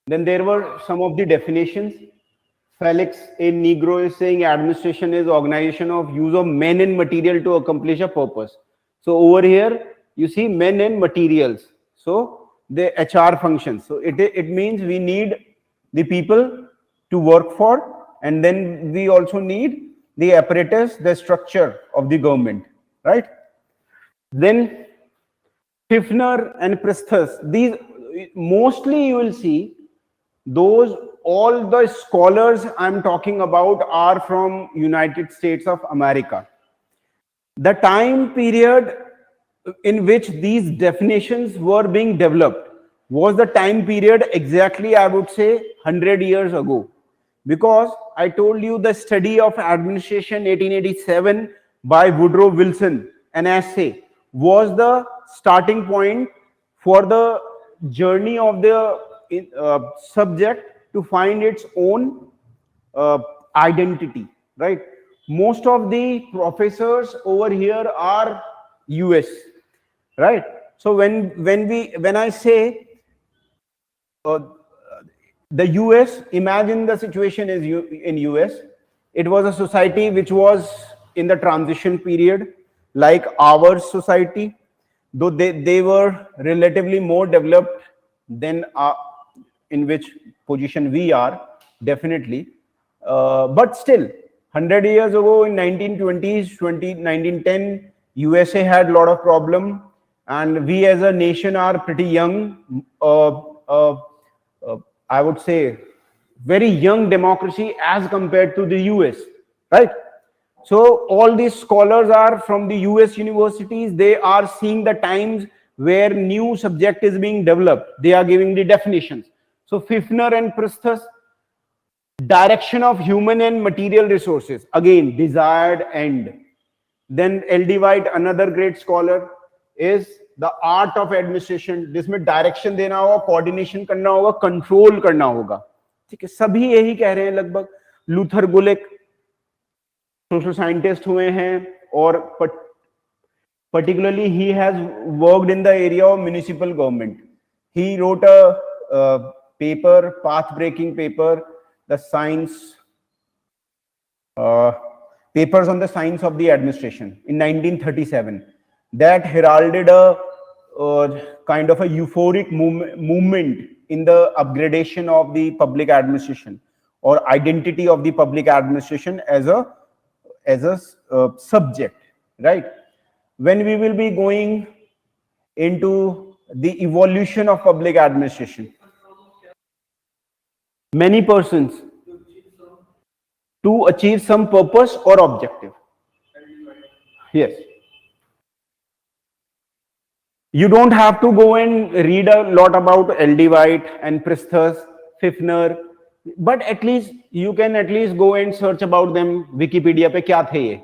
Then there were some of the definitions. Felix A. Negro is saying administration is organization of use of men and material to accomplish a purpose. So over here, you see men and materials. So the HR functions. So it means we need the people to work for, and then we also need the apparatus, the structure of the government, right? Then Fifner and Pristhus, these mostly you will see those, all the scholars I'm talking about are from United States of America. The time period in which these definitions were being developed was the time period exactly, I would say, 100 years ago. Because I told you the study of administration 1887 by Woodrow Wilson, an essay, was the starting point for the journey of the subject to find its own identity, right? Most of the professors over here are US, right? So when I say the US, imagine the situation is in US. It was a society which was in the transition period, like our society, though they were relatively more developed than in which position we are, definitely. But still, 100 years ago in 1920s, 1910, USA had a lot of problem, and we as a nation are pretty young. I would say very young democracy as compared to the US, right? So all these scholars are from the US universities. They are seeing the times where new subject is being developed. They are giving the definitions. So Fifner and Pristhus, direction of human and material resources, again desired end. Then L.D. White, another great scholar, is the art of administration. जिसमें direction देना होगा, coordination करना होगा, control करना होगा. ठीक है, सभी यही कह रहे हैं लगभग. लूथर गुलिक सोशल साइंटिस्ट हुए हैं, और particularly he has worked in the area of municipal government. He wrote a paper, path breaking paper, the science papers on the science of the administration in 1937. That heralded a kind of a euphoric movement in the upgradation of the public administration, or identity of the public administration as a subject, right? When we will be going into the evolution of public administration, many persons to achieve some purpose or objective. Yes. You don't have to go and read a lot about L.D. White and Pristhus, Fifner, but at least you can at least go and search about them. Wikipedia पे क्या थे ये,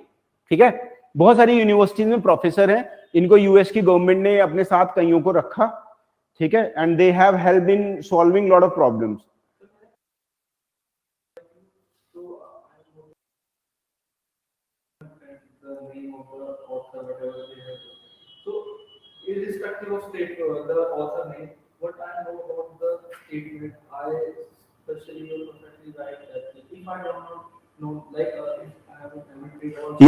ठीक है? बहुत सारी universities में professor हैं, इनको यूएस की गवर्नमेंट ने अपने साथ कईयों को रखा, ठीक है? And they have help in solving lot of problems. Irrespective of state, the author name, what I know about the statement, I especially perfectly right that if I don't know, like if I have a commentary about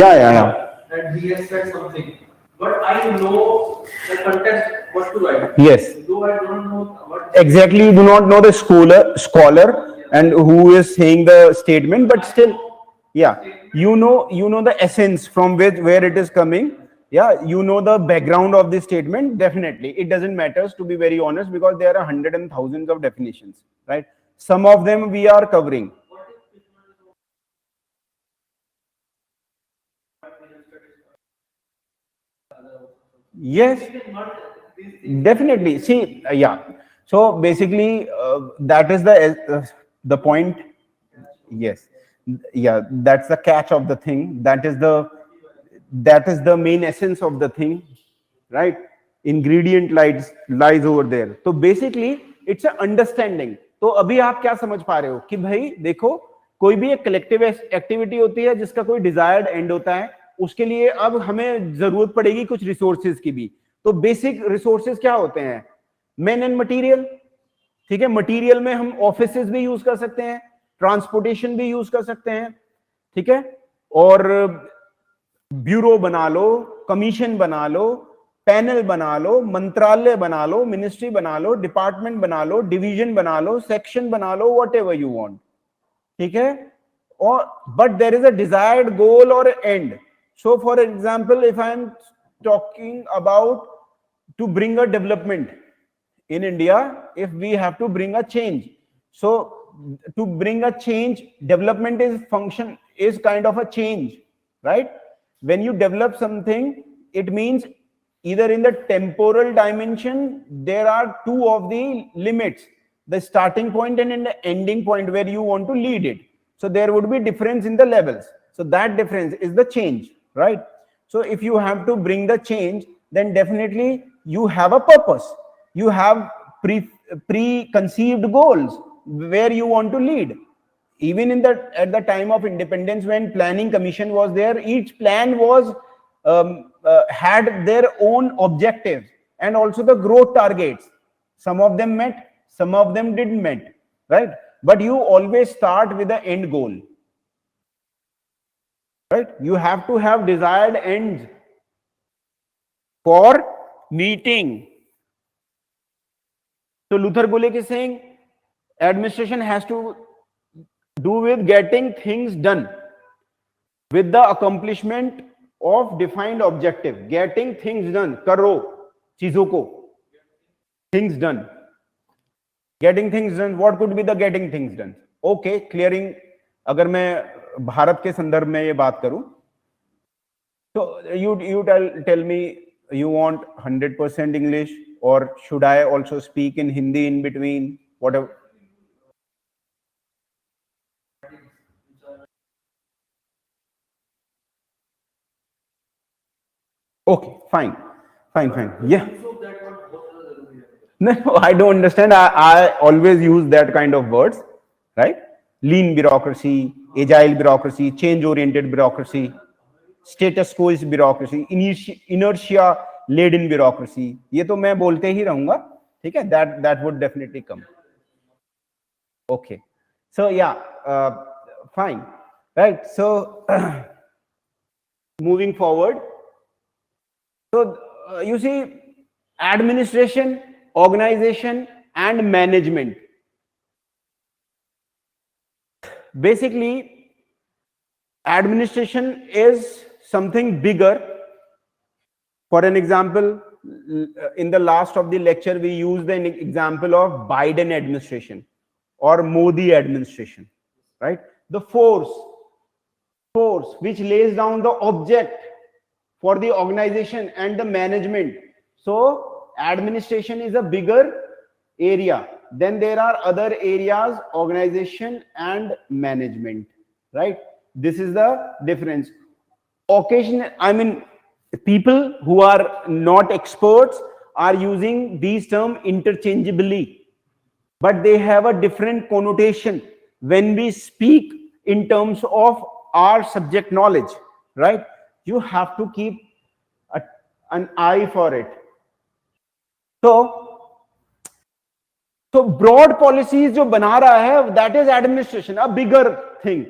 and he has said something, but I know the context what to write. Yes. Though I don't know what exactly, you do not know the scholar and who is saying the statement, but still, yeah, you know the essence from where it is coming. Yeah, you know the background of this statement. Definitely, it doesn't matter, to be very honest, because there are hundreds and thousands of definitions, right? Some of them we are covering. Yes, definitely. See, yeah. So basically, that is the point. Yes, yeah. That's the catch of the thing. That is the main essence of the thing, right? Ingredient lies over there. So basically it's an understanding. तो अभी आप क्या समझ पा रहे हो कि भाई देखो, कोई भी एक कलेक्टिव एक्टिविटी होती है जिसका कोई डिजायर्ड एंड होता है, उसके लिए अब हमें जरूरत पड़ेगी कुछ रिसोर्सेज की भी. तो बेसिक रिसोर्सेज क्या होते हैं? मेन एंड मटेरियल, ठीक है, मटेरियल में हम ऑफिसेज भी यूज कर सकते हैं, ट्रांसपोर्टेशन भी यूज कर सकते हैं, ठीक है, और ब्यूरो बना लो, कमीशन बना लो, पैनल बना लो, मंत्रालय बना लो, मिनिस्ट्री बना लो, डिपार्टमेंट बना लो, डिवीजन बना लो, सेक्शन बना लो, वॉट एवर यू वॉन्ट, ठीक है, और but there is a desired goal और end. So for example, if I am talking about to bring a development in India, if we have to bring a change, so to bring a change, development is kind of a change, right? When you develop something, it means either in the temporal dimension there are two of the limits, the starting point and in the ending point where you want to lead it. So there would be difference in the levels, so that difference is the change, right? So if you have to bring the change, then definitely you have a purpose, you have preconceived goals where you want to lead. Even at the time of independence, when planning commission was there, each plan was had their own objectives and also the growth targets. Some of them met, some of them didn't met, right? But you always start with the end goal, right? You have to have desired ends for meeting. So Luther Gulick is saying administration has to do with getting things done with the accomplishment of defined objective. Getting things done, karo cheezon ko, things done, getting things done. What could be the getting things done? Okay, clearing. अगर मैं भारत के संदर्भ में ये बात करूं, so you tell me, you want 100% English, or should I also speak in Hindi in between, whatever? Okay, fine. Yeah. No, I don't understand. I always use that kind of words, right? Lean bureaucracy, agile bureaucracy, change-oriented bureaucracy, status quo bureaucracy, inertia laden bureaucracy. ये तो मैं बोलते ही रहूंगा, ठीक है? That would definitely come. Okay. So yeah, fine, right? So moving forward. So you see, administration, organization, and management. Basically, administration is something bigger. For an example, in the last of the lecture, we used an example of Biden administration or Modi administration, right? The force which lays down the object for the organization and the management. So administration is a bigger area. Then there are other areas, organization and management, right? This is the difference. People who are not experts are using these terms interchangeably, but they have a different connotation when we speak in terms of our subject knowledge, right? You have to keep an eye for it. So broad policies जो बना रहा है, that is administration, a bigger thing,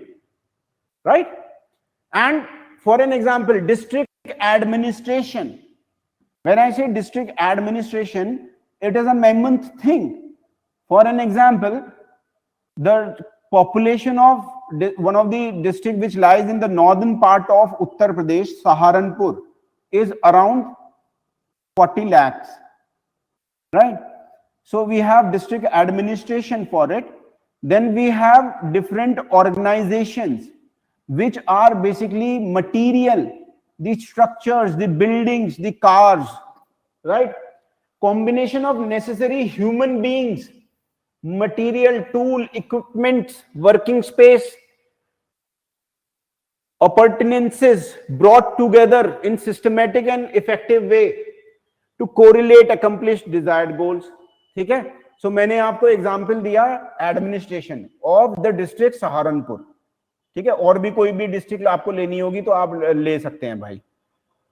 right? And for an example, district administration. When I say district administration, it is a mammoth thing. For an example, the population of one of the district which lies in the northern part of Uttar Pradesh, Saharanpur, is around 40 lakhs, right? So we have district administration for it. Then we have different organizations which are basically material, the structures, the buildings, the cars, right? Combination of necessary human beings, material, tool, equipment, working space, appurtenances brought together in systematic and effective way to correlate accomplished desired goals. ठीक है? So मैंने आपको example दिया administration of the district Saharanpur, ठीक है? और भी कोई भी डिस्ट्रिक्ट आपको लेनी होगी तो आप ले सकते हैं भाई,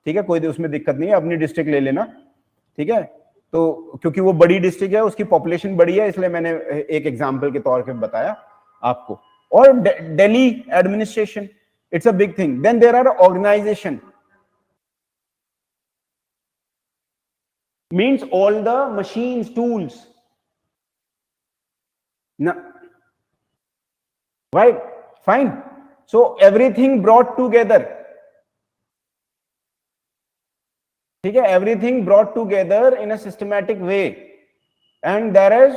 ठीक है? कोई उसमें दिक्कत नहीं है, अपनी डिस्ट्रिक्ट ले लेना, ठीक है? तो क्योंकि वो बड़ी डिस्ट्रिक्ट है, उसकी पॉपुलेशन बड़ी है, इसलिए मैंने एक एग्जांपल के तौर पे बताया आपको. और Delhi administration, it's a big thing. Then there are organisation, means all the machines, tools. No. Right, fine. So everything brought together. ठीक है, everything brought together in a systematic way, and there is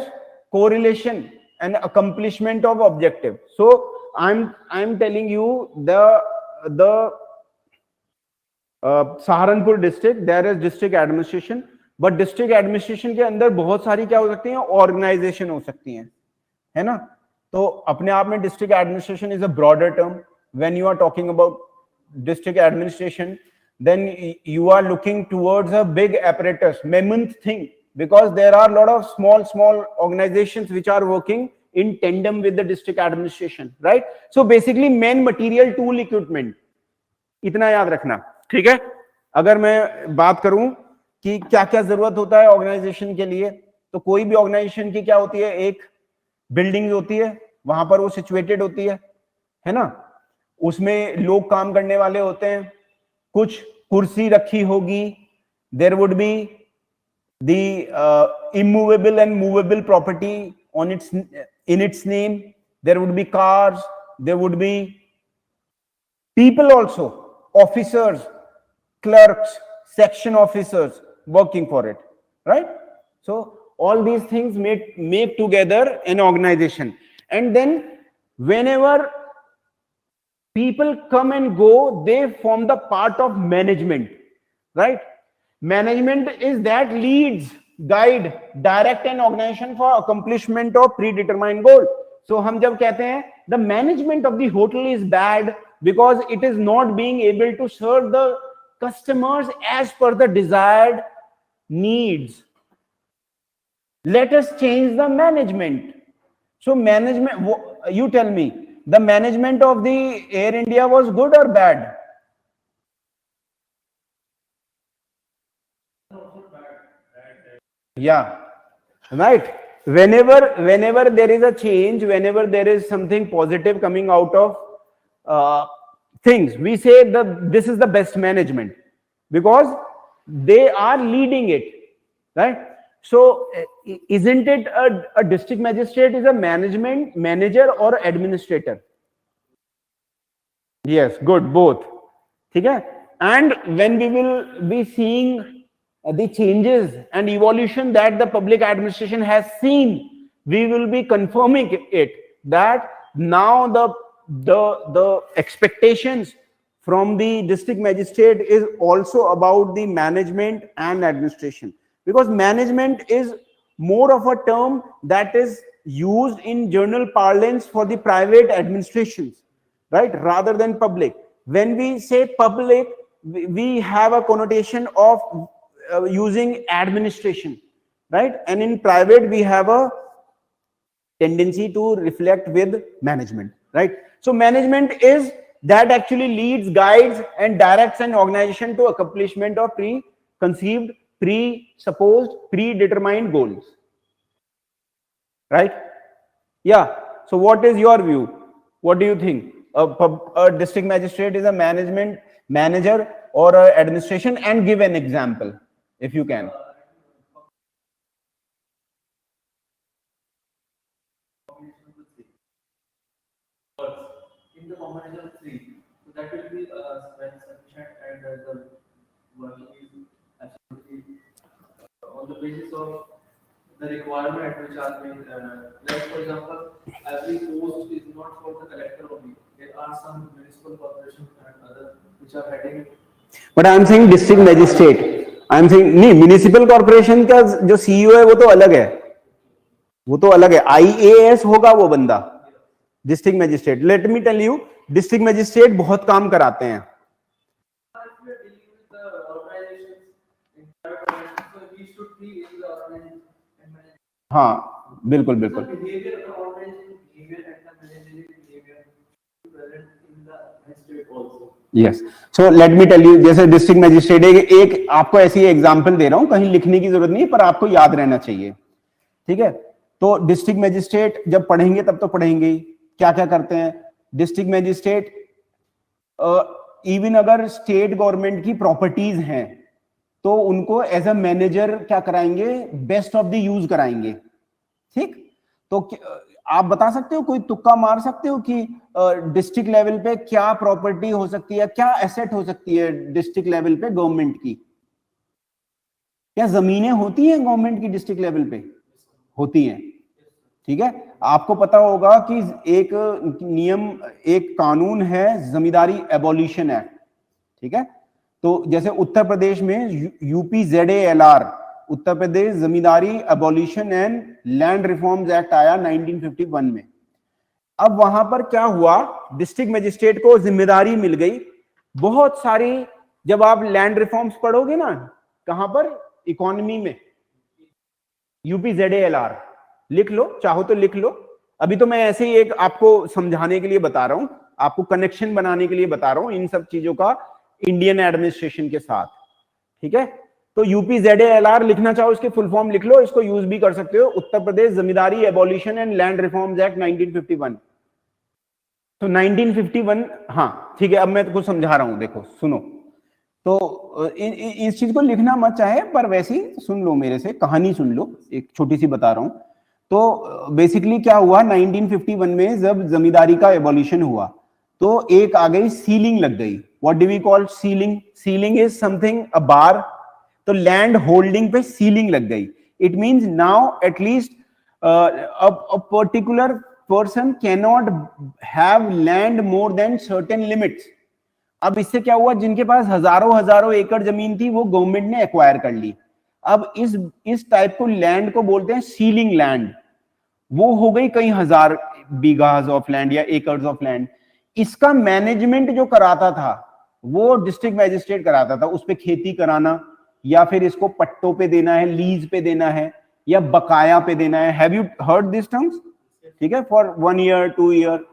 correlation and accomplishment of objective. So I'm telling you the Saharanpur district, there is district administration, but district administration के अंदर बहुत सारी क्या हो सकती हैं, ऑर्गेनाइजेशन हो सकती हैं, है ना. तो अपने आप में district administration is a broader term. When you are talking about district administration, then you are looking towards a big apparatus, mammoth thing, because there are a lot of small organizations which are working in tandem with the district administration, right? So basically man, material, tool, equipment, इतना याद रखना. ठीक है, अगर मैं बात करूं कि क्या क्या जरूरत होता है ऑर्गेनाइजेशन के लिए, तो कोई भी ऑर्गेनाइजेशन की क्या होती है, एक बिल्डिंग होती है, वहां पर वो सिचुएटेड होती है ना. उसमें लोग काम करने वाले होते हैं, कुछ कुर्सी रखी होगी, there would be the immovable and movable property on its in its name, there would be cars, there would be people also, officers, clerks, section officers working for it, right? So all these things make together an organization. And then whenever people come and go, they form the part of management, right? Management is that leads, guide, direct an organization for accomplishment of predetermined goal. So हम जब कहते हैं the management of the hotel is bad because it is not being able to serve the customers as per the desired needs, let us change the management. So management, you tell me, the management of the Air India was good or bad? Yeah, right. Whenever there is a change, whenever there is something positive coming out of things, we say that this is the best management because they are leading it, right? So isn't it a district magistrate is a manager or administrator? Yes, good, both. Okay? And when we will be seeing the changes and evolution that the public administration has seen, we will be confirming it that now the expectations from the district magistrate is also about the management and administration, because management is more of a term that is used in general parlance for the private administrations, right, rather than public. When we say public, we have a connotation of using administration, right? And in private we have a tendency to reflect with management, right? So management is that actually leads, guides and directs an organization to accomplishment of preconceived, presupposed, predetermined goals, right? Yeah. So what is your view? What do you think? A district magistrate is a manager or a administration, and give an example if you can. In the combination of three, so that will be sufficient, and the work is absolutely on the basis of the requirement which are being, like for example, every post is not for the collector only. There are some municipal corporations and other which are heading it. But I am saying district magistrate. I am saying नहीं, municipal corporation का जो CEO है वो तो अलग है, वो तो अलग है. आईएएस होगा वो बंदा. District magistrate, let me tell you, district magistrate बहुत काम कराते हैं. हाँ, बिल्कुल बिल्कुल. Yes, so let me tell you, जैसे डिस्ट्रिक्ट मजिस्ट्रेट, एक आपको ऐसी एग्जांपल दे रहा हूं, कहीं लिखने की जरूरत नहीं है, पर आपको याद रहना चाहिए, ठीक है। तो डिस्ट्रिक्ट मजिस्ट्रेट जब पढ़ेंगे तब तो पढ़ेंगे ही, क्या क्या करते हैं डिस्ट्रिक्ट मजिस्ट्रेट। इवन अगर स्टेट गवर्नमेंट की प्रॉपर्टीज हैं तो उनको एज अ मैनेजर क्या कराएंगे, बेस्ट ऑफ द यूज कराएंगे, ठीक। तो आप बता सकते हो, कोई तुक्का मार सकते हो कि डिस्ट्रिक्ट लेवल पे क्या प्रॉपर्टी हो सकती है, क्या एसेट हो सकती है डिस्ट्रिक्ट लेवल पे गवर्नमेंट की? क्या जमीनें होती हैं गवर्नमेंट की डिस्ट्रिक्ट लेवल पे? होती हैं, ठीक है। आपको पता होगा कि एक नियम, एक कानून है जमींदारी एबॉलिशन एक्ट, ठीक है। तो जैसे उत्तर प्रदेश में UPZALR, Uttar Pradesh zamindari abolition and land reforms act आया 1951 में। अब वहां पर क्या हुआ, डिस्ट्रिक्ट मजिस्ट्रेट को जिम्मेदारी मिल गई बहुत सारी। जब आप लैंड रिफॉर्म्स पढ़ोगे ना, कहां पर, इकोनॉमी में, UPZALR लिख लो, चाहो तो लिख लो। अभी तो मैं ऐसे ही एक आपको समझाने के लिए बता रहा हूं, आपको कनेक्शन बनाने के लिए बता रहा हूं इन सब चीजों का इंडियन एडमिनिस्ट्रेशन के साथ, ठीक है। तो UPZALR लिखना चाहो, इसके फुल फॉर्म लिख लो, इसको यूज भी कर सकते हो, Uttar Pradesh zamindari abolition and land reforms act 1951। तो 1951, हाँ ठीक है। अब मैं कुछ समझा रहा हूं, देखो सुनो। तो इस चीज को लिखना मत चाहे, पर वैसे ही सुन लो, मेरे से कहानी सुन लो, एक छोटी सी बता रहा हूं। तो बेसिकली क्या हुआ, 1951 में जब जमींदारी का एबॉलिशन हुआ तो एक आ गई सीलिंग लग गई। What do we call ceiling? Ceiling is something a bar. तो लैंड होल्डिंग पे सीलिंग लग गई। It means now at least a particular person can not have land more than certain limits. अब इससे क्या हुआ, जिनके पास हजारों हजारों एकड़ जमीन थी वो गवर्नमेंट ने एक्वायर कर ली। अब इस टाइप को लैंड को बोलते हैं सीलिंग लैंड। वो हो गई कई हजार बीघास ऑफ लैंड या एकर्स ऑफ लैंड। इसका मैनेजमेंट जो कराता था वो डिस्ट्रिक्ट मैजिस्ट्रेट कराता था। उस पे खेती कराना, या फिर इसको पट्टों पे देना है, लीज पे देना है, या बकाया पे देना है। Have you heard this terms? ठीक है, फॉर 1 ईयर 2 ईयर,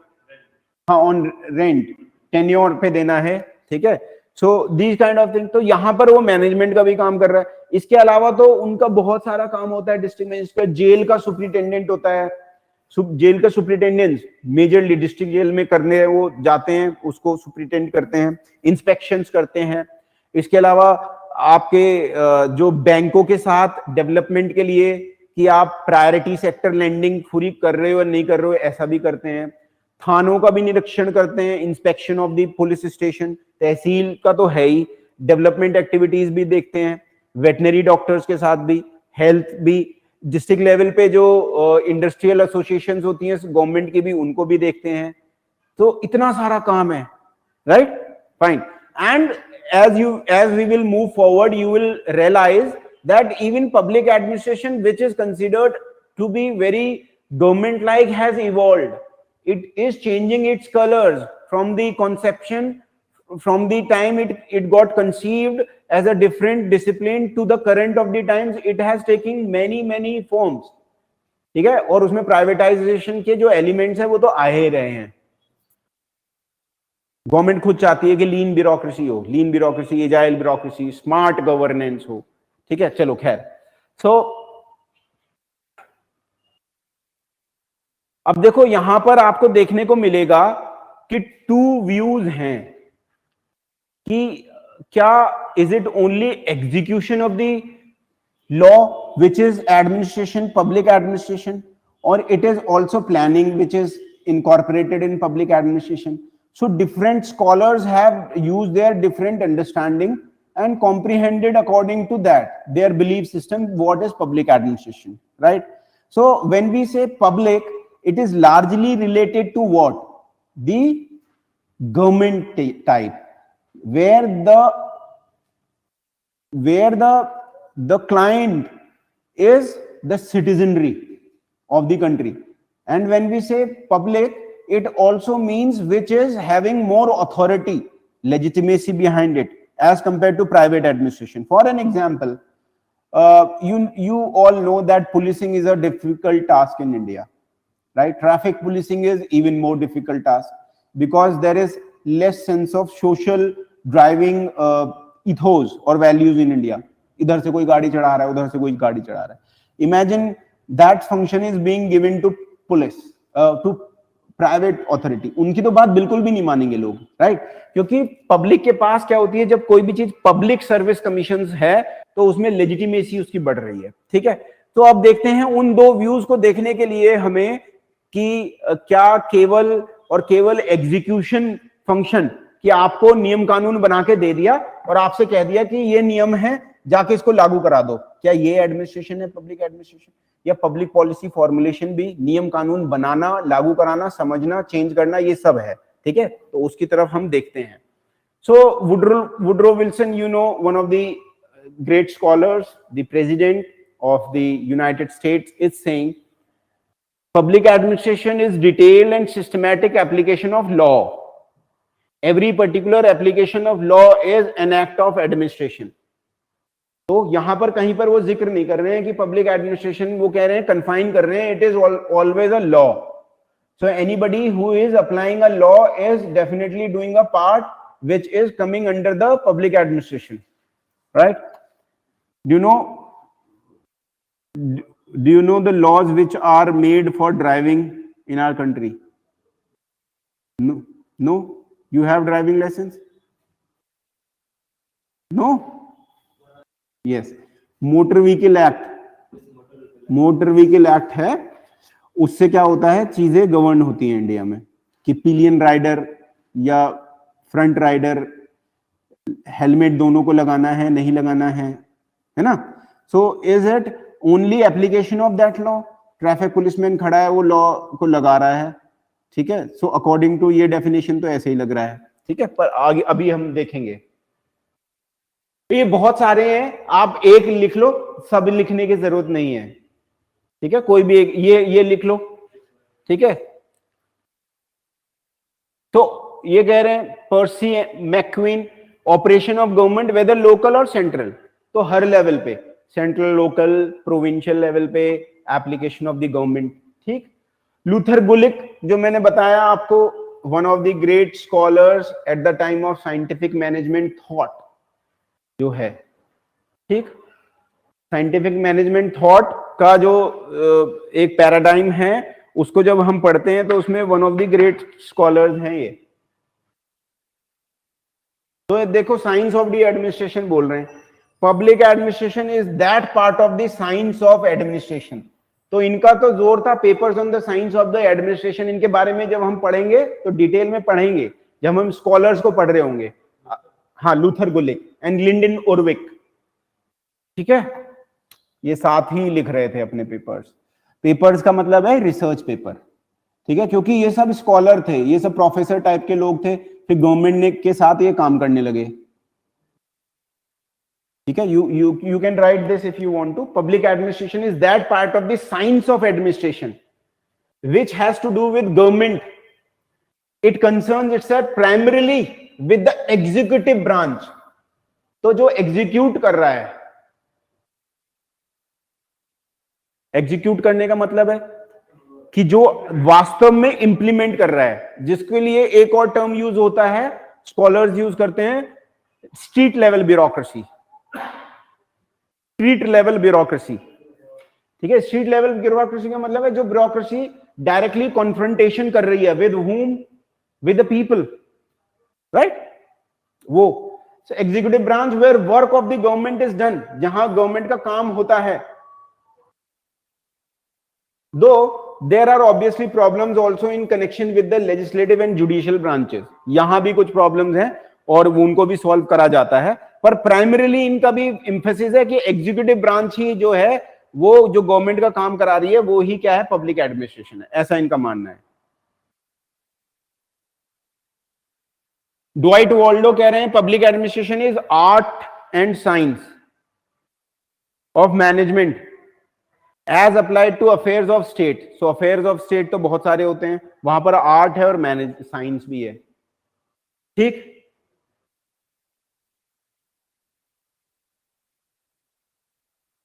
हाँ, ऑन रेंट, टेन्योर पे देना है, ठीक है। So this kind of thing. तो यहां पर वो मैनेजमेंट का भी काम कर रहा है। इसके अलावा तो उनका बहुत सारा काम होता है डिस्ट्रिक्ट मैजिस्ट्रेट। जेल का सुपरिटेंडेंट होता है, जेल का सुपरिटेंडेंट मेजरली डिस्ट्रिक्ट जेल में करने वो जाते हैं, उसको सुपरिटेंड करते हैं, इंस्पेक्शंस करते हैं। इसके अलावा आपके जो बैंकों के साथ डेवलपमेंट के लिए कि आप प्रायोरिटी सेक्टर लैंडिंग पूरी कर रहे हो या नहीं कर रहे हो, ऐसा भी करते हैं। थानों का भी निरीक्षण करते हैं, inspection of the police station. Tehsil का तो है ही, डेवलपमेंट एक्टिविटीज भी देखते हैं, वेटनरी डॉक्टर्स के साथ भी, हेल्थ भी। डिस्ट्रिक्ट लेवल पे जो इंडस्ट्रियल एसोसिएशंस होती हैं गवर्नमेंट की भी, उनको भी देखते हैं। तो इतना सारा काम है, right, fine. And as we will move forward, you will realize that even public administration, which is considered to be very government like, has evolved. It is changing its colors from the conception, from the time it got conceived as a different discipline to the current of the times. It has taken many forms, ठीक है। और उसमें privatisation के जो elements है वो तो आ ही रहे हैं। गवर्नमेंट खुद चाहती है कि लीन ब्यूरोक्रेसी हो, lean bureaucracy, agile bureaucracy, smart governance हो, ठीक है। चलो खैर, सो अब देखो यहां पर आपको देखने को मिलेगा कि 2 व्यूज हैं कि क्या is it only execution of the law which is administration, public administration, और it is also planning which is incorporated in public administration. So different scholars have used their different understanding and comprehended according to that, their belief system, what is public administration, right? So when we say public, it is largely related to what? The government type, where the client is the citizenry of the country. And when we say public, it also means which is having more authority, legitimacy behind it as compared to private administration. For an example, you all know that policing is a difficult task in India, right? Traffic policing is even more difficult task because there is less sense of social driving ethos और values in India. इधर से कोई गाड़ी चढ़ा रहा है, उधर से कोई गाड़ी चढ़ा रहा है। Imagine that function is being given to police, to private authority. उनकी तो बात बिल्कुल भी नहीं मानेंगे लोग, राइट? क्योंकि पब्लिक के पास क्या होती है, जब कोई भी चीज पब्लिक सर्विस कमीशन है तो उसमें लेजिटिमेसी उसकी बढ़ रही है, ठीक है? तो अब देखते हैं उन दो व्यूज को देखने के लिए हमें कि क्या केवल और केवल एग्जीक्यूशन फंक्शन कि आपको नियम कानून बना के दे दिया और आपसे कह दिया कि ये नियम है, जाके इसको लागू करा दो, क्या ये एडमिनिस्ट्रेशन है, पब्लिक एडमिनिस्ट्रेशन? या पब्लिक पॉलिसी फॉर्मुलेशन भी नियम कानून बनाना, लागू कराना, समझना, चेंज करना, ये सब है, ठीक है? तो उसकी तरफ हम देखते हैं। So Woodrow Wilson, you know, one of the great scholars, the president of the United States, is saying public administration is detailed and systematic application of law. Every particular application of law is an act of administration. तो यहां पर कहीं पर वो जिक्र नहीं कर रहे हैं कि पब्लिक एडमिनिस्ट्रेशन, वो कह रहे हैं, कंफाइन कर रहे हैं, it is always a law. So anybody who is applying a law is definitely doing a part which is coming under the public administration, right? Do you know the laws which are made for driving in our country? No. You have driving license? No. Yes. Motor vehicle act है. उससे क्या होता है, चीजें govern होती हैं India में कि पिलियन राइडर या फ्रंट राइडर, हेलमेट दोनों को लगाना है, नहीं लगाना है ना? So is it only application of that law? Traffic policeman खड़ा है, वो लॉ को लगा रहा है, ठीक है? सो अकॉर्डिंग टू ये डेफिनेशन तो ऐसे ही लग रहा है, ठीक है? पर आगे अभी हम देखेंगे. तो ये बहुत सारे हैं, आप एक लिख लो, सब लिखने की जरूरत नहीं है, ठीक है? कोई भी एक ये लिख लो, ठीक है? तो ये कह रहे हैं Percy McQueen, operation of government whether local और सेंट्रल. तो हर लेवल पे, सेंट्रल, लोकल, प्रोविंशियल लेवल पे एप्लीकेशन ऑफ द गवर्नमेंट, ठीक? लूथर गुलिक, जो मैंने बताया आपको, one of the great scholars at the time of scientific management thought जो है, ठीक? साइंटिफिक मैनेजमेंट थॉट का जो एक पैराडाइम है, उसको जब हम पढ़ते हैं तो उसमें one of the great scholars हैं ये. तो देखो, साइंस ऑफ द एडमिनिस्ट्रेशन बोल रहे हैं. Public administration is that part of the science of administration. तो इनका तो जोर था papers on the science of the administration. इनके बारे में जब हम पढ़ेंगे तो डिटेल में पढ़ेंगे, जब हम स्कॉलर्स को पढ़ रहे होंगे. हाँ, लूथर गुलिक एंड लिंडन ओरविक, ठीक है? ये साथ ही लिख रहे थे अपने पेपर्स का मतलब है रिसर्च पेपर, ठीक है? क्योंकि ये सब स्कॉलर थे, ये सब प्रोफेसर टाइप के लोग थे, फिर गवर्नमेंट ने के साथ ये काम करने लगे, ठीक है? You can write this if you want to. Public administration is that part of the science of administration which has to do with government. It concerns itself primarily with the executive branch. तो जो execute कर रहा है, execute करने का मतलब है कि जो वास्तव में इंप्लीमेंट कर रहा है, जिसके लिए एक और टर्म यूज होता है, स्कॉलर्स यूज करते हैं, street level bureaucracy. Street level bureaucracy, ठीक है? स्ट्रीट लेवल ब्यूरोक्रेसी का मतलब है जो ब्यूरोक्रेसी डायरेक्टली कॉन्फ्रंटेशन कर रही है with whom, with the people, right? वो executive branch where work of the government is done, जहां गवर्नमेंट का काम होता है. Though there are obviously problems also in connection with the legislative and judicial branches. यहां भी कुछ प्रॉब्लम्स हैं और उनको भी सॉल्व करा जाता है, पर प्राइमरीली इनका भी एम्फेसिस है कि एग्जीक्यूटिव ब्रांच ही जो है, वो जो गवर्नमेंट का काम करा रही है, वो ही क्या है, पब्लिक एडमिनिस्ट्रेशन है. ऐसा इनका मानना है. ड्वाइट वॉल्डो कह रहे हैं public administration is art and science of management as applied to affairs of state. So affairs of state तो बहुत सारे होते हैं, वहां पर आर्ट है और मैनेज साइंस भी है, ठीक?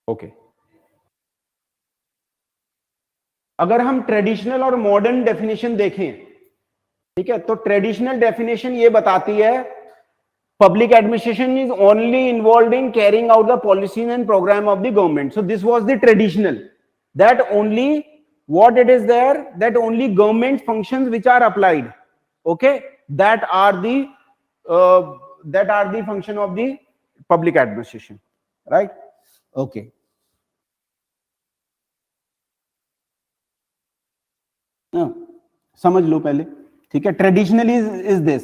ओके. अगर हम ट्रेडिशनल और मॉडर्न डेफिनेशन देखें ठीक है, तो ट्रेडिशनल डेफिनेशन ये बताती है public administration is only involved in carrying out the policies and program of the government. So this was the traditional, that only what it is there, that only government functions which are applied, okay, that are the function of the public administration, right? Okay. समझ लो पहले, ठीक है. Traditional is this.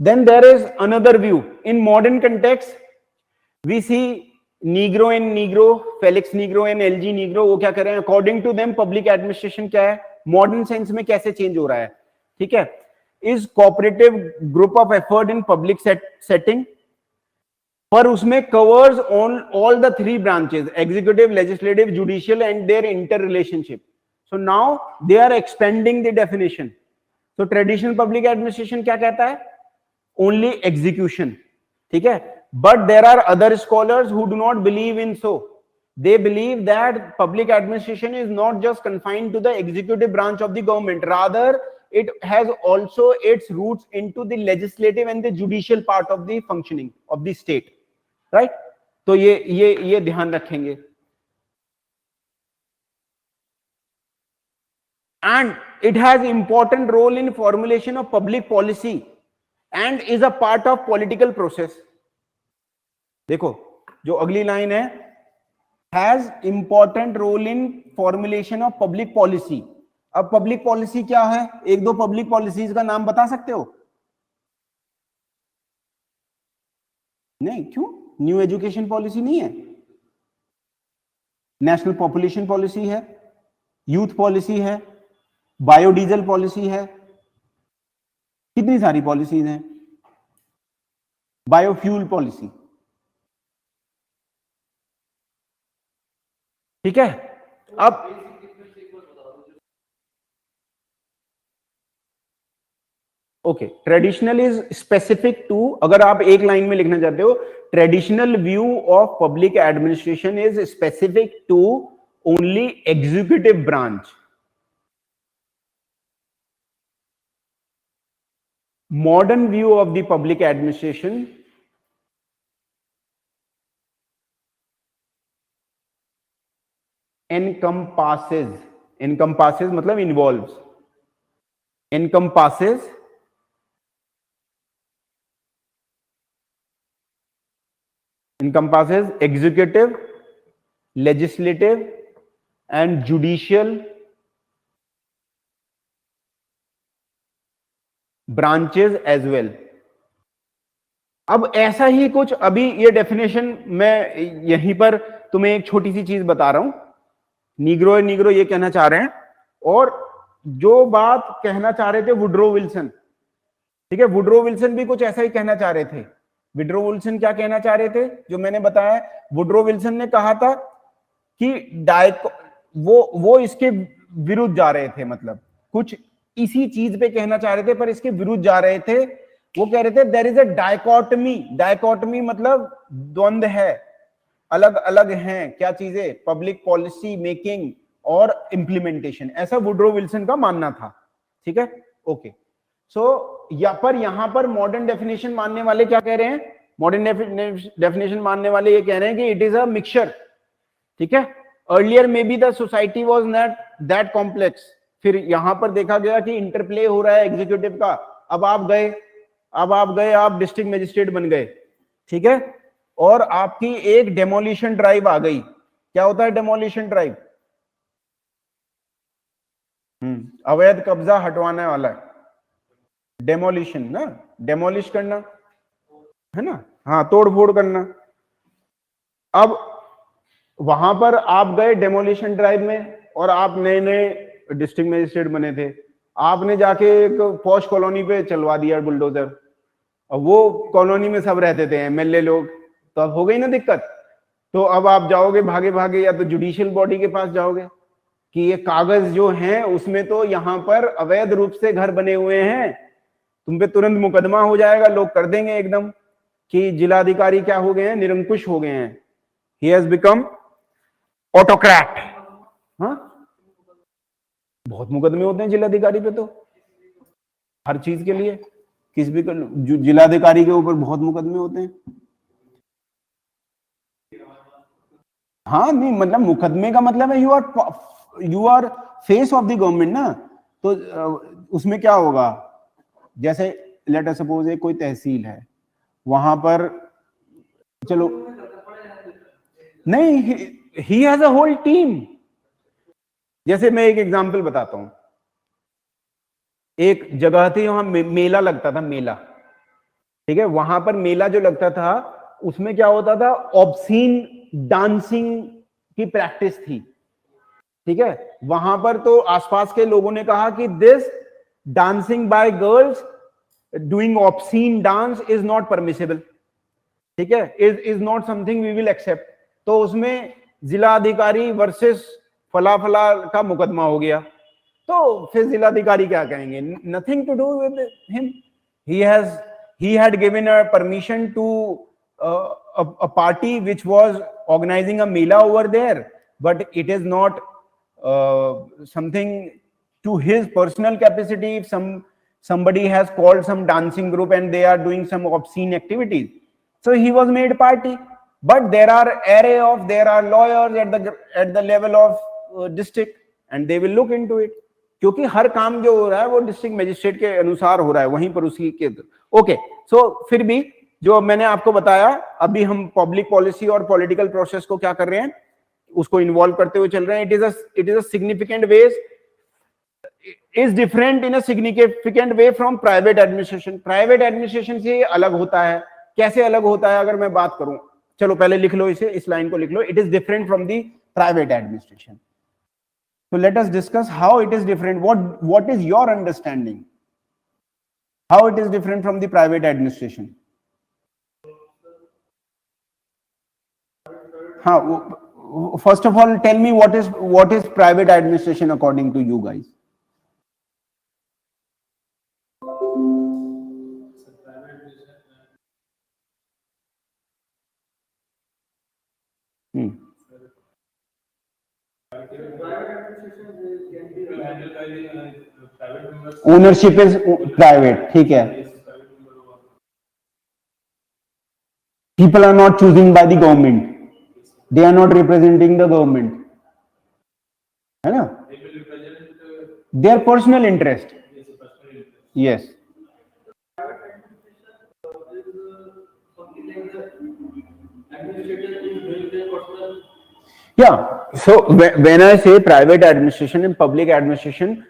Then there is another view. In modern context, we see Negro and Negro, Felix Negro and LG Negro, वो क्या कर रहे हैं? According to them, public administration क्या है? Modern sense में कैसे change हो रहा है? ठीक है? Is cooperative group of effort in public setting, पर उसमें covers all the three branches: executive, legislative, judicial, and their interrelationship. So now they are expanding the definition. So traditional public administration क्या कहता है? Only execution, ठीक है. But there are other scholars who do not believe in so. They believe that public administration is not just confined to the executive branch of the government, rather it has also its roots into the legislative and the judicial part of the functioning of the state, right? तो ये ध्यान रखेंगे. And it has important role in formulation of public policy and is a part of political process. देखो जो अगली line है, has important role in formulation of public policy. अब public policy क्या है? एक दो पब्लिक पॉलिसीज का नाम बता सकते हो? नहीं, क्यों? न्यू एजुकेशन पॉलिसी नहीं है, नेशनल पॉपुलेशन पॉलिसी है, यूथ पॉलिसी है, बायोडीजल पॉलिसी है, कितनी सारी पॉलिसीज हैं. बायोफ्यूल पॉलिसी, ठीक है. अब okay, traditional is specific to, अगर आप एक लाइन में लिखना चाहते हो, traditional view of public administration is specific to only executive branch. Modern view of the public administration encompasses मतलब involves, encompasses executive, legislative and judicial branches as well. अब ऐसा ही कुछ, अभी ये डेफिनेशन मैं यहीं पर तुम्हें एक छोटी सी चीज बता रहा हूं. नीग्रो ये कहना चाह रहे हैं, और जो बात कहना चाह रहे थे वुड्रो विल्सन, ठीक है, वुड्रो विल्सन भी कुछ ऐसा ही कहना चाह रहे थे. वुड्रो विल्सन क्या कहना चाह रहे थे? जो मैंने बताया, वुड्रो विल्सन ने कहा था कि वो इसके विरुद्ध जा रहे थे, मतलब कुछ इसी चीज पे कहना चाह रहे थे पर इसके विरुद्ध जा रहे थे. वो कह रहे थे देयर इज अ डायकोटमी मतलब द्वंद्व है, अलग अलग हैं क्या चीजें, पब्लिक पॉलिसी मेकिंग और इंप्लीमेंटेशन. ऐसा वुड्रो विल्सन का मानना था, ठीक है. ओके, सो यहां पर मॉडर्न डेफिनेशन मानने वाले क्या कह रहे हैं? मॉडर्न डेफिनेशन मानने वाले ये कह रहे हैं कि इट इज अ मिक्सचर, ठीक है. Earlier may be the society was not that complex. फिर यहां पर देखा गया कि इंटरप्ले हो रहा है एग्जीक्यूटिव का. अब आप गए आप डिस्ट्रिक्ट मजिस्ट्रेट बन गए, ठीक है, और आपकी एक डेमोलिशन ड्राइव आ गई. क्या होता है डेमोलिशन ड्राइव? अवैध कब्जा हटवाने वाला है डेमोलिशन ना, डेमोलिश करना है ना, हाँ, तोड़ फोड़ करना. अब वहां पर आप गए डेमोलिशन ड्राइव में और आप नए डिस्ट्रिक्ट मजिस्ट्रेट बने थे. आपने जाके एक पॉश कॉलोनी पे चलवा दिया बुलडोजर, और वो कॉलोनी में सब रहते थे एमएलए लोग, तो अब हो गई ना दिक्कत. तो अब आप जाओगे भागे या तो जुडिशियल बॉडी के पास जाओगे कि ये कागज जो हैं उसमें तो यहाँ पर अवैध रूप से घर बने हुए हैं, तुम पे तुरंत मुकदमा हो जाएगा. लोग कर देंगे एकदम कि जिलाधिकारी क्या हो गए हैं, निरंकुश हो गए हैं, ही हैज बिकम ऑटोक्रेट. हाँ, बहुत मुकदमे होते हैं जिलाधिकारी पे. तो हर चीज के लिए, किस भी जिलाधिकारी के ऊपर बहुत मुकदमे होते हैं। हाँ नहीं, मतलब मुकदमे का मतलब है you are face of the government ना। तो उसमें क्या होगा, जैसे लेट अस सपोज कोई तहसील है, वहां पर चलो नहीं, he has a whole team. जैसे मैं एक एग्जांपल बताता हूं, एक जगह थी वहां मेला लगता था, मेला, ठीक है। वहां पर मेला जो लगता था उसमें क्या होता था, ऑब्सीन डांसिंग की प्रैक्टिस थी, ठीक है। वहां पर तो आसपास के लोगों ने कहा कि this dancing by girls doing obscene dance is not permissible, ठीक है, is not something we will accept. तो उसमें जिला अधिकारी वर्सेस फला फला का मुकदमा हो गया। तो फिर जिलाधिकारी क्या कहेंगे, nothing to do with him, he had given a permission to a party which was organizing a mela over there, but it is not something to his personal capacity. If somebody has called some dancing group and they are doing some obscene activities, so he was made party. But there are lawyers at the level of district, and they will look into it, क्योंकि हर काम जो हो रहा है वो district magistrate के अनुसार हो रहा है, वहीं पर उसी के। ओके, सो फिर भी जो मैंने आपको बताया, अभी हम पब्लिक पॉलिसी और पॉलिटिकल प्रोसेस को क्या कर रहे हैं, उसको इन्वॉल्व करते हुए चल रहे हैं। It is a significant ways, is different in a significant way from private administration. Private administration से अलग होता है। कैसे अलग होता है, अगर मैं बात करूं, चलो पहले लिख लो इसे, इस लाइन को लिख लो, it is different from the private administration. So let us discuss how it is different. What is your understanding? How it is different from the private administration? First of all, tell me what is private administration according to you guys? Ownership is private, ठीक है। People are not choosing by the government, they are not representing the government, है ना, their personal interest, yes. Yeah, so when I say private administration and public administration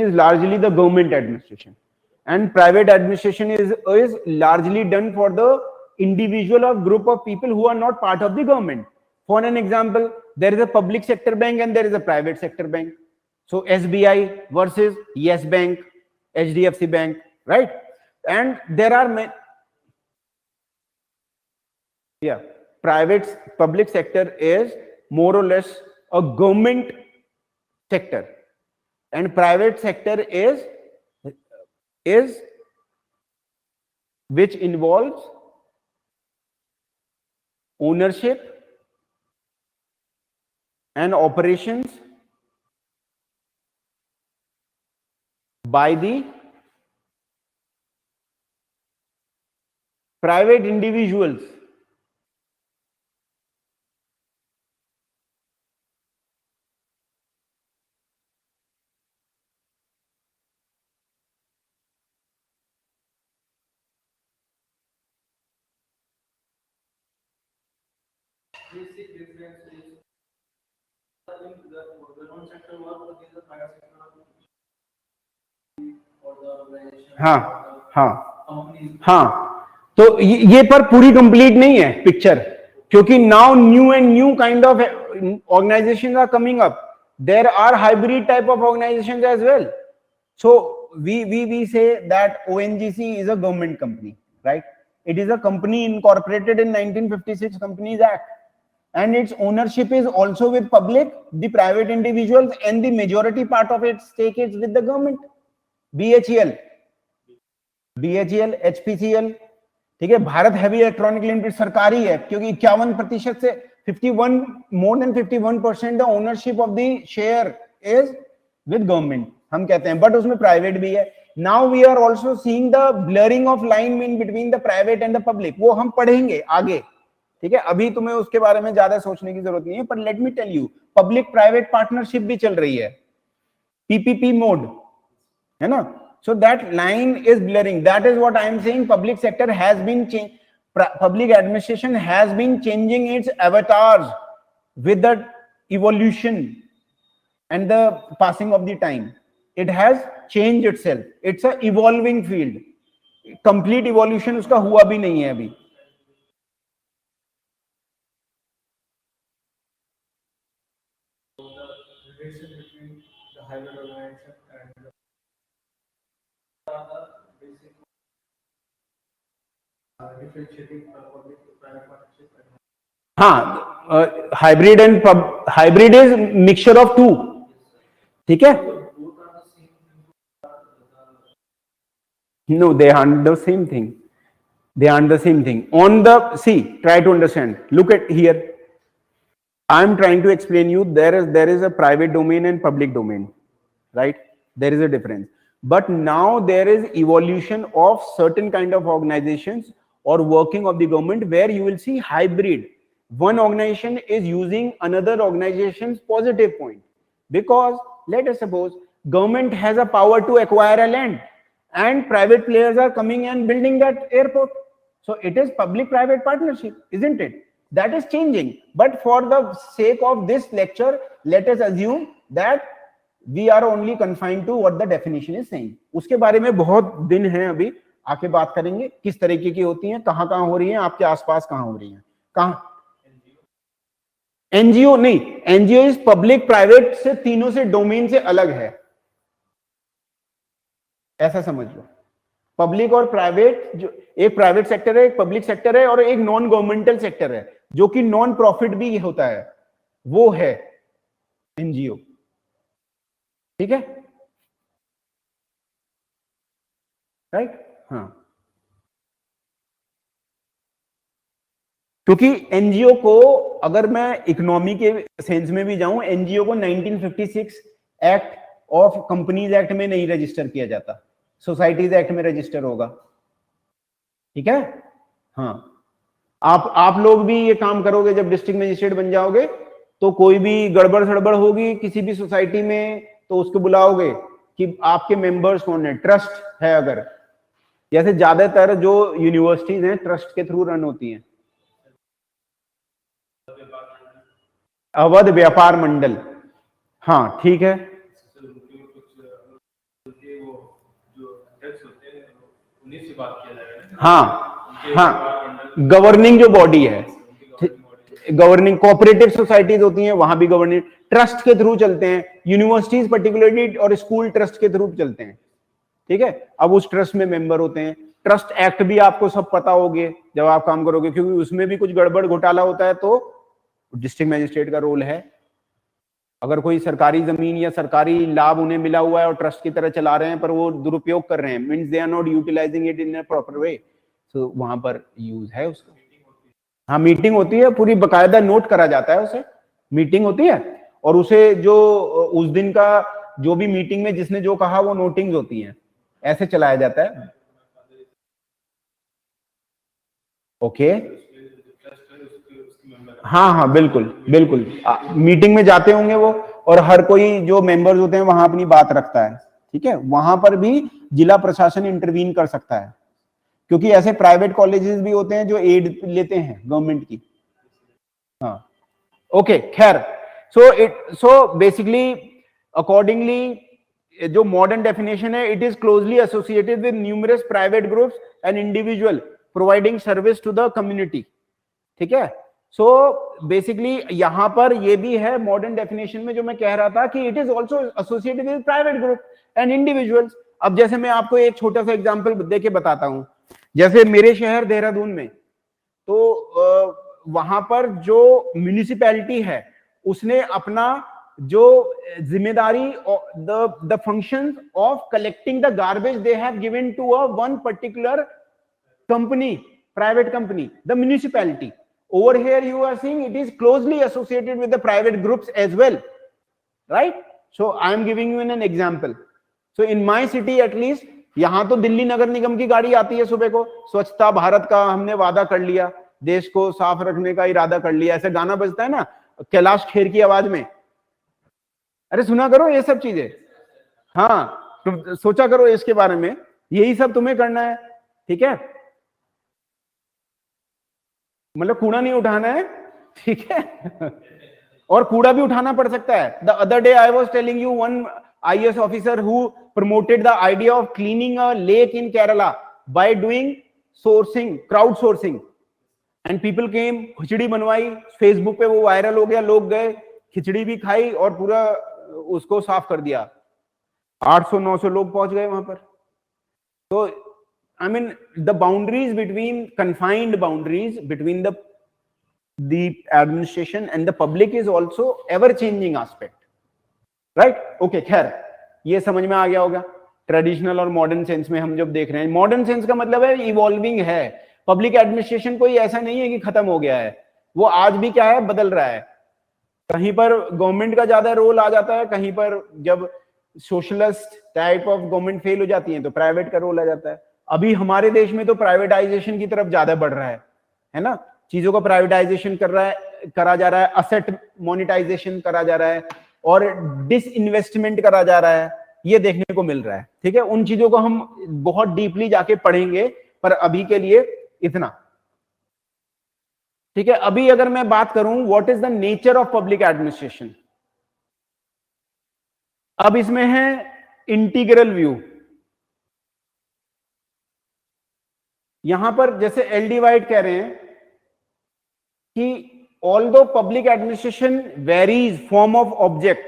is largely the government administration, and private administration is largely done for the individual or group of people who are not part of the government. For an example, there is a public sector bank and there is a private sector bank. So SBI versus Yes Bank, HDFC Bank, right? And there are public sector is more or less a government sector, and private sector is which involves ownership and operations by the private individuals. Basic difference is the government sector work against the private sector or the organization. हाँ, तो ये पर पूरी complete नहीं है picture, क्योंकि now new kind of organisations are coming up. There are hybrid type of organizations as well. So we say that ONGC is a government company, right? It is a company incorporated in 1956 Companies Act, and its ownership is also with public, the private individuals, and the majority part of its stake is with the government. BHEL, HPCL, ठीक है. Bharat heavy electronic limited सरकारी है, क्योंकि 51% से 51 more than 51% the ownership of the share is with government. हम कहते हैं, but उसमें प्राइवेट भी है. Now we are also seeing the blurring of line in between the private and the public. वो हम पढ़ेंगे आगे, ठीक है. अभी तुम्हें उसके बारे में ज्यादा सोचने की जरूरत नहीं है, पर let me tell you, public private partnership भी चल रही है, पीपीपी मोड, है ना. So that line is blurring. That is what I am saying. Public sector has been public administration has been changing its avatars with the evolution and the passing of the time. It has changed itself. It's a evolving field. Complete evolution उसका हुआ भी नहीं है अभी. Relation between the hybrid organization and the basic differentiating public to private partnership. हाँ, hybrid and hybrid is mixture of two. ठीक है. No, they aren't the same thing. They aren't the same thing. On the, see, try to understand. Look at here. I am trying to explain you, there is a private domain and public domain, right? There is a difference. But now there is evolution of certain kind of organizations or working of the government where you will see hybrid. One organization is using another organization's positive point, because let us suppose government has a power to acquire a land and private players are coming and building that airport. So it is public-private partnership, isn't it? That is changing. But for the sake of this lecture, let us assume that we are only confined to what the definition is saying. उसके बारे में बहुत दिन हैं अभी, आके बात करेंगे किस तरीके की होती हैं, कहाँ हो रही हैं, आपके आसपास कहाँ हो रही हैं, कहाँ. एनजीओ नहीं, एनजीओ इज पब्लिक प्राइवेट से, तीनों से डोमेन से अलग है, ऐसा समझ लो. पब्लिक और प्राइवेट, जो एक प्राइवेट सेक्टर है, एक पब्लिक सेक्टर है, और एक नॉन गवर्नमेंटल सेक्टर है जो कि नॉन प्रॉफिट भी होता है, वो है एनजीओ. ठीक है, राइट. हाँ, क्योंकि एनजीओ को, अगर मैं इकोनॉमी के सेंस में भी जाऊं, एनजीओ को 1956 एक्ट ऑफ कंपनीज एक्ट में नहीं रजिस्टर किया जाता, सोसाइटीज एक्ट में रजिस्टर होगा. ठीक है. हाँ, आप लोग भी ये काम करोगे, जब डिस्ट्रिक्ट मजिस्ट्रेट बन जाओगे तो कोई भी गड़बड़ सड़बड़ होगी किसी भी सोसाइटी में, तो उसको बुलाओगे कि आपके मेंबर्स कौन है, ट्रस्ट है. अगर जैसे ज्यादातर जो यूनिवर्सिटीज हैं ट्रस्ट के थ्रू रन होती हैं, अवध व्यापार मंडल. हाँ, ठीक है. हाँ हाँ, गवर्निंग जो बॉडी है, गवर्निंग कोऑपरेटिव सोसाइटीज होती हैं, वहां भी गवर्निंग ट्रस्ट के थ्रू चलते हैं. यूनिवर्सिटीज पर्टिकुलरली और स्कूल ट्रस्ट के थ्रू चलते हैं. ठीक है. अब उस ट्रस्ट में मेंबर होते हैं. ट्रस्ट एक्ट भी आपको सब पता होगे जब आप काम करोगे, क्योंकि उसमें भी कुछ गड़बड़ घोटाला होता है तो डिस्ट्रिक्ट मजिस्ट्रेट का रोल है. अगर कोई सरकारी जमीन या सरकारी लाभ उन्हें मिला हुआ है और ट्रस्ट की तरह चला रहे हैं, पर वो दुरुपयोग कर रहे हैं, means they are not utilising it in a proper way, तो वहां पर यूज है उसका. हाँ, मीटिंग होती है, पूरी बकायदा नोट करा जाता है, उसे मीटिंग होती है, और उसे जो उस दिन का जो भी मीटिंग में जिसने जो कहा वो नोटिंग्स होती हैं, ऐसे चलाया जाता है. ओके. हाँ हाँ, बिल्कुल बिल्कुल. मीटिंग में जाते होंगे वो, और हर कोई जो मेंबर्स होते हैं वहां अपनी बात रखता है. ठीक है. वहां पर भी जिला प्रशासन इंटरवीन कर सकता है, क्योंकि ऐसे प्राइवेट कॉलेजेस भी होते हैं जो एड लेते हैं गवर्नमेंट की. हाँ, ओके. खैर, सो बेसिकली अकॉर्डिंगली जो मॉडर्न डेफिनेशन है, it is closely associated with numerous private groups and individual providing service to the community. ठीक है. सो बेसिकली यहां पर ये भी है मॉडर्न डेफिनेशन में, जो मैं कह रहा था कि it is also associated with private group and individuals. अब जैसे मैं आपको एक छोटा सा एग्जांपल देके बताता हूं. जैसे मेरे शहर देहरादून में, तो वहां पर जो म्युनिसिपैलिटी है उसने अपना जो जिम्मेदारी, the functions of collecting the garbage they have given to a one particular company, private company, the municipality. Over here you are seeing it is closely associated with the private groups as well, right? So I am giving you an example. So in my city at least, यहां तो दिल्ली नगर निगम की गाड़ी आती है सुबह को, स्वच्छता भारत का हमने वादा कर लिया, देश को साफ रखने का इरादा कर लिया, ऐसे गाना बजता है ना कैलाश खेर की आवाज में, अरे सुना करो ये सब चीजें। हाँ, तो सोचा करो इसके बारे में, यही सब तुम्हें करना है, ठीक है। मतलब कूड़ा नहीं उठाना है, ठीक है। और कूड़ा भी उठाना पड़ सकता है। The other day I was telling you one IAS officer who promoted the idea of cleaning a lake in Kerala by doing sourcing, crowd sourcing, and people came, खिचड़ी बनवाई, फेसबुक पे वो वायरल हो गया, लोग गए, खिचड़ी भी खाई और पूरा उसको साफ कर दिया, 800-900 लोग पहुंच गए वहां पर। तो I mean the boundaries between, confined boundaries between the administration and the public is also ever changing aspect, right? Okay, खैर ये समझ में आ गया होगा। ट्रेडिशनल और मॉडर्न सेंस में हम जब देख रहे हैं, मॉडर्न सेंस का मतलब है इवॉल्विंग है, पब्लिक एडमिनिस्ट्रेशन कोई ऐसा नहीं है कि खत्म हो गया है, वो आज भी क्या है, बदल रहा है। कहीं पर गवर्नमेंट का ज्यादा रोल आ जाता है, कहीं पर जब socialist type of government fail हो जाती है तो प्राइवेट का रोल आ जाता है। अभी हमारे देश में तो प्राइवेटाइजेशन की तरफ ज्यादा बढ़ रहा है ना, चीजों का प्राइवेटाइजेशन करा जा रहा है, असेट मोनेटाइजेशन करा जा रहा है और डिसइन्वेस्टमेंट करा जा रहा है, ये देखने को मिल रहा है, ठीक है। उन चीजों को हम बहुत डीपली जाके पढ़ेंगे, पर अभी के लिए इतना, ठीक है। अभी अगर मैं बात करूं what is the nature of public administration, अब इसमें है इंटीग्रल व्यू। यहां पर जैसे एल.डी. वाइट कह रहे हैं कि although public administration varies form of object,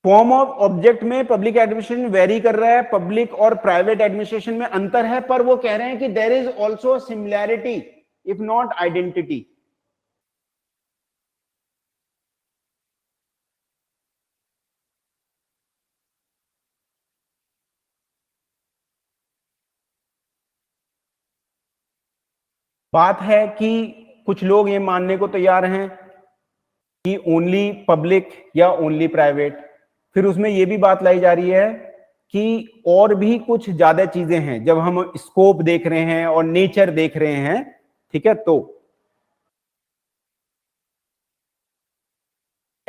form of object में पब्लिक एडमिनिस्ट्रेशन वेरी कर रहा है, पब्लिक और प्राइवेट एडमिनिस्ट्रेशन में अंतर है, पर वो कह रहे हैं कि there is also similarity if not identity. बात है कि कुछ लोग ये मानने को तैयार हैं कि ओनली पब्लिक या ओनली प्राइवेट, फिर उसमें ये भी बात लाई जा रही है कि और भी कुछ ज्यादा चीजें हैं, जब हम स्कोप देख रहे हैं और नेचर देख रहे हैं, ठीक है। तो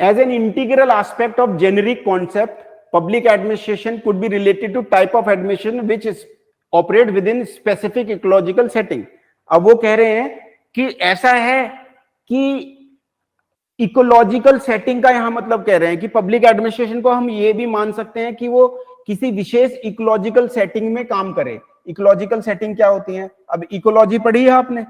as an integral aspect of generic concept, public administration could be related to type of administration which is operate within specific ecological setting. अब वो कह रहे हैं कि ऐसा है कि इकोलॉजिकल सेटिंग का यहां मतलब कह रहे हैं कि पब्लिक एडमिनिस्ट्रेशन को हम ये भी मान सकते हैं कि वो किसी विशेष इकोलॉजिकल सेटिंग में काम करे। इकोलॉजिकल सेटिंग क्या होती है, अब इकोलॉजी पढ़ी है आपने,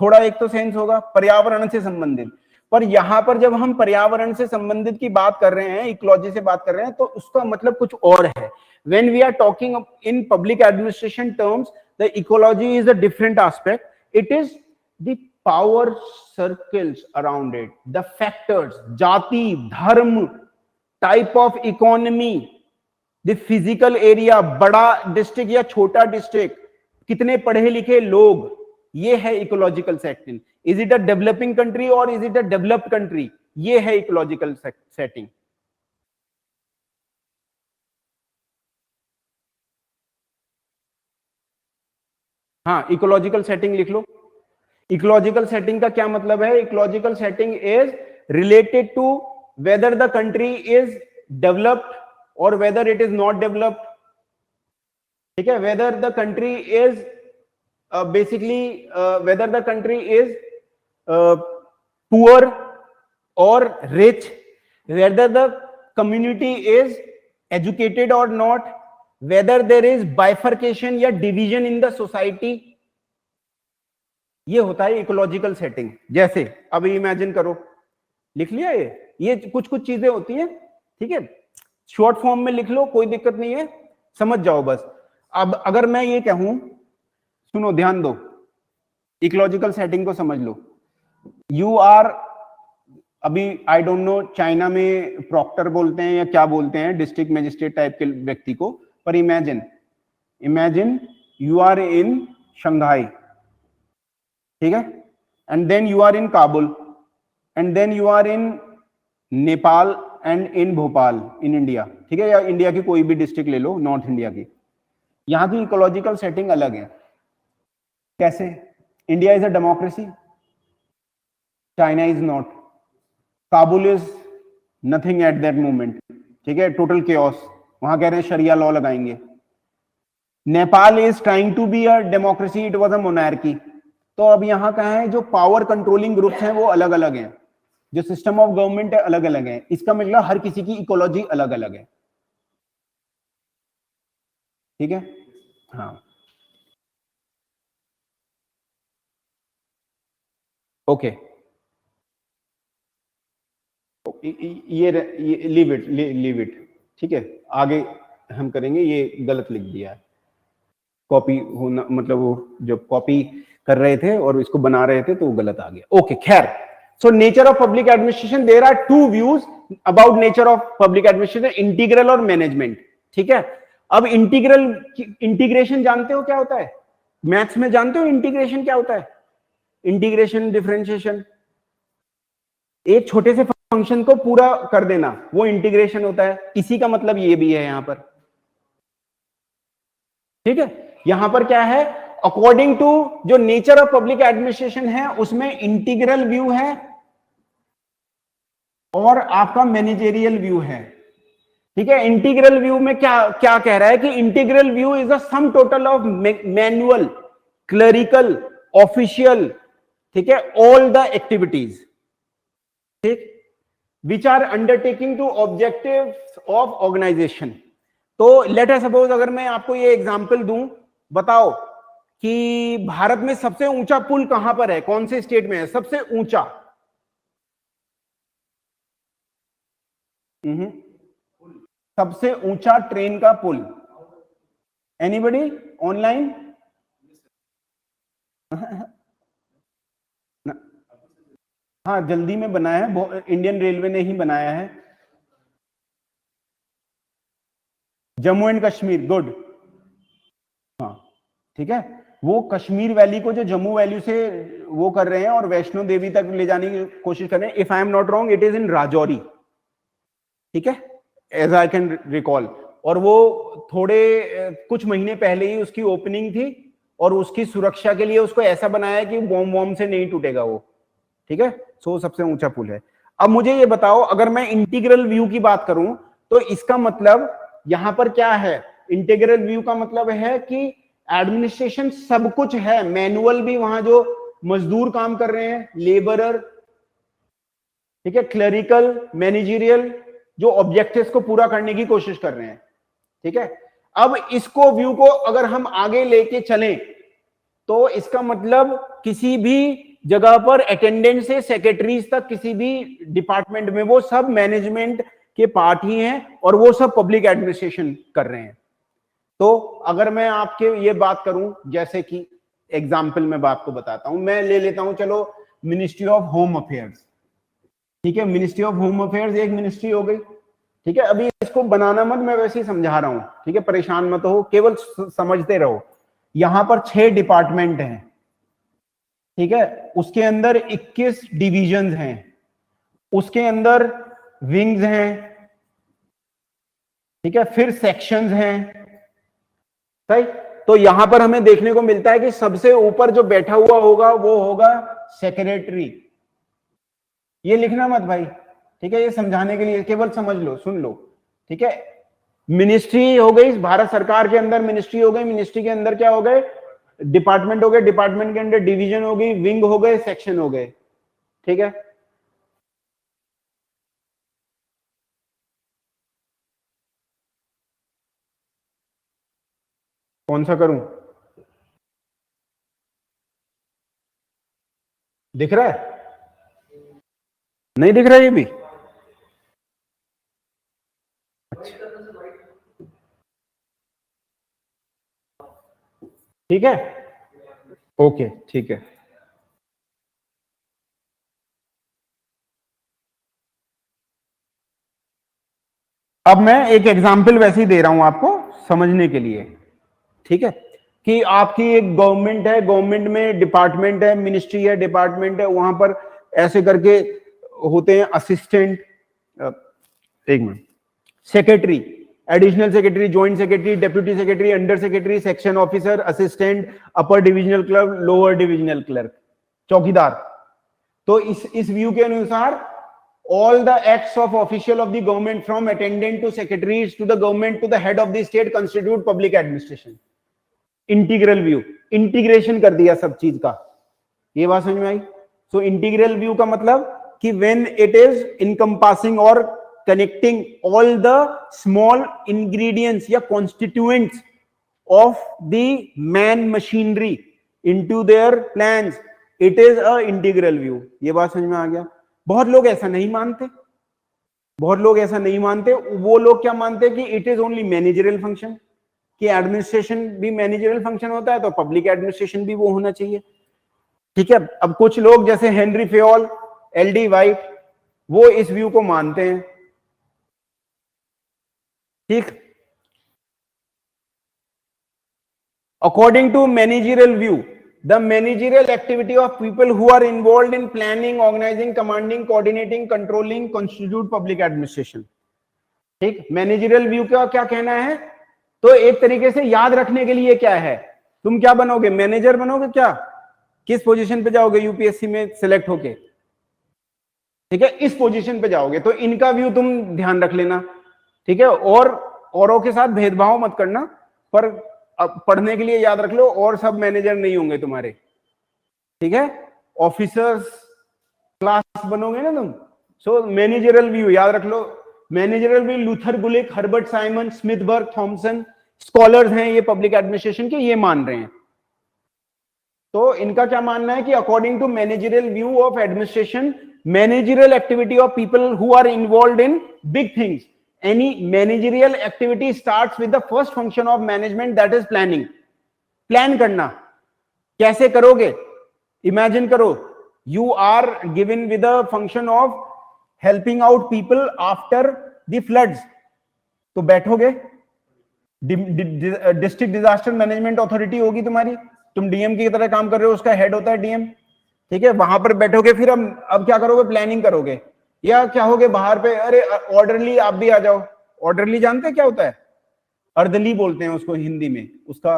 थोड़ा एक तो सेंस होगा, पर्यावरण से संबंधित, पर यहां पर जब हम पर्यावरण से संबंधित की बात कर रहे हैं, इकोलॉजी से बात कर रहे हैं, तो उसका मतलब कुछ और है। When we are talking in public administration terms, the ecology is a different aspect, it is the power circles around it, the factors, जाति, धर्म, type of economy, the physical area, बड़ा डिस्ट्रिक्ट या छोटा डिस्ट्रिक्ट, कितने पढ़े लिखे लोग, ये है ecological setting. Is it a developing country और is it a developed country, ये है इकोलॉजिकल सेटिंग। हाँ, इकोलॉजिकल सेटिंग लिख लो। इकोलॉजिकल सेटिंग का क्या मतलब है, ecological setting is related to whether the country is developed और whether it is not developed, ठीक है। Whether the country is basically whether the country is poor और rich, whether the community is educated और not, whether there is bifurcation या division in the society, ये होता है ecological setting. जैसे अभी इमेजिन करो, लिख लिया ये कुछ कुछ चीजें होती हैं, ठीक है, शॉर्ट फॉर्म में लिख लो, कोई दिक्कत नहीं है, समझ जाओ बस। अब अगर मैं ये कहूं, सुनो ध्यान दो, इकोलॉजिकल सेटिंग को समझ लो। यू आर, अभी आई डोंट नो चाइना में प्रॉक्टर बोलते हैं या क्या बोलते हैं, डिस्ट्रिक्ट मजिस्ट्रेट टाइप के व्यक्ति को, पर imagine you are in Shanghai, ठीक है, and then you are in Kabul, and then you are in Nepal and in Bhopal in India, ठीक है, या इंडिया की कोई भी डिस्ट्रिक्ट ले लो नॉर्थ इंडिया की, यहां की इकोलॉजिकल सेटिंग अलग है। कैसे? India is a democracy, China is not, Kabul is nothing at that moment, ठीक है, टोटल केओस, वहां कह रहे हैं शरिया लॉ लगाएंगे। Nepal is trying to be a democracy, it was a monarchy. तो अब यहां कहा है जो पावर कंट्रोलिंग ग्रुप्स हैं वो अलग अलग हैं, जो सिस्टम ऑफ गवर्नमेंट है अलग अलग है, इसका मतलब हर किसी की इकोलॉजी अलग अलग है, ठीक है। हाँ, ओके, ये लीव इट, लीव इट, ठीक है, आगे हम करेंगे। ये गलत लिख दिया है, कॉपी होना मतलब वो जब कॉपी कर रहे थे और इसको बना रहे थे तो वो गलत आ गया। ओके, खैर, so nature of public administration, there are two views about nature of public administration, integral और मैनेजमेंट, ठीक है। अब इंटीग्रल, इंटीग्रेशन जानते हो क्या होता है? मैथ्स में जानते हो इंटीग्रेशन क्या होता है? इंटीग्रेशन, डिफरेंशिएशन, एक छोटे से फंक्शन को पूरा कर देना, वो इंटीग्रेशन होता है। इसी का मतलब ये भी है यहां पर, ठीक है। यहां पर क्या है, अकॉर्डिंग टू जो नेचर ऑफ पब्लिक एडमिनिस्ट्रेशन है उसमें इंटीग्रल व्यू है और आपका मैनेजेरियल व्यू है, ठीक है। इंटीग्रल व्यू में क्या क्या कह रहा है कि integral view is the sum total of manual, clerical, official, ठीक है, ऑल द एक्टिविटीज, ठीक, which are undertaking to objectives of organisation. तो लेट अस सपोज, अगर मैं आपको ये एग्जांपल दूं, बताओ कि भारत में सबसे ऊंचा पुल कहां पर है, कौन से स्टेट में है सबसे ऊंचा? सबसे ऊंचा ट्रेन का पुल, एनीबडी ऑनलाइन? हाँ, जल्दी में बनाया है, इंडियन रेलवे ने ही बनाया है। जम्मू एंड कश्मीर, गुड, हाँ, ठीक है। वो कश्मीर वैली को जो जम्मू वैली से वो कर रहे हैं और वैष्णो देवी तक ले जाने की कोशिश कर रहे हैं, if I am not wrong it is in Rajouri, ठीक है, एज आई कैन रिकॉल। और वो थोड़े कुछ महीने पहले ही उसकी ओपनिंग थी और उसकी सुरक्षा के लिए उसको ऐसा बनाया कि बॉम्ब वॉम्ब से नहीं टूटेगा वो, ठीक है। सो सबसे ऊंचा पुल है। अब मुझे ये बताओ, अगर मैं इंटीग्रल व्यू की बात करूं तो इसका मतलब यहां पर क्या है? इंटीग्रल व्यू का मतलब है कि एडमिनिस्ट्रेशन सब कुछ है, मैनुअल भी, वहां जो मजदूर काम कर रहे हैं, लेबरर, ठीक है, क्लरिकल, मैनेजरियल, जो ऑब्जेक्टिव्स को पूरा करने की कोशिश कर रहे हैं, ठीक है। अब इसको व्यू को अगर हम आगे लेके चलें तो इसका मतलब किसी भी जगह पर अटेंडेंट से सेक्रेटरीज तक, किसी भी डिपार्टमेंट में, वो सब मैनेजमेंट के पार्ट ही हैं और वो सब पब्लिक एडमिनिस्ट्रेशन कर रहे हैं। तो अगर मैं आपके ये बात करूं, जैसे कि एग्जाम्पल में बात को बताता हूं, मैं ले लेता हूं, चलो, मिनिस्ट्री ऑफ होम अफेयर्स, ठीक है। मिनिस्ट्री ऑफ होम अफेयर्स एक मिनिस्ट्री हो गई, ठीक है। अभी इसको बनाना मत, मैं वैसे ही समझा रहा हूं, ठीक है, परेशान मत हो, केवल समझते रहो। यहां पर 6 डिपार्टमेंट हैं, ठीक है, उसके अंदर 21 डिविजन्स हैं, उसके अंदर विंग्स हैं, ठीक है, फिर सेक्शंस हैं, सही। तो यहां पर हमें देखने को मिलता है कि सबसे ऊपर जो बैठा हुआ होगा वो होगा सेक्रेटरी। ये लिखना मत भाई, ठीक है, ये समझाने के लिए, केवल समझ लो, सुन लो, ठीक है। मिनिस्ट्री हो गई, भारत सरकार के अंदर मिनिस्ट्री हो गई, मिनिस्ट्री के अंदर क्या हो गए? डिपार्टमेंट हो गए, डिपार्टमेंट के अंदर डिवीजन हो गई, विंग हो गए, सेक्शन हो गए, ठीक है। कौन सा करूं? दिख रहा है? नहीं दिख रहा है ये भी? ठीक है, ओके, ठीक है। अब मैं एक एग्जाम्पल वैसे ही दे रहा हूं आपको समझने के लिए, ठीक है, कि आपकी एक गवर्नमेंट है, गवर्नमेंट में डिपार्टमेंट है, मिनिस्ट्री है, डिपार्टमेंट है, वहां पर ऐसे करके होते हैं असिस्टेंट, एक minute, secretary, additional secretary, joint secretary, deputy secretary, under secretary, section officer, assistant, upper divisional clerk, lower divisional clerk, चौकीदार। तो इस व्यू के अनुसार all the acts of official of the government from attendant to secretaries to the government to the head of the state constitute public administration. Integral view, integration कर दिया सब चीज का, ये बात समझ में आई। सो इंटीग्रल व्यू का मतलब कि when it is encompassing or connecting all the small ingredients या constituents of the man machinery into their plans, it is a integral view। ये बात समझ में आ गया। बहुत लोग ऐसा नहीं मानते, बहुत लोग ऐसा नहीं मानते। वो लोग क्या मानते हैं कि it is only managerial function, कि एडमिनिस्ट्रेशन भी मैनेजरियल फंक्शन होता है तो पब्लिक एडमिनिस्ट्रेशन भी वो होना चाहिए। ठीक है, अब कुछ लोग जैसे हेनरी फेयोल, एलडी वाइट, वो इस व्यू को मानते हैं। ठीक, according to managerial view, the managerial activity of people who are involved in planning, organizing, commanding, coordinating, controlling constitute public administration। ठीक, मैनेजरियल व्यू का क्या कहना है? तो एक तरीके से याद रखने के लिए क्या है, तुम क्या बनोगे, मैनेजर बनोगे क्या, किस पोजीशन पे जाओगे यूपीएससी में सिलेक्ट होके, ठीक है, इस पोजीशन पे जाओगे। तो इनका व्यू तुम ध्यान रख लेना, ठीक है, और औरों के साथ भेदभाव मत करना, पर अब पढ़ने के लिए याद रख लो, और सब मैनेजर नहीं होंगे तुम्हारे, ठीक है, ऑफिसर्स क्लास बनोगे ना तुम। सो मैनेजरल व्यू याद रख लो, मैनेजरल व्यू, लूथर गुलिक, हर्बर्ट साइमन, स्मिथबर्ग, थॉमसन, स्कॉलर्स हैं ये पब्लिक एडमिनिस्ट्रेशन के, ये मान रहे हैं। तो इनका क्या मानना है कि according to managerial view of administration, managerial activity of people who are involve in big things, any managerial activity starts with the first function of management, that is planning। Plan करना, कैसे करोगे, इमेजिन करो, you are given with the function of helping out people after the floods, तो बैठोगे, district disaster management authority होगी तुम्हारी, तुम DM की तरह काम कर रहे हो, उसका हेड होता है डीएम, ठीक है, वहां पर बैठोगे, फिर अब क्या करोगे, प्लानिंग करोगे, या क्या होगे बाहर पे, अरे ऑर्डरली आप भी आ जाओ। ऑर्डरली जानते हैं क्या होता है, अर्दली बोलते हैं उसको हिंदी में, उसका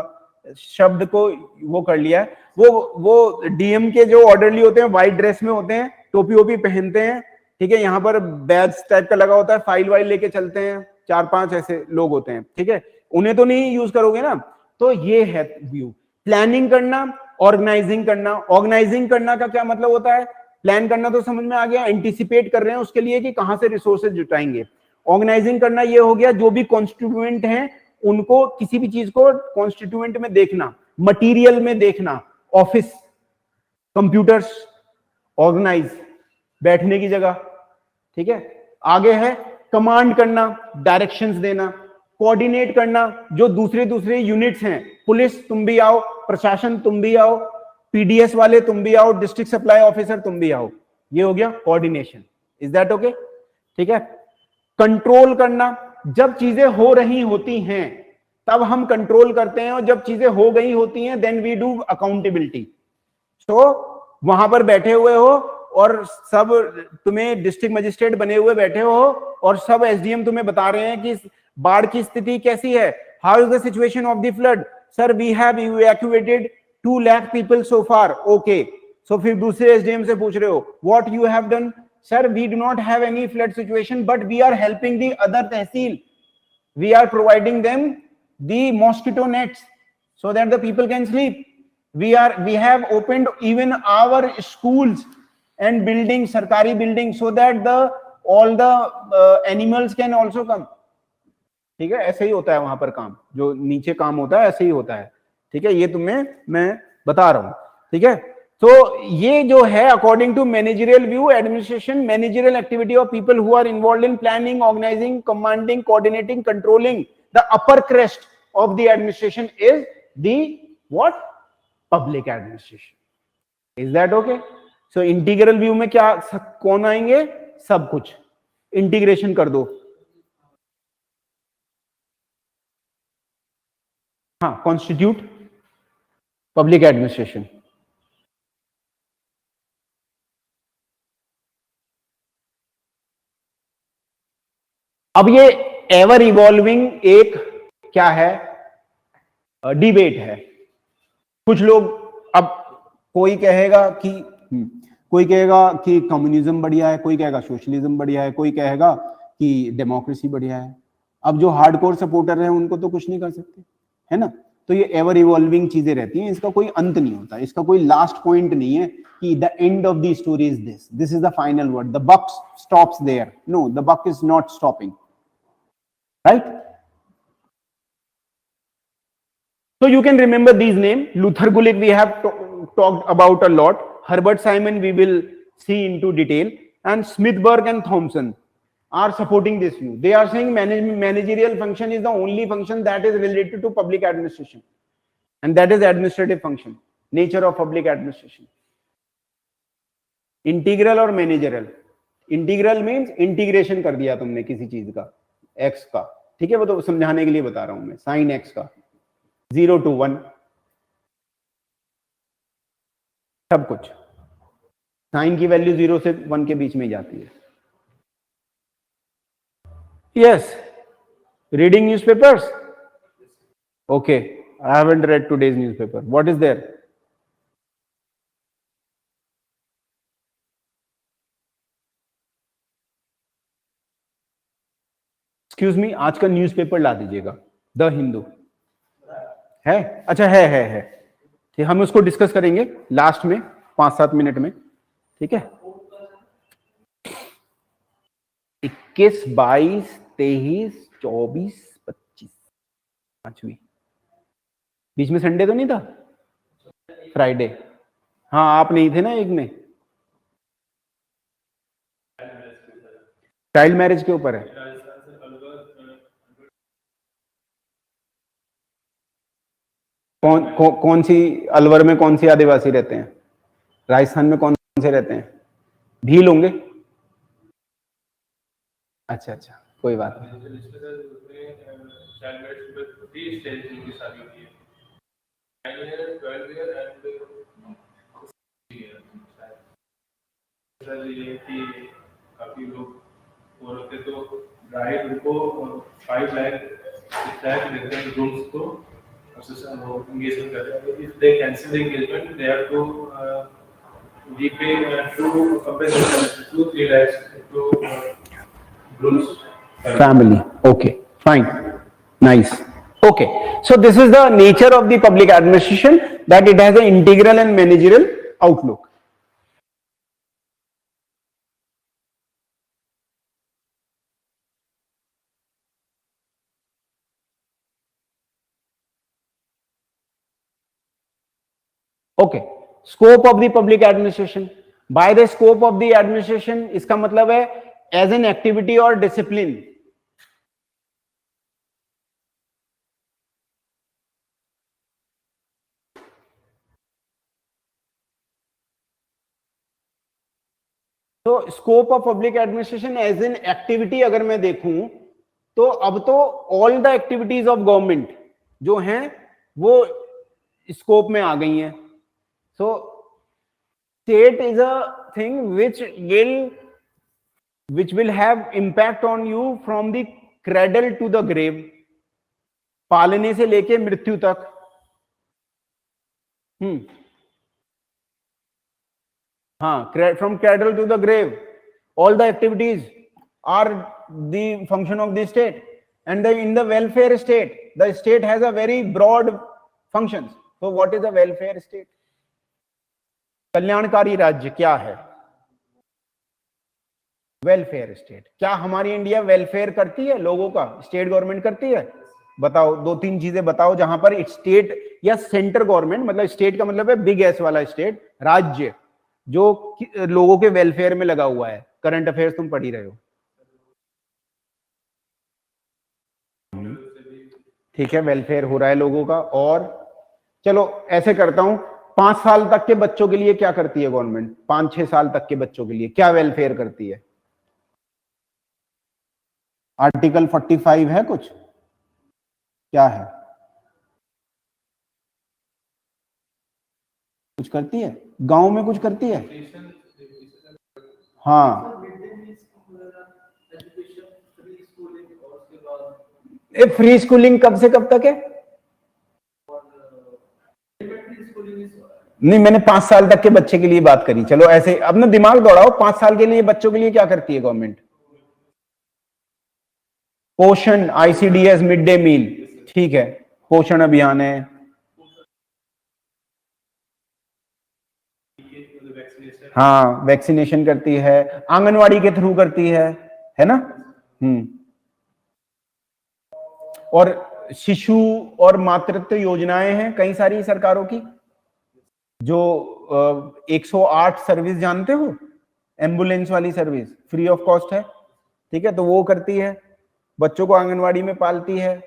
शब्द को वो कर लिया है। वो डीएम के जो ऑर्डरली होते हैं व्हाइट ड्रेस में होते हैं, टोपी वोपी पहनते हैं, ठीक है, यहाँ पर बैच टाइप का लगा होता है, फाइल वाइल लेके चलते हैं, 4-5 ऐसे लोग होते हैं, ठीक है, उन्हें तो नहीं यूज करोगे ना। तो ये है व्यू, प्लानिंग करना, ऑर्गेनाइजिंग करना। ऑर्गेनाइजिंग करना का क्या मतलब होता है, प्लान करना तो समझ में आ गया, एंटिसिपेट कर रहे हैं उसके लिए कि कहां से रिसोर्सेज जुटाएंगे। ऑर्गेनाइजिंग करना ये हो गया, जो भी कॉन्स्टिट्यूएंट हैं उनको, किसी भी चीज को कॉन्स्टिट्यूएंट में देखना, मटेरियल में देखना, ऑफिस, कंप्यूटर्स, ऑर्गेनाइज, बैठने की जगह, ठीक है। आगे है कमांड करना, डायरेक्शंस देना, कोऑर्डिनेट करना, जो दूसरे यूनिट्स हैं, पुलिस तुम भी आओ, प्रशासन तुम भी आओ, पीडीएस वाले तुम भी आओ, डिस्ट्रिक्ट सप्लाई ऑफिसर तुम भी आओ, ये हो गया कोऑर्डिनेशन। इज दैट ओके, ठीक है। कंट्रोल करना, जब चीजें हो रही होती हैं तब हम कंट्रोल करते हैं, और जब चीजें हो गई होती हैं देन वी डू अकाउंटेबिलिटी। तो वहां पर बैठे हुए हो और सब तुम्हें डिस्ट्रिक्ट मजिस्ट्रेट बने हुए बैठे हो, और सब एसडीएम तुम्हें बता रहे हैं कि बाढ़ की स्थिति कैसी है, how is the situation of the flood, sir we have evacuated 2 lakh people so far, okay. So फिर दूसरे एसडीएम से पूछ रहे हो, what you have done, sir we do not have any flood situation but we are helping the other tehsil, we are providing them the mosquito nets so that the people can sleep, we have opened even our schools and buildings, sarkari buildings, so that all the animals can also come। ठीक है, ऐसे ही होता है वहां पर काम, जो नीचे काम होता है ऐसे ही होता है, ठीक है, ये तुम्हें मैं बता रहा हूं, ठीक है। तो ये जो है according to managerial view administration, managerial activity of people who are involve in planning, organising, commanding, coordinating, controlling the upper crest of the administration is the what, public administration। is that okay? so integral view में क्या कौन आएंगे, सब कुछ integration कर दो। हाँ, constitute public administration. अब ये एवर इवॉल्विंग एक क्या है, डिबेट है। कुछ लोग, अब कोई कहेगा कि कोई कहेगा कि कम्युनिज्म बढ़िया है, कोई कहेगा सोशलिज्म बढ़िया है, कोई कहेगा कि डेमोक्रेसी बढ़िया है। अब जो हार्डकोर सपोर्टर है उनको तो कुछ नहीं कर सकते, है ना। तो ये एवर इवॉल्विंग चीजें रहती हैं, इसका कोई अंत नहीं होता, इसका कोई लास्ट पॉइंट नहीं है कि the end of the story is this is the final word, the buck stops there. No, the buck is not stopping, right. So you can remember these names. Luther Gulick we have talked about a lot. Herbert Simon we will see into detail. And Smithberg and Thompson are supporting this view. They are saying managerial function is the only function that is related to public administration. And that is administrative function. Nature of public administration. Integral और managerial. Integral means integration कर दिया तुमने किसी चीज का, x का, ठीक है। वो तो समझाने के लिए बता रहा हूं मैं, sin x का 0 to 1 सब कुछ, साइन की वैल्यू 0 से 1 के बीच में ही जाती है। Yes, reading newspapers, okay, I haven't read today's newspaper, what is there? Excuse me, आज का न्यूज़पेपर ला दीजिएगा, द हिंदू है? अच्छा, है ठीक, हम उसको डिस्कस करेंगे लास्ट में 5-7 मिनट में, ठीक है। 21, 22, 23, 24, 25, 5वीं, बीच में संडे तो नहीं था, फ्राइडे, हाँ आप नहीं थे ना एक में, चाइल्ड मैरिज के ऊपर है। कौन सी अलवर में कौन सी आदिवासी रहते हैं? राजस्थान में कौन से रहते हैं? भील होंगे। अच्छा, कोई बात नहीं। काफी लोग औरतें तो ब्राइड उनको 5 लाख देते हैं ग्रूम्स को, engagement करते हैं। If they cancel the engagement, they have to repay 2-3 lakhs to groom's family. Okay, fine, nice. Okay, so this is the nature of the public administration, that it has an integral and managerial outlook. Okay, scope of the public administration. By the scope of the administration, इसका मतलब है as an activity or discipline. तो scope of public administration as an activity अगर मैं देखूं तो अब तो all the activities of government जो हैं वो स्कोप में आ गई हैं। So state is a thing which will have impact on you from the cradle to the grave, पालने से लेके मृत्यु तक। हाँ, from cradle to the grave, all the activities are the function of the state, and in the welfare state, the state has a very broad functions. So what is a welfare state? कल्याणकारी राज्य क्या है? Welfare state. क्या हमारी India welfare करती है लोगों का? स्टेट गवर्नमेंट करती है? बताओ, 2-3 चीजें बताओ जहां पर स्टेट या सेंटर गवर्नमेंट, मतलब स्टेट का मतलब है बिग एस वाला स्टेट, राज्य जो लोगों के वेलफेयर में लगा हुआ है। करंट अफेयर्स तुम पढ़ ही रहे हो, ठीक है, वेलफेयर हो रहा है लोगों का। और चलो ऐसे करता हूं, 5 साल तक के बच्चों के लिए क्या करती है गवर्नमेंट? 5-6 साल तक के बच्चों के लिए क्या वेलफेयर करती है? आर्टिकल 45 है कुछ? क्या है? कुछ करती है? गांव में कुछ करती है? हाँ, फ्री स्कूलिंग कब से कब तक है? नहीं, मैंने 5 साल तक के बच्चे के लिए बात करी। चलो ऐसे अपना दिमाग दौड़ाओ, 5 साल के लिए बच्चों के लिए क्या करती है गवर्नमेंट? पोषण, आईसीडीएस, मिड डे मील, ठीक है, पोषण अभियान है, हाँ वैक्सीनेशन करती है, आंगनवाड़ी के थ्रू करती है ना? और शिशु और मातृत्व योजनाएं हैं कई सारी सरकारों की, जो 108 सर्विस जानते हो, एम्बुलेंस वाली सर्विस फ्री ऑफ कॉस्ट है, ठीक है, तो वो करती है, बच्चों को आंगनवाड़ी में पालती है,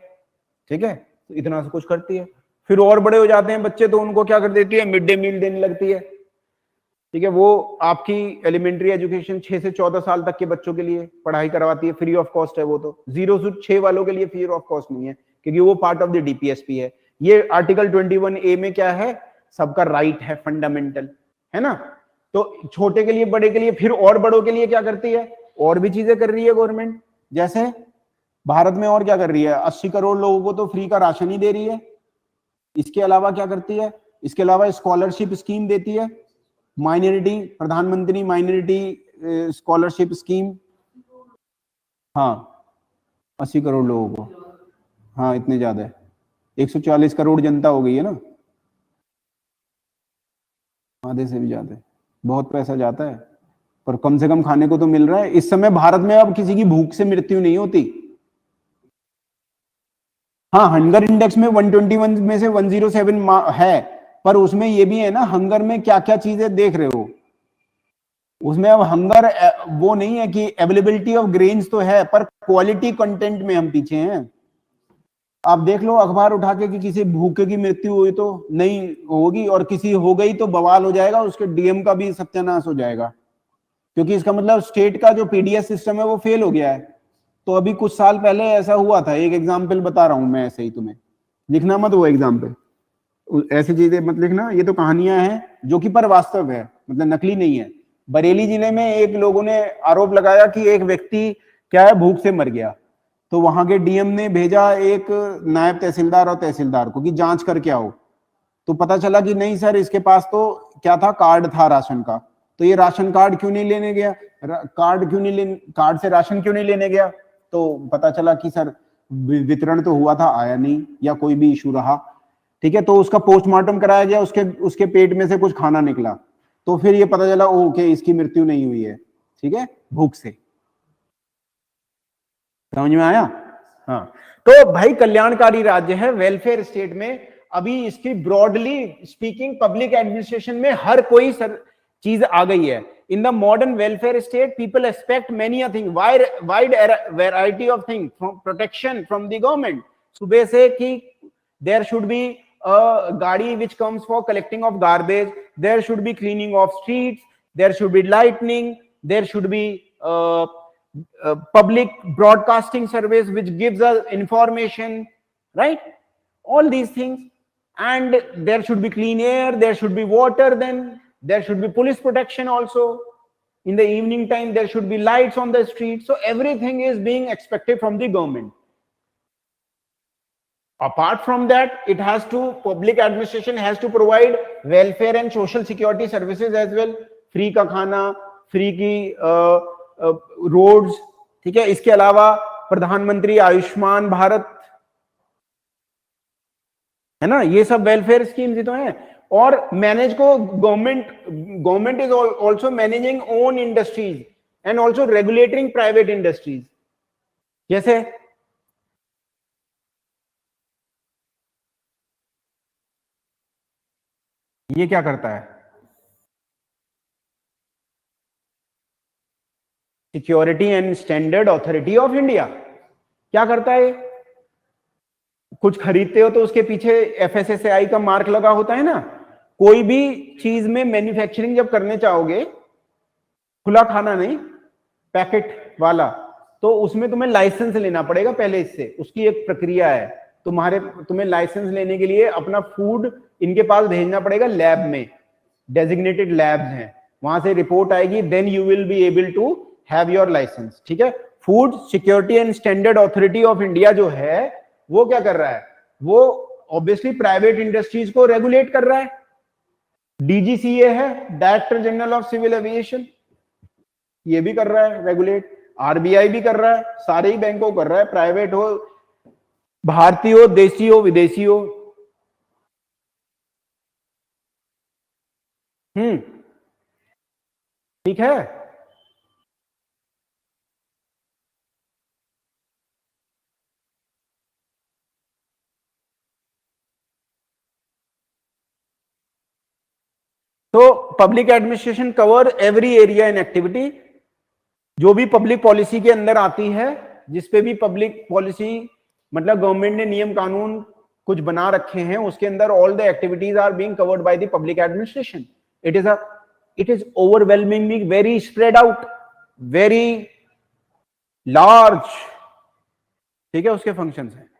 ठीक है, तो इतना सब कुछ करती है। फिर और बड़े हो जाते हैं बच्चे तो उनको क्या कर देती है? मिड डे मील देने लगती है, ठीक है, वो आपकी एलिमेंट्री एजुकेशन 6 से 14 साल तक के बच्चों के लिए पढ़ाई करवाती है, फ्री ऑफ कॉस्ट है वो तो। 0 से 6 वालों के लिए फ्री ऑफ कॉस्ट नहीं है, क्योंकि वो पार्ट ऑफ द डीपीएसपी है। ये आर्टिकल 21A में क्या है? सबका राइट है, फंडामेंटल है ना। तो छोटे के लिए, बड़े के लिए, फिर और बड़ों के लिए क्या करती है? और भी चीजें कर रही है गवर्नमेंट। जैसे भारत में और क्या कर रही है? 80 करोड़ लोगों को तो फ्री का राशन ही दे रही है। इसके अलावा क्या करती है? इसके अलावा स्कॉलरशिप स्कीम देती है, माइनॉरिटी, प्रधानमंत्री माइनॉरिटी स्कॉलरशिप स्कीम, हाँ 80 करोड़ लोगों को, हाँ इतने ज्यादा है, 140 करोड़ जनता हो गई है ना, आधे से भी ज्यादा, बहुत पैसा जाता है, पर कम से कम खाने को तो मिल रहा है। इस समय भारत में अब किसी की भूख से मृत्यु नहीं होती। हाँ, हंगर इंडेक्स में 121 में से 107 है, पर उसमें ये भी है ना, हंगर में क्या क्या चीजें देख रहे हो उसमें। अब हंगर वो नहीं है कि अवेलेबिलिटी ऑफ ग्रेन्स तो है, पर क्वालिटी कंटेंट में हम पीछे हैं। आप देख लो अखबार उठा के कि किसी भूखे की मृत्यु हुई तो नहीं होगी, और किसी हो गई तो बवाल हो जाएगा, उसके डीएम का भी सत्यानाश हो जाएगा, क्योंकि इसका मतलब स्टेट का जो पीडीएस सिस्टम है वो फेल हो गया है। तो अभी कुछ साल पहले ऐसा हुआ था, एक एग्जाम्पल बता रहा हूं मैं, ऐसे ही तुम्हें लिखना मत वो एग्जाम्पल, ऐसी चीजें मत लिखना, ये तो कहानियां हैं जो कि पर वास्तव है, मतलब नकली नहीं है। बरेली जिले में एक लोगों ने आरोप लगाया कि एक व्यक्ति क्या है, भूख से मर गया, तो वहां के डीएम ने भेजा एक नायब तहसीलदार और तहसीलदार को कि जांच करके आओ। तो पता चला कि नहीं सर, इसके पास तो क्या था, कार्ड था राशन का, तो ये राशन कार्ड क्यों नहीं लेने गया, कार्ड से राशन क्यों नहीं लेने गया? तो पता चला कि सर वितरण तो हुआ था, आया नहीं, या कोई भी इशू रहा, ठीक है, तो उसका पोस्टमार्टम कराया गया, उसके पेट में से कुछ खाना निकला, तो फिर ये पता चला ओके इसकी मृत्यु नहीं हुई है, ठीक है, भूख से। समझ में आया? हाँ, तो भाई कल्याणकारी राज्य है, वेलफेयर स्टेट में। अभी इसकी ब्रॉडली स्पीकिंग पब्लिक एडमिनिस्ट्रेशन में हर कोई चीज आ गई है। In the modern welfare state people expect many a thing, wide variety of thing, from protection from the government. सुबह से कि there should be a gadi which comes for collecting of garbage, there should be cleaning of streets, there should be lighting, there should be public broadcasting service which gives us information, right? All these things, and there should be clean air, there should be water, then there should be police protection also. In the evening time there should be lights on the street. So everything is being expected from the government. Apart from that, it has to, public administration has to provide welfare and social security services as well. Free का खाना, free की roads, ठीक है। इसके अलावा प्रधानमंत्री आयुष्मान भारत है ना, ये सब वेलफेयर स्कीम्स ही तो हैं। और मैनेज को government is also managing own industries and also regulating private industries. जैसे ये क्या करता है, security and standard authority of India क्या करता है? कुछ खरीदते हो तो उसके पीछे FSSAI का मार्क लगा होता है ना। कोई भी चीज में मैन्युफैक्चरिंग जब करने चाहोगे, खुला खाना नहीं, पैकेट वाला, तो उसमें तुम्हें लाइसेंस लेना पड़ेगा पहले। इससे उसकी एक प्रक्रिया है। तुम्हें लाइसेंस लेने के लिए अपना फूड इनके पास भेजना पड़ेगा, लैब में डेजिग्नेटेड लैब्स हैं, वहां से रिपोर्ट आएगी, then you will be able to have your licence, ठीक है। Food security and standard authority of India जो है वो क्या कर रहा है, वो ऑब्वियसली प्राइवेट इंडस्ट्रीज को रेगुलेट कर रहा है। डीजीसीए है, director general of civil aviation, ये भी कर रहा है रेगुलेट। आरबीआई भी कर रहा है, सारे ही बैंकों को कर रहा है, प्राइवेट हो, भारतीय हो, देशी हो, विदेशी हो। ठीक है। तो public administration cover every area in activity, जो भी पब्लिक पॉलिसी के अंदर आती है, जिसपे भी पब्लिक पॉलिसी मतलब गवर्नमेंट ने नियम कानून कुछ बना रखे हैं, उसके अंदर all the activities are being covered by the public administration. It is overwhelmingly very spread out, very large. ठीक है, उसके फंक्शंस हैं।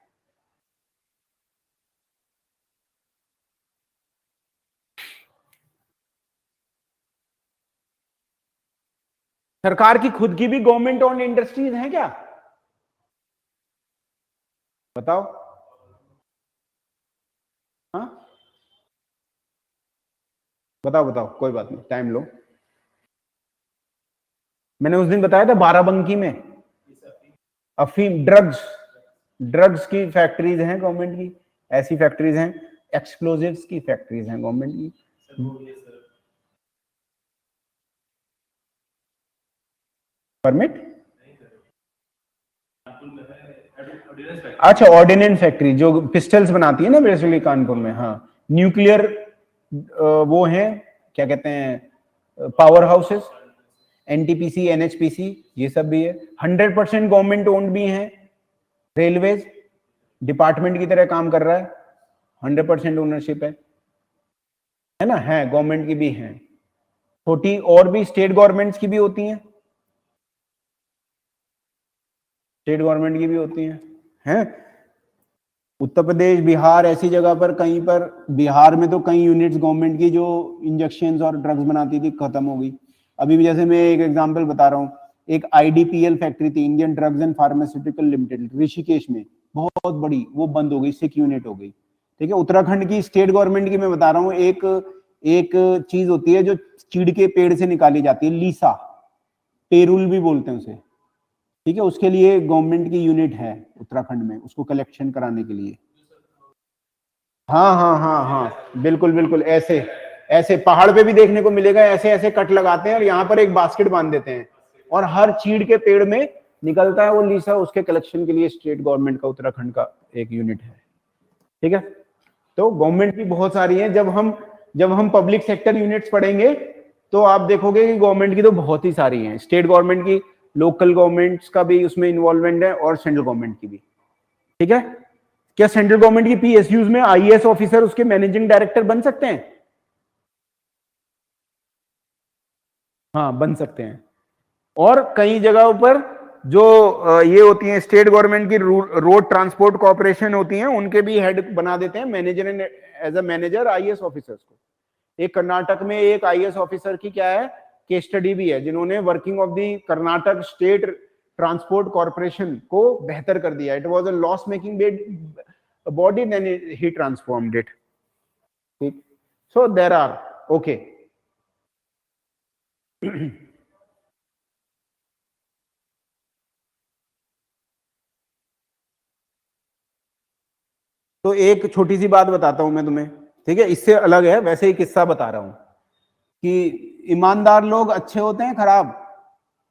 सरकार की खुद की भी गवर्नमेंट ओन्ड इंडस्ट्रीज हैं क्या, बताओ? हाँ, बताओ बताओ, कोई बात नहीं, टाइम लो। मैंने उस दिन बताया था बाराबंकी में अफीम, ड्रग्स की फैक्ट्रीज हैं गवर्नमेंट की, ऐसी फैक्ट्रीज हैं। एक्सप्लोजिव्स की फैक्ट्रीज हैं गवर्नमेंट की। परमिट, अच्छा, ऑर्डिनेंस फैक्ट्री जो पिस्टल्स बनाती है ना बेसिकली कानपुर में। हाँ, न्यूक्लियर वो हैं, क्या कहते हैं, पावर हाउसेस, एनटीपीसी, एनएचपीसी, ये सब भी है। 100% गवर्नमेंट ओन्ड भी हैं। रेलवेज डिपार्टमेंट की तरह काम कर रहा है, 100% ओनरशिप है ना, है, गवर्नमेंट की भी है। छोटी और भी स्टेट गवर्नमेंट्स की भी होती हैं, स्टेट गवर्नमेंट की भी होती हैं। उत्तर प्रदेश, बिहार, ऐसी जगह पर कहीं पर, बिहार में तो कई यूनिट्स गवर्नमेंट की जो इंजेक्शंस और ड्रग्स बनाती थी खत्म हो गई। अभी भी जैसे मैं एक एग्जांपल बता रहा हूँ, एक आईडीपीएल फैक्ट्री थी, Indian drugs and pharmaceutical limited, Rishikesh में, बहुत बड़ी, वो बंद हो गई, 6 यूनिट हो गई। ठीक है, उत्तराखंड की स्टेट गवर्नमेंट की मैं बता रहा हूँ, एक चीज होती है जो चीड़ के पेड़ से निकाली जाती है, लीसा, पेरुल भी बोलते हैं उसे। ठीक है, उसके लिए गवर्नमेंट की यूनिट है उत्तराखंड में, उसको कलेक्शन कराने के लिए। हाँ हाँ हाँ हाँ, बिल्कुल बिल्कुल, ऐसे ऐसे पहाड़ पे भी देखने को मिलेगा, ऐसे ऐसे कट लगाते हैं और यहाँ पर एक बास्केट बांध देते हैं और हर चीड़ के पेड़ में निकलता है वो लीसा, उसके कलेक्शन के लिए स्टेट गवर्नमेंट का, उत्तराखंड का एक यूनिट है। ठीक है, तो गवर्नमेंट की बहुत सारी है। जब हम पब्लिक सेक्टर यूनिट्स पढ़ेंगे तो आप देखोगे कि गवर्नमेंट की तो बहुत ही सारी हैं, स्टेट गवर्नमेंट की, लोकल गवर्नमेंट्स का भी उसमें इन्वॉल्वमेंट है और सेंट्रल गवर्नमेंट की भी। ठीक है, क्या सेंट्रल गवर्नमेंट की पीएसयूज में आईएएस ऑफिसर उसके मैनेजिंग डायरेक्टर बन सकते हैं? हाँ, बन सकते हैं। और कई जगहों पर जो ये होती हैं स्टेट गवर्नमेंट की, रोड ट्रांसपोर्ट कॉर्पोरेशन होती हैं, उनके भी हेड बना देते हैं manager, as a manager IAS officers को। एक कर्नाटक में एक आईएएस ऑफिसर की क्या है, केस स्टडी भी है, जिन्होंने working of the Karnataka state transport corporation को बेहतर कर दिया। It was a loss making body, then he transformed it. ठीक, सो देयर आर, ओके। तो एक छोटी सी बात बताता हूं मैं तुम्हें, ठीक है, इससे अलग है, वैसे ही किस्सा बता रहा हूं कि ईमानदार लोग अच्छे होते हैं, खराब?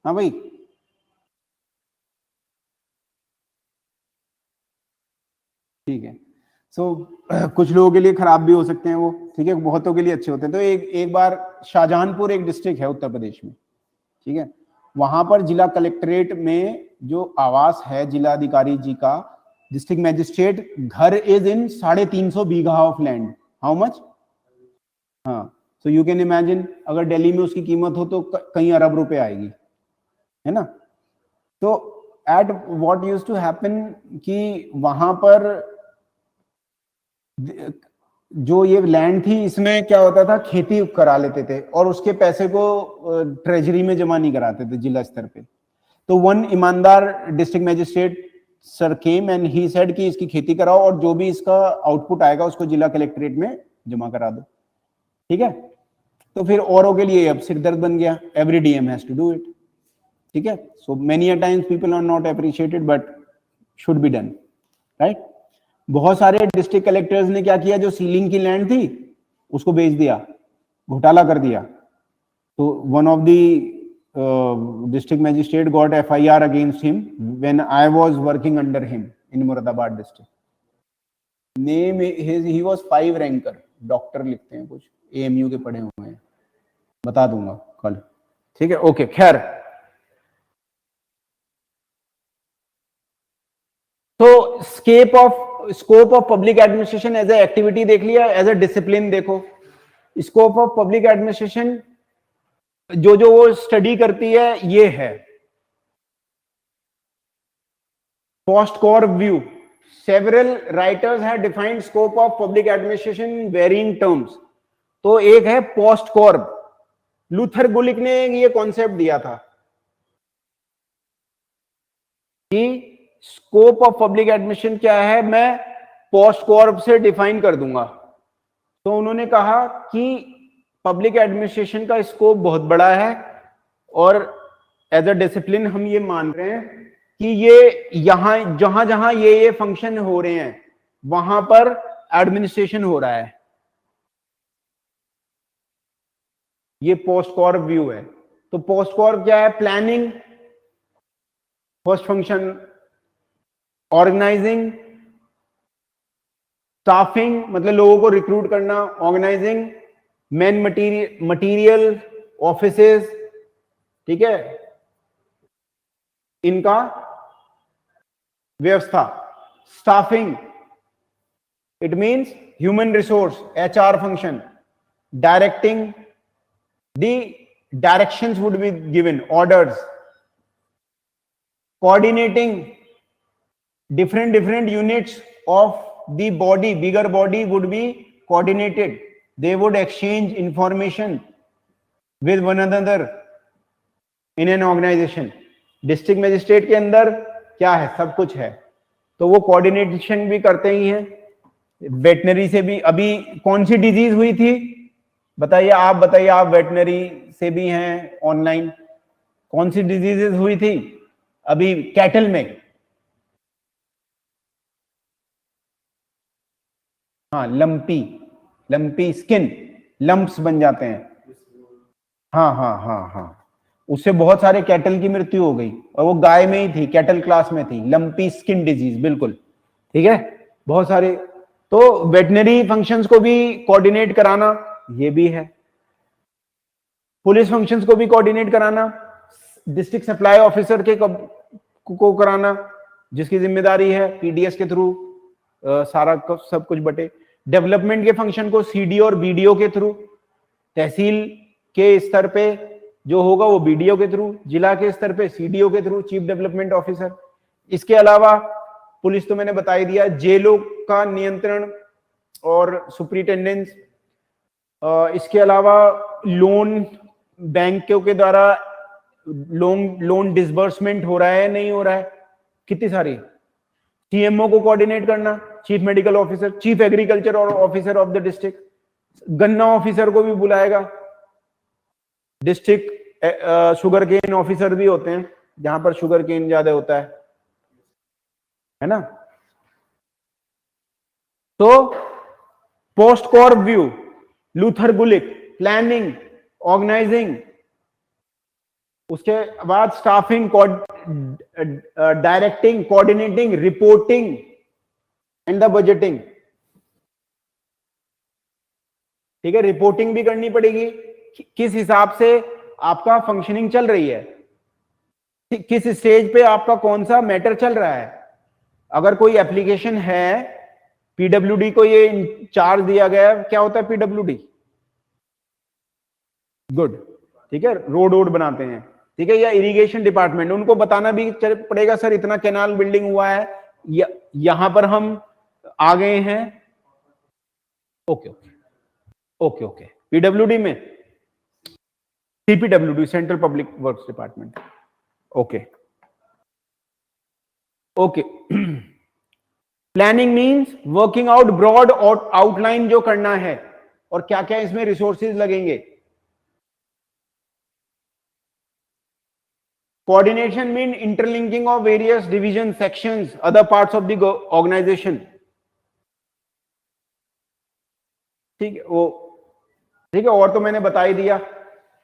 हाँ भाई, ठीक है। सो कुछ लोगों के लिए खराब भी हो सकते हैं वो, ठीक है, बहुतों के लिए अच्छे होते हैं। तो एक बार शाहजहानपुर एक डिस्ट्रिक्ट है उत्तर प्रदेश में, ठीक है, वहां पर जिला कलेक्ट्रेट में जो आवास है जिलाधिकारी जी का, डिस्ट्रिक्ट मैजिस्ट्रेट घर is in 350 bigha of land. How much? हाँ, सो यू कैन इमेजिन अगर दिल्ली में उसकी कीमत हो तो कई अरब रुपए आएगी, है ना। तो at what used to happen कि वहां पर जो ये लैंड थी, इसमें क्या होता था, खेती करा लेते थे और उसके पैसे को ट्रेजरी में जमा नहीं कराते थे जिला स्तर पे। तो वन ईमानदार district magistrate sir came and he said कि इसकी खेती कराओ और जो भी इसका आउटपुट आएगा उसको जिला कलेक्ट्रेट में जमा करा दो, ठीक है। तो फिर औरों के लिए अब सिरदर्द बन गया, every DM has to do it, ठीक है। So many a times people are not appreciated but should be done, right. बहुत सारे डिस्ट्रिक्ट कलेक्टर्स ने क्या किया, जो सीलिंग की लैंड थी उसको बेच दिया, घोटाला कर दिया। तो one of the district magistrate got FIR against him when I was working under him in Muradabad district. Name he was 5 ranker, doctor लिखते हैं कुछ, AMU के पढ़े हुए हैं, बता दूंगा कल, ठीक है। ओके, खैर तो scope of public administration as a activity देख लिया, एज ए डिसिप्लिन देखो। स्कोप ऑफ पब्लिक एडमिनिस्ट्रेशन जो वो स्टडी करती है ये है POSDCORB view. Several writers have defined scope of public administration in varying terms. तो एक है पोस्ट-कॉर्ब, लूथर गुलिक ने ये कॉन्सेप्ट दिया था कि स्कोप ऑफ पब्लिक एडमिनिस्ट्रेशन क्या है, मैं पोस्ट-कॉर्ब से डिफाइन कर दूंगा। तो उन्होंने कहा कि पब्लिक एडमिनिस्ट्रेशन का स्कोप बहुत बड़ा है और एज अ डिसिप्लिन हम ये मान रहे हैं कि ये यहां जहां जहां ये फंक्शन हो रहे हैं वहां पर एडमिनिस्ट्रेशन हो रहा है। ये पोस्ट-कॉर्ब व्यू है। तो पोस्ट-कॉर्ब क्या है, planning first function, organising, staffing मतलब लोगों को रिक्रूट करना, ऑर्गेनाइजिंग, मैन मटीरियल, ऑफिसेस, ठीक है, इनका व्यवस्था। Staffing it means human resource, HR function, directing, the directions would be given, orders, coordinating different units of the body, bigger body would be coordinated. They would exchange information with one another in an organization. District magistrate के अंदर क्या है, सब कुछ है, तो वो coordination भी करते ही हैं। वेटनरी से भी, अभी कौन सी डिजीज हुई थी बताइए, आप वेटनरी से भी हैं ऑनलाइन, कौन सी डिजीजेस हुई थी अभी कैटल में? हाँ, लंपी स्किन, लंप्स बन जाते हैं। हाँ, उससे बहुत सारे कैटल की मृत्यु हो गई और वो गाय में ही थी, कैटल क्लास में थी, लंपी स्किन डिजीज, बिल्कुल ठीक है। बहुत सारे, तो वेटनरी फंक्शंस को भी कोऑर्डिनेट कराना ये भी है। पुलिस फंक्शंस को भी कोऑर्डिनेट कराना, डिस्ट्रिक्ट सप्लाई ऑफिसर के को कराना, जिसकी जिम्मेदारी है PDS के थ्रू सारा सब कुछ बटे। डेवलपमेंट के फंक्शन को CD और BDO के थ्रू, तहसील के स्तर पे जो होगा वो BDO के थ्रू, जिला के स्तर पे CDO के थ्रू, चीफ डेवलपमेंट ऑफिसर। इसके अलावा पुलिस तो मैंने बता ही दिया, जेलों का नियंत्रण और सुपरिटेंडेंस। इसके अलावा लोन, बैंकों के द्वारा लोन डिसबर्समेंट हो रहा है नहीं हो रहा है, कितनी सारी। CMO को कोऑर्डिनेट करना, chief medical officer, chief agriculture और ऑफिसर ऑफ द डिस्ट्रिक्ट, गन्ना ऑफिसर को भी बुलाएगा। डिस्ट्रिक्ट शुगर केन ऑफिसर भी होते हैं जहां पर शुगर केन ज्यादा होता है ना। तो पोस्ट-कॉर्ब व्यू, लूथर गुलिक, प्लानिंग, ऑर्गेनाइजिंग, उसके बाद staffing, directing, coordinating, reporting and the budgeting. ठीक है, रिपोर्टिंग भी करनी पड़ेगी, किस हिसाब से आपका फंक्शनिंग चल रही है, किस स्टेज पे आपका कौन सा मैटर चल रहा है। अगर कोई एप्लीकेशन है, PWD को ये चार्ज दिया गया है, क्या होता है PWD? गुड, ठीक है, रोड बनाते हैं, ठीक है, या इरिगेशन डिपार्टमेंट, उनको बताना भी पड़ेगा, सर इतना कैनाल बिल्डिंग हुआ है, यहां पर हम आ गए हैं। ओके, PWD में CPWD, central public works department. Okay, okay, planning means working out broad outline जो करना है, और क्या क्या इसमें रिसोर्सेज लगेंगे। Coordination mean interlinking of various division, sections, other parts of the organisation. ठीक है, वो ठीक है, और तो मैंने बता ही दिया।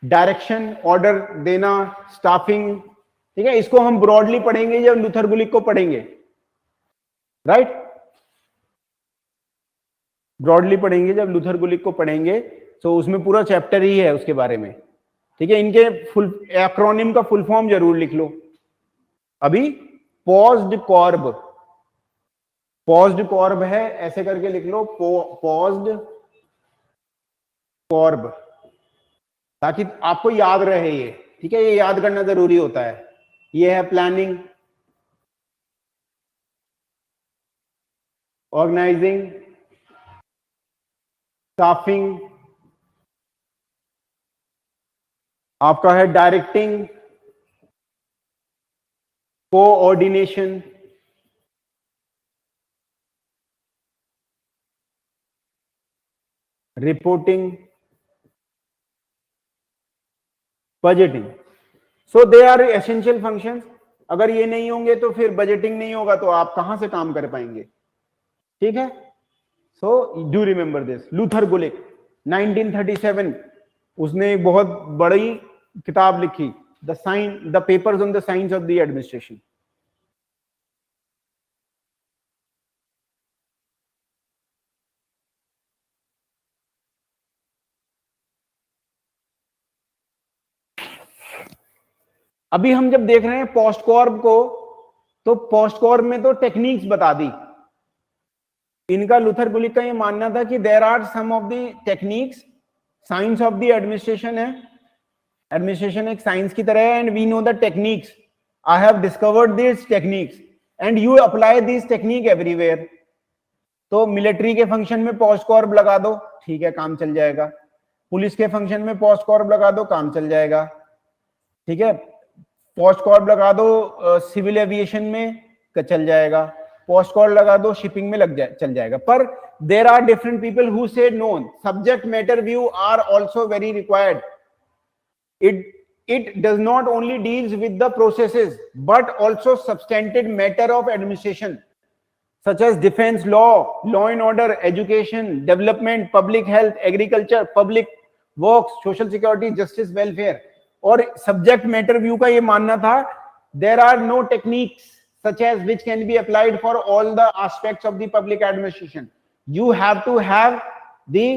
डायरेक्शन, ऑर्डर देना, स्टाफिंग, ठीक है, इसको हम ब्रॉडली पढ़ेंगे जब लूथर गुलिक को पढ़ेंगे, राइट। ब्रॉडली पढ़ेंगे जब लूथर गुलिक को पढ़ेंगे, तो उसमें पूरा चैप्टर ही है उसके बारे में, ठीक है। इनके फुल एक्रोनिम का फुल फॉर्म जरूर लिख लो। अभी पॉज्ड कॉर्ब, पॉज्ड कॉर्ब है, ऐसे करके लिख लो, पॉज्ड कॉर्ब, ताकि आपको याद रहे ये, ठीक है, ये याद करना जरूरी होता है। ये है प्लानिंग, ऑर्गेनाइजिंग, स्टाफिंग, आपका है directing, coordination, reporting, budgeting. So they are essential functions. अगर ये नहीं होंगे तो फिर बजटिंग नहीं होगा, तो आप कहां से काम कर पाएंगे, ठीक है। So do remember this. Luther Gulick 1937 उसने एक बहुत बड़ी किताब लिखी, the papers on the science of the administration. अभी हम जब देख रहे हैं पोस्ट कॉर्ब को, तो पोस्ट कॉर्ब में तो टेक्निक्स बता दी। इनका लूथर गुलिक का ये मानना था कि there are some of the techniques, science of the administration है, एडमिनिस्ट्रेशन एक साइंस की तरह है, and we know the techniques, I have discovered this techniques and you apply this technique everywhere. तो मिलिट्री के फंक्शन में पोस्ट कॉर्ब लगा दो, ठीक है, काम चल जाएगा। पुलिस के फंक्शन में पोस्ट कॉर्ब लगा दो, काम चल जाएगा, ठीक है। पोस्ट कॉर्ब लगा दो सिविल एविएशन में, चल जाएगा। पोस्ट कॉर्ब लगा दो शिपिंग में, चल जाएगा। पर there are different people who say no subject matter view are also very required. It does not only deals with the processes but also substantive matter of administration such as defense law, law and order, education, development, public health, agriculture, public works, social security, justice, welfare। और subject matter view का ये मानना था there are no techniques such as which can be applied for all the aspects of the public administration. You have to have the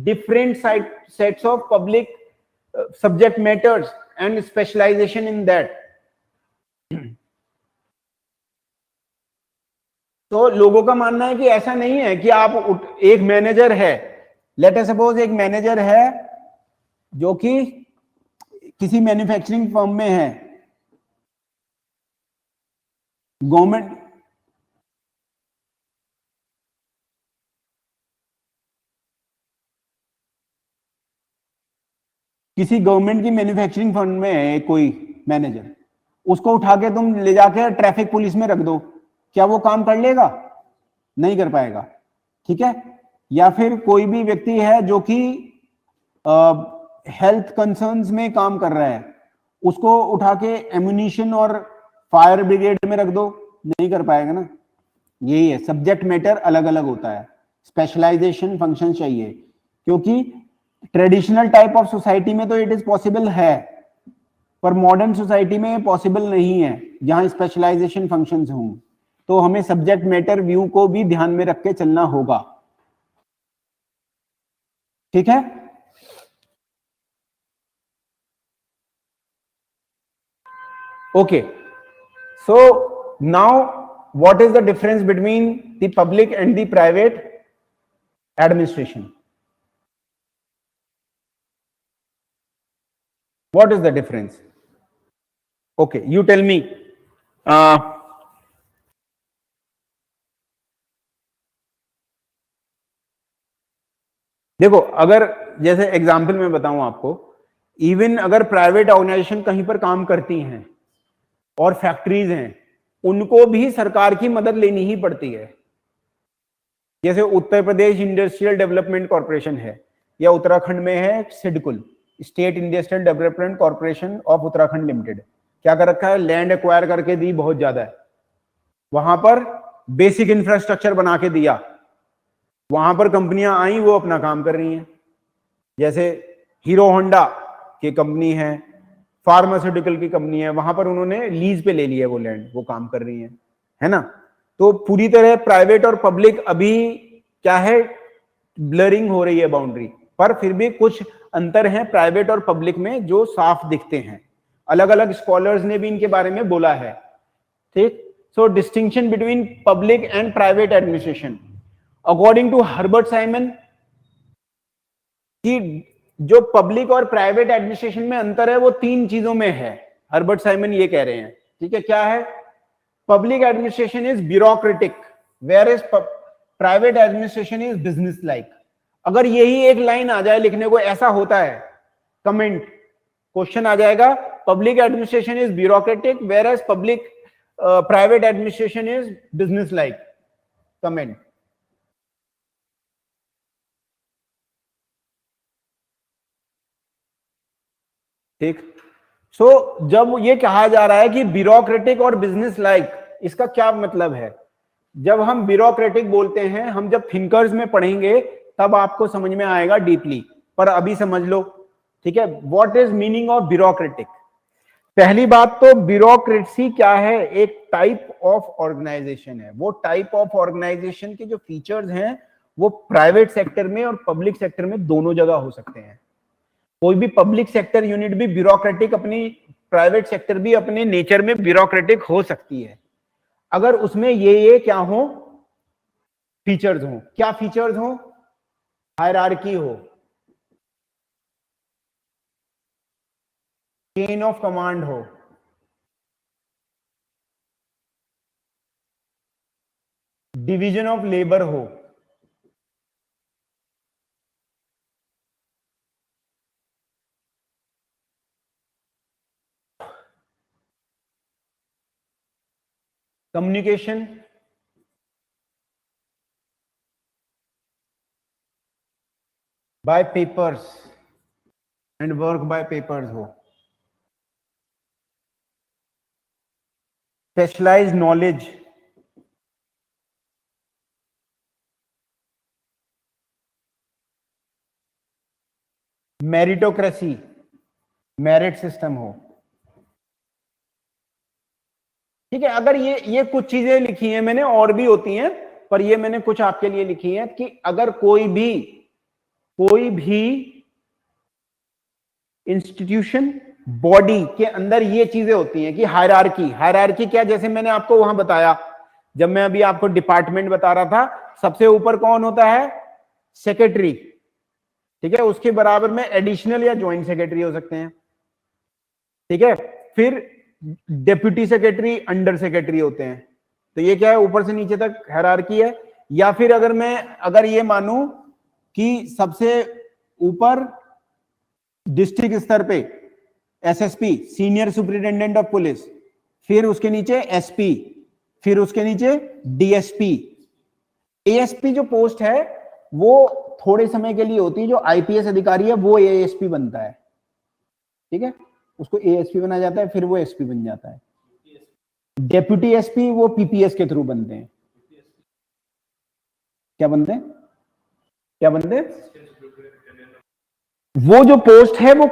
different sets of public subject matters and specialization in that। तो लोगों का मानना है कि ऐसा नहीं है कि आप एक मैनेजर है, लेट अस सपोज एक मैनेजर है जो कि किसी मैन्युफैक्चरिंग फर्म में है, गवर्नमेंट किसी गवर्नमेंट की मैन्युफैक्चरिंग फर्म में है कोई मैनेजर, उसको उठा के तुम ले जाके ट्रैफिक पुलिस में रख दो, क्या वो काम कर लेगा? नहीं कर पाएगा, ठीक है। या फिर कोई भी व्यक्ति है जो कि हेल्थ कंसर्न्स में काम कर रहा है, उसको उठा के एम्यूनिशन और फायर ब्रिगेड में रख दो, नहीं कर पाएगा ना। यही है, सब्जेक्ट मैटर अलग अलग होता है, स्पेशलाइजेशन फंक्शन चाहिए, क्योंकि ट्रेडिशनल टाइप ऑफ सोसाइटी में तो इट इज पॉसिबल है, पर मॉडर्न सोसाइटी में पॉसिबल नहीं है जहां स्पेशलाइजेशन फंक्शंस हों। तो हमें सब्जेक्ट मैटर व्यू को भी ध्यान में रख के चलना होगा, ठीक है। Okay, so now what is the difference between the public and the private administration? What is the difference? Okay, you tell me. देखो, अगर जैसे एग्जाम्पल में बताऊं आपको, इवन अगर प्राइवेट ऑर्गेनाइजेशन कहीं पर काम करती हैं और फैक्ट्रीज हैं, उनको भी सरकार की मदद लेनी ही पड़ती है। जैसे Uttar Pradesh industrial development corporation है, या उत्तराखंड में है SIDCUL, state industrial development corporation of Uttarakhand limited. क्या कर रखा है, लैंड एक्वायर करके दी बहुत ज्यादा है, वहां पर बेसिक इंफ्रास्ट्रक्चर बना के दिया, वहां पर कंपनियां आई, वो अपना काम कर रही हैं। जैसे हीरो होंडा की कंपनी है, फार्मास्यूटिकल की कंपनी है, वहां पर उन्होंने लीज पे ले लिया वो लैंड, वो काम कर रही है ना। तो पूरी तरह प्राइवेट और पब्लिक अभी क्या है, ब्लरिंग हो रही है बाउंड्री, पर फिर भी कुछ अंतर है प्राइवेट और पब्लिक में जो साफ दिखते हैं। अलग अलग स्कॉलर्स ने भी इनके बारे में बोला है, ठीक। So distinction between public and private administration according to Herbert Simon, कि जो पब्लिक और प्राइवेट एडमिनिस्ट्रेशन में अंतर है वो 3 चीजों में है। हर्बर्ट साइमन ये कह रहे हैं, ठीक है। क्या है, public administration is bureaucratic where is private administration is business like. अगर यही एक लाइन आ जाए लिखने को, ऐसा होता है कमेंट, क्वेश्चन आ जाएगा, public administration is bureaucratic whereas public private administration is business like, comment. ठीक। सो जब ये कहा जा रहा है कि ब्यूरोक्रेटिक और बिजनेस लाइक, इसका क्या मतलब है? जब हम ब्यूरोक्रेटिक बोलते हैं, हम जब थिंकर्स में पढ़ेंगे तब आपको समझ में आएगा डीपली, पर अभी समझ लो, ठीक है। What is meaning of bureaucratic? पहली बात तो ब्यूरोक्रेसी क्या है, एक टाइप ऑफ ऑर्गेनाइजेशन है। वो टाइप ऑफ ऑर्गेनाइजेशन के जो फीचर्स हैं वो प्राइवेट सेक्टर में और पब्लिक सेक्टर में दोनों जगह हो सकते हैं। कोई भी पब्लिक सेक्टर यूनिट भी ब्यूरोक्रेटिक, अपनी प्राइवेट सेक्टर भी अपने नेचर में ब्यूरोक्रेटिक हो सकती है, अगर उसमें ये क्या हो, फीचर्स हो। क्या फीचर्स हो? हायरार्की हो, चेन ऑफ कमांड हो, डिवीजन ऑफ लेबर हो, communication, by papers and work by papers हो, specialised knowledge, meritocracy, merit system हो, ठीक है। अगर ये कुछ चीजें लिखी हैं मैंने, और भी होती हैं, पर ये मैंने कुछ आपके लिए लिखी हैं कि अगर कोई भी इंस्टीट्यूशन बॉडी के अंदर ये चीजें होती हैं कि हायरार्की क्या, जैसे मैंने आपको वहां बताया, जब मैं अभी आपको डिपार्टमेंट बता रहा था, सबसे ऊपर कौन होता है? सेक्रेटरी, ठीक है। उसके बराबर में एडिशनल या ज्वाइंट सेक्रेटरी हो सकते हैं, ठीक है। फिर डेप्यूटी सेक्रेटरी, अंडर सेक्रेटरी होते हैं। तो ये क्या है, ऊपर से नीचे तक हायरार्की है। या फिर अगर ये मानूं कि सबसे ऊपर डिस्ट्रिक्ट स्तर पे SSP, senior superintendent of police, फिर उसके नीचे एसपी, फिर उसके नीचे डीएसपी। एएसपी जो पोस्ट है वो थोड़े समय के लिए होती है, जो आईपीएस अधिकारी है वो एएसपी बनता है, ठीक है। उसको एएसपी बना जाता है, फिर वो एसपी बन जाता है। डेप्यूटी एसपी वो पीपीएस के थ्रू बनते हैं। क्या बनते हैं? वो जो पोस्ट है वो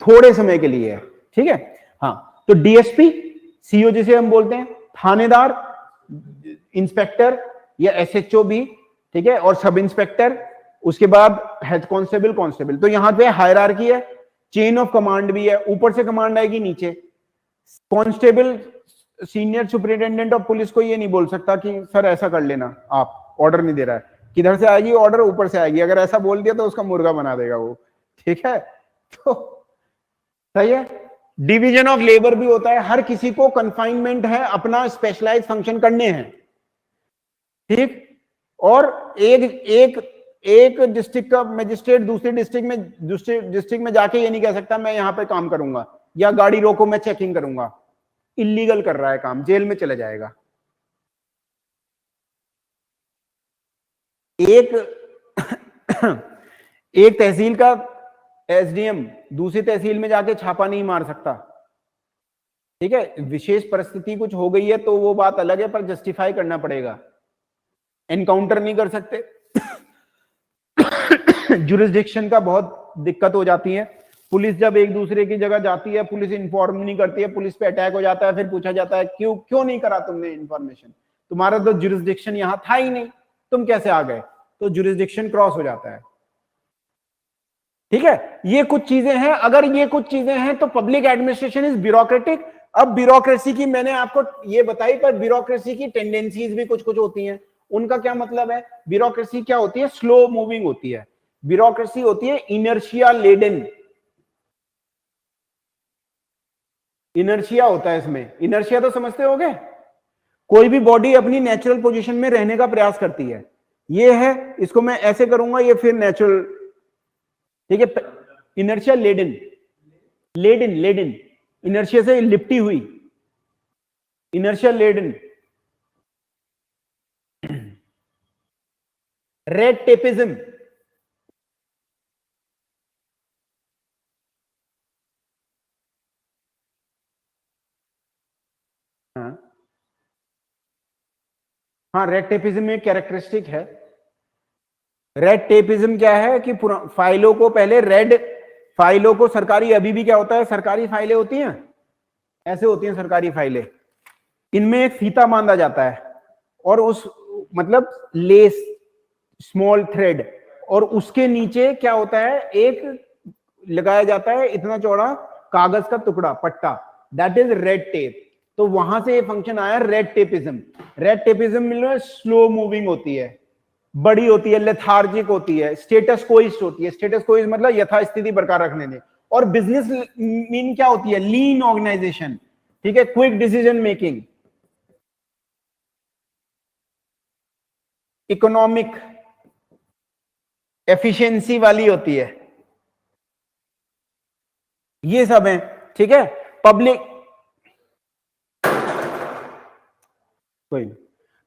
थोड़े समय के लिए है, ठीक है। हाँ, तो डीएसपी, सीओ जिसे हम बोलते हैं, थानेदार, इंस्पेक्टर या एसएचओ भी, ठीक है, और सब इंस्पेक्टर, उसके बाद हेड कांस्टेबल। तो यहां पे हायरार्की है, चेन ऑफ कमांड भी है, ऊपर से कमांड आएगी नीचे। Constable senior superintendent of police को ये नहीं बोल सकता कि सर ऐसा कर लेना, आप ऑर्डर नहीं दे रहा है, किधर से आएगी ऑर्डर? ऊपर से आएगी। अगर ऐसा बोल दिया तो उसका मुर्गा बना देगा वो, ठीक है। तो सही है। डिवीजन ऑफ लेबर भी होता है, हर किसी को कन्फाइनमेंट है, अपना स्पेशलाइज फंक्शन करने हैं, ठीक। और एक डिस्ट्रिक्ट का मजिस्ट्रेट दूसरे डिस्ट्रिक्ट में जाके ये नहीं कह सकता मैं यहां पे काम करूंगा या गाड़ी रोको मैं चेकिंग करूंगा। इलीगल कर रहा है काम, जेल में चला जाएगा। एक एक तहसील का एसडीएम दूसरी तहसील में जाके छापा नहीं मार सकता, ठीक है। विशेष परिस्थिति कुछ हो गई है तो वो बात अलग है, पर जस्टिफाई करना पड़ेगा। एनकाउंटर नहीं कर सकते, जुरिस्डिक्शन का बहुत दिक्कत हो जाती है। पुलिस जब एक दूसरे की जगह जाती है, पुलिस इन्फॉर्म नहीं करती है, पुलिस पे अटैक हो जाता है, फिर पूछा जाता है क्यों नहीं करा तुमने इन्फॉर्मेशन, तुम्हारा तो जुरिस्डिक्शन यहां था ही नहीं, तुम कैसे आ गए, तो जुरिस्डिक्शन क्रॉस हो जाता है, ठीक है। ये कुछ चीजें हैं, अगर ये कुछ चीजें हैं तो पब्लिक एडमिनिस्ट्रेशन इज ब्यूरोक्रेटिक। अब ब्यूरोक्रेसी की मैंने आपको ये बताई, पर ब्यूरोक्रेसी की टेंडेंसीज भी कुछ कुछ होती हैं। उनका क्या मतलब है? ब्यूरोक्रेसी क्या होती है? स्लो मूविंग होती है। ब्यूरोक्रेसी होती है इनर्शिया लेडन, इनर्शिया होता है इसमें। इनर्शिया तो समझते होगे, कोई भी बॉडी अपनी नेचुरल पोजीशन में रहने का प्रयास करती है। ये है, इसको मैं ऐसे करूंगा, ये फिर नेचुरल, ठीक है। Inertia laden, laden laden, inertia से लिपटी हुई, इनर्शिया लेडन। रेड टेपिज्म, हाँ रेड टेपिज्म एक कैरेक्टरिस्टिक है। रेड टेपिज्म क्या है कि फाइलों को पहले रेड, फाइलों को सरकारी, अभी भी क्या होता है, सरकारी फाइलें होती हैं, ऐसे होती हैं सरकारी फाइलें, इनमें एक फीता बांधा जाता है और उस मतलब लेस, स्मॉल थ्रेड, और उसके नीचे क्या होता है, एक लगाया जाता है इतना चौड़ा कागज का टुकड़ा, पट्टा, दैट इज रेड टेप। तो वहां से ये फंक्शन आया रेड टेपिज्म। रेड टेपिज्म में स्लो मूविंग होती है, बड़ी होती है, लेथार्जिक होती है, स्टेटस कोइस्ट होती है। स्टेटस कोइस्ट मतलब यथास्थिति बरकरार रखने दें। और बिजनेस मीन क्या होती है? लीन ऑर्गेनाइजेशन, ठीक है, quick decision making, economic efficiency वाली होती है, ये सब है, ठीक है। पब्लिक, कोई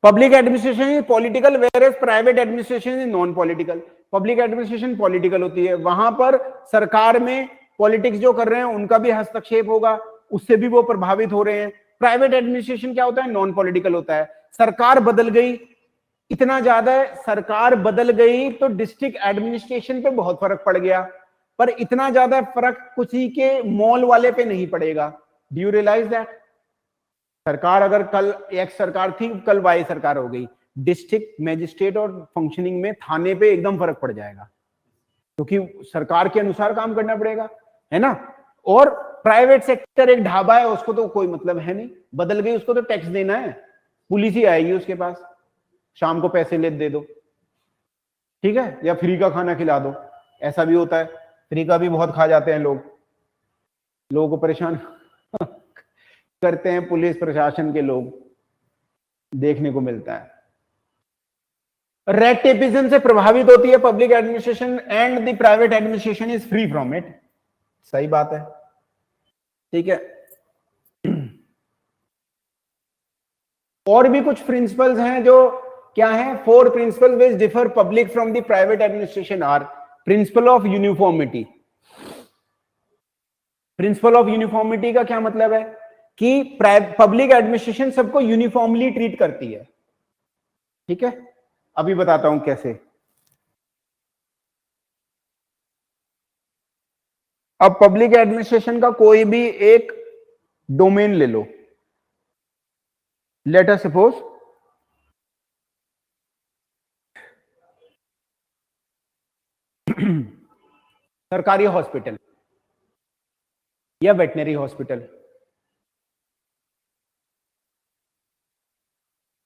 public administration is political, whereas private administration is non political. Public administration political होती है, वहां पर सरकार में पॉलिटिक्स जो कर रहे हैं उनका भी हस्तक्षेप होगा, उससे भी वो प्रभावित हो रहे हैं। प्राइवेट एडमिनिस्ट्रेशन क्या होता है? नॉन पॉलिटिकल होता है। सरकार बदल गई, इतना ज्यादा सरकार बदल गई तो डिस्ट्रिक्ट एडमिनिस्ट्रेशन पे बहुत फर्क पड़ गया, पर इतना ज्यादा फर्क किसी के मॉल वाले पे नहीं पड़ेगा। Do you realise that? सरकार अगर कल एक्स सरकार थी, कल वाई सरकार हो गई, डिस्ट्रिक्ट मजिस्ट्रेट और फंक्शनिंग में थाने पे एकदम फर्क पड़ जाएगा, क्योंकि सरकार के अनुसार काम करना पड़ेगा, है ना। और प्राइवेट सेक्टर एक ढाबा है, उसको तो कोई मतलब है नहीं, बदल गई, उसको तो टैक्स देना है, पुलिस ही आएगी उसके पास, शाम को पैसे ले दे दो, ठीक है, या फ्री का खाना खिला दो। ऐसा भी होता है, फ्री का भी बहुत खा जाते हैं लोग, लोगों को परेशान करते हैं पुलिस प्रशासन के लोग, देखने को मिलता है। रेड टेपिज्म से प्रभावित होती है public administration and the private administration is free from it. सही बात है, ठीक है। और भी कुछ प्रिंसिपल्स हैं जो क्या है, 4 principle which differ public from the private administration are principle of uniformity. Principle of uniformity का क्या मतलब है कि पब्लिक एडमिनिस्ट्रेशन सबको यूनिफॉर्मली ट्रीट करती है, ठीक है। अभी बताता हूं कैसे। अब पब्लिक एडमिनिस्ट्रेशन का कोई भी एक डोमेन ले लो, लेट अस सपोज सरकारी हॉस्पिटल या वेटनरी हॉस्पिटल।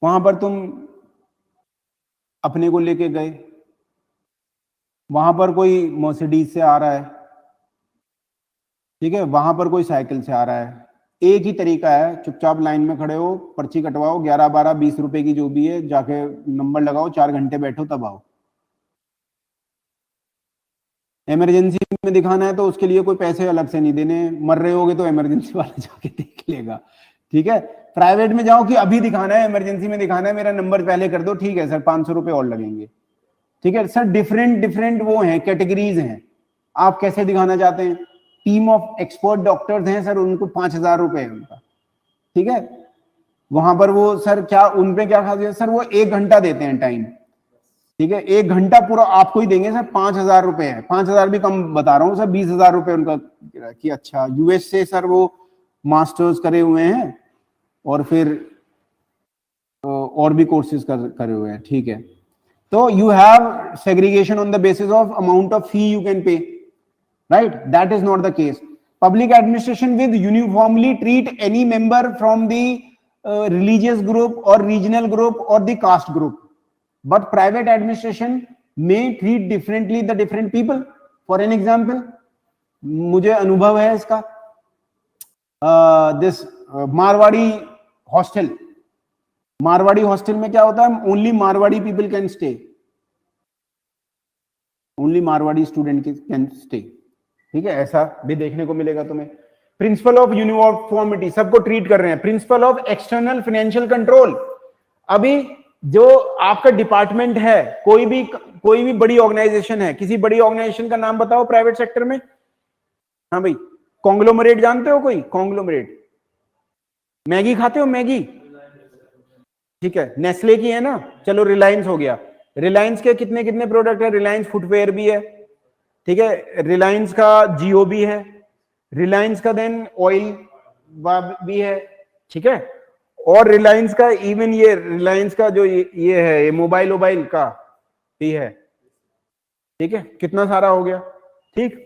वहां पर तुम अपने को लेके गए, वहां पर कोई मर्सिडीज से आ रहा है, ठीक है, वहां पर कोई साइकिल से आ रहा है, एक ही तरीका है, चुपचाप लाइन में खड़े हो, पर्ची कटवाओ, 11, 12, 20 रुपए की जो भी है, जाके नंबर लगाओ, 4 घंटे बैठो, तब आओ। इमरजेंसी में दिखाना है तो उसके लिए कोई पैसे अलग से नहीं देने, मर रहे होगे तो इमरजेंसी वाला जाके देख लेगा, ठीक है, प्राइवेट में जाओ कि अभी दिखाना है, इमरजेंसी में दिखाना है, मेरा नंबर पहले कर दो, ठीक है सर 500 रुपए और लगेंगे। ठीक है सर, डिफरेंट डिफरेंट वो हैं, कैटेगरीज हैं, आप कैसे दिखाना चाहते हैं। टीम ऑफ एक्सपर्ट डॉक्टर्स हैं सर, उनको 5000 रुपए है उनका। ठीक है, वहां पर वो सर क्या उन पे क्या खासियत सर, वो 1 घंटा देते हैं टाइम। ठीक है, 1 घंटा पूरा आपको ही देंगे सर, 5000 रुपए है, 5000 भी कम बता रहा हूँ सर, 20,000 रुपए उनका कि अच्छा यूएस से सर वो मास्टर्स करे हुए हैं और फिर और भी कोर्सेज करे हुए हैं। ठीक है, तो you have segregation on the basis of amount of fee you can pay, right, that is not the case. Public administration with uniformly treat any member from the religious group or regional group or the caste group, but private administration may treat differently the different people. For an example, मुझे अनुभव है इसका, this Marwari hostel, Marwari hostel में क्या होता है, only Marwari people can stay, only Marwari student can stay. ठीक है, ऐसा भी देखने को मिलेगा तुम्हें। प्रिंसिपल ऑफ यूनिफॉर्मिटी, सबको ट्रीट कर रहे हैं। Principle of external financial control, अभी जो आपका डिपार्टमेंट है, कोई भी बड़ी ऑर्गेनाइजेशन है, किसी बड़ी ऑर्गेनाइजेशन का नाम बताओ प्राइवेट सेक्टर में। हाँ भाई, कॉन्ग्लोमरेट जानते हो कोई, कॉन्ग्लोमरेट, मैगी खाते हो मैगी, ठीक है, नेस्ले की है ना, चलो रिलायंस हो गया, रिलायंस के कितने कितने प्रोडक्ट है, रिलायंस फुटवेयर भी है, ठीक है, रिलायंस का जियो भी है, रिलायंस का देन ऑयल भी है, ठीक है, और रिलायंस का इवन ये रिलायंस का जो ये है, ये मोबाइल का भी है। ठीक है, कितना सारा हो गया। ठीक,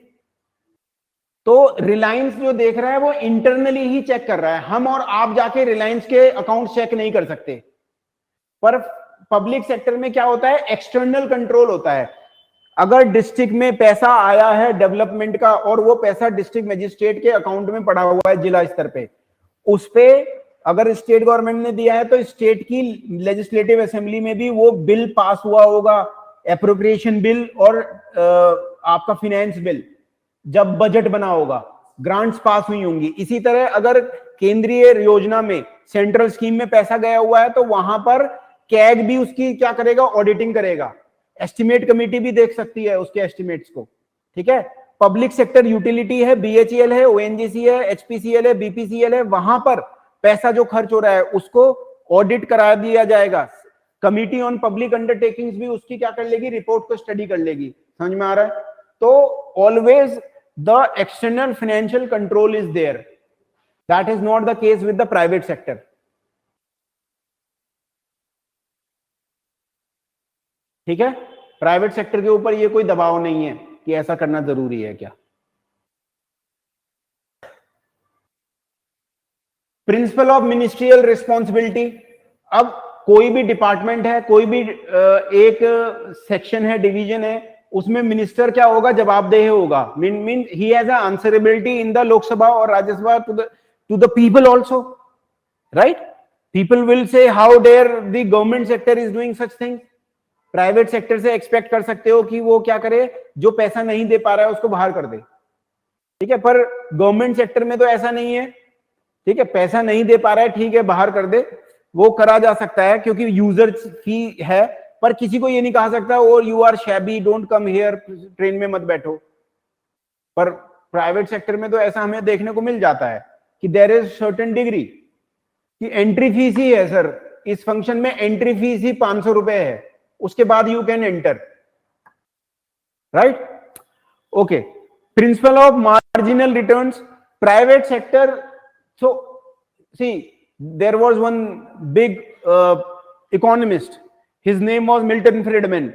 तो रिलायंस जो देख रहा है वो इंटरनली ही चेक कर रहा है, हम और आप जाके रिलायंस के अकाउंट चेक नहीं कर सकते। पर पब्लिक सेक्टर में क्या होता है, एक्सटर्नल कंट्रोल होता है। अगर डिस्ट्रिक्ट में पैसा आया है डेवलपमेंट का और वो पैसा डिस्ट्रिक्ट मजिस्ट्रेट के अकाउंट में पड़ा हुआ है जिला स्तर पे, उस पे अगर स्टेट गवर्नमेंट ने दिया है तो स्टेट की लेजिस्लेटिव असेंबली में भी वो बिल पास हुआ होगा, एप्रोप्रिएशन बिल और आपका फाइनेंस बिल, जब बजट बना होगा, ग्रांट्स पास हुई होंगी। इसी तरह अगर केंद्रीय योजना में, सेंट्रल स्कीम में पैसा गया हुआ है तो वहां पर कैग भी उसकी क्या करेगा, ऑडिटिंग करेगा, एस्टिमेट कमेटी भी देख सकती है उसके एस्टिमेट्स को। ठीक है, पब्लिक सेक्टर यूटिलिटी है, बीएचईएल है, ओएनजीसी है, एचपीसीएल है, बीपीसीएल है, वहां पर पैसा जो खर्च हो रहा है उसको ऑडिट करा दिया जाएगा। कमिटी ऑन पब्लिक अंडरटेकिंग्स भी उसकी क्या कर लेगी, रिपोर्ट को स्टडी कर लेगी। समझ में आ रहा है? तो always the external financial control is there, that is not the case with the private sector. ठीक है, प्राइवेट सेक्टर के ऊपर ये कोई दबाव नहीं है कि ऐसा करना जरूरी है क्या। प्रिंसिपल ऑफ मिनिस्ट्रियल रिस्पॉन्सिबिलिटी, अब कोई भी डिपार्टमेंट है, कोई भी एक सेक्शन है, डिवीजन है, उसमें मिनिस्टर क्या होगा, जवाबदेह होगा। Mean he has a answerability in the Lok Sabha और Rajya Sabha to the people also, right. People will say how dare the government sector is doing such things. Private sector से एक्सपेक्ट कर सकते हो कि वो क्या करे, जो पैसा नहीं दे पा रहा है उसको बाहर कर दे। ठीक है, पर गवर्नमेंट सेक्टर में तो ऐसा नहीं है। ठीक है, पैसा नहीं दे पा रहा है, ठीक है बाहर कर दे, वो करा जा सकता है क्योंकि यूजर फी है, पर किसी को ये नहीं कहा सकता और you are shabby, don't come here, train में मत बैठो। पर प्राइवेट सेक्टर में तो ऐसा हमें देखने को मिल जाता है कि देयर इज सर्टेन डिग्री कि एंट्री फीस ही है सर, इस फंक्शन में एंट्री फीस ही 500 रुपए है, उसके बाद you can enter, right. Okay, principle of marginal returns, private sector, so see there was one big economist, his name was Milton Friedman.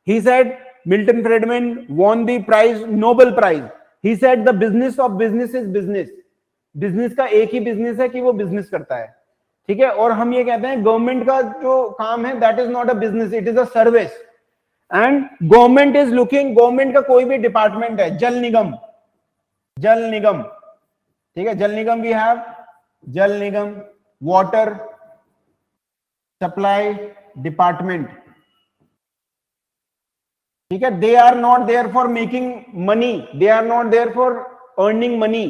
He said, Milton Friedman won the prize, Nobel Prize. He said the business of business is business. Business का एक ही business है कि वो business करता है। ठीक है, और हम ये कहते हैं गवर्नमेंट का जो काम है that is not a business, it is a service. And government is looking, government का कोई भी डिपार्टमेंट है, जल निगम, ठीक है, जल निगम वी हैव, जल निगम, वाटर सप्लाई डिपार्टमेंट। ठीक है, they are not there for making money, they are not there for earning money,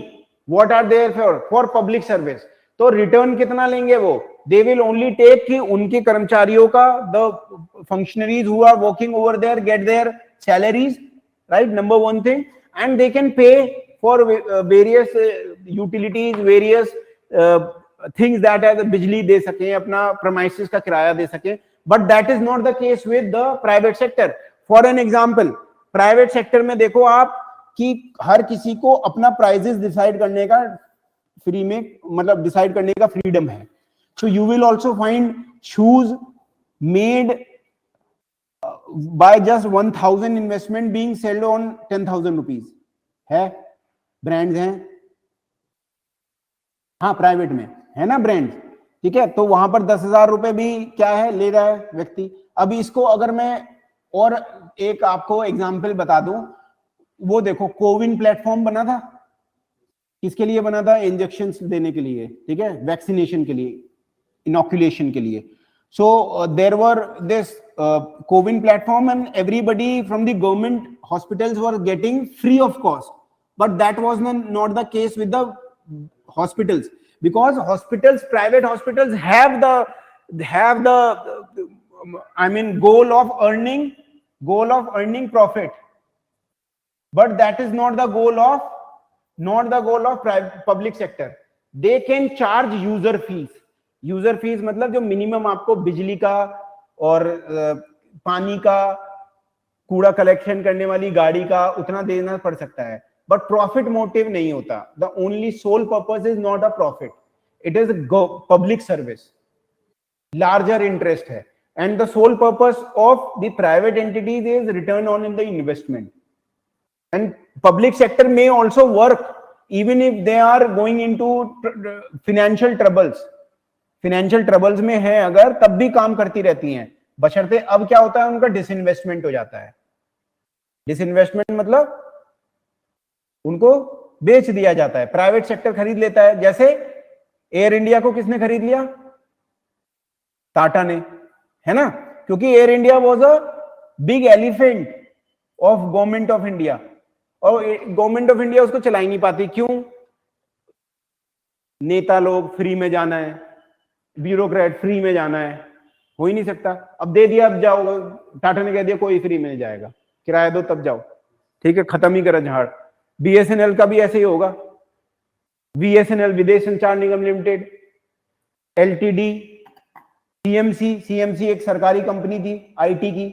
what are there for public service. तो रिटर्न कितना लेंगे वो? दे विल ओनली टेक कि उनके कर्मचारियों का, the functionaries who are working over there get their salaries, right, number one thing, and they can pay for various utilities, various things that है, बिजली दे सके, अपना प्रेमाइसेस का किराया दे सके, but that is not the case with the private sector. For an example, private sector में देखो आप कि हर किसी को अपना प्राइजेस डिसाइड करने का फ्री में, मतलब डिसाइड करने का फ्रीडम है. So you will also find shoes made by just 1000 investment being sailed on 10,000 rupees है, ब्रांड्स हैं, हाँ प्राइवेट में है ना ब्रांड, ठीक है, तो वहां पर 10,000 रुपए भी क्या है, ले रहा है व्यक्ति. अभी इसको अगर मैं और एक आपको एग्जाम्पल बता दूं, वो देखो कोविन प्लेटफॉर्म बना था, किसके लिए बना था? इंजेक्शन देने के लिए, ठीक है, वैक्सीनेशन के लिए, इनॉक्यूलेशन के लिए. So there were this CoWIN platform and everybody from the government hospitals were getting free of cost, but that was not the case with the hospitals, because hospitals, private hospitals have the I mean goal of earning profit, but that is not the goal of public sector. They can charge user fees मतलब जो minimum आपको बिजली का और पानी का, कूड़ा collection करने वाली गाड़ी का उतना देना पड़ सकता है, बट प्रॉफिट मोटिव नहीं होता. The only sole purpose is not a profit, it is public service, larger interest है. And the sole purpose of the private entities is return on in the investment. And public sector में also work even if they are going into financial troubles में है अगर, तब भी काम करती रहती हैं, बशर्ते अब क्या होता है, उनका डिसइन्वेस्टमेंट हो जाता है. डिसइन्वेस्टमेंट मतलब उनको बेच दिया जाता है, प्राइवेट सेक्टर खरीद लेता है. जैसे एयर इंडिया को किसने खरीद लिया? टाटा ने, है ना, क्योंकि air India was a big elephant of government of India, और गवर्नमेंट ऑफ इंडिया उसको चला ही नहीं पाती. क्यों? नेता लोग फ्री में जाना है, ब्यूरोक्रेट फ्री में जाना है, हो ही नहीं सकता. अब दे दिया, अब जाओ, टाटा ने कह दिया कोई फ्री में नहीं जाएगा, किराया दो तब जाओ, ठीक है, खत्म ही करा झाड़. बीएसएनएल का भी ऐसे ही होगा, बीएसएनएल विदेश संचार निगम लिमिटेड, एलटीडी, सीएमसी एक सरकारी कंपनी थी आईटी की.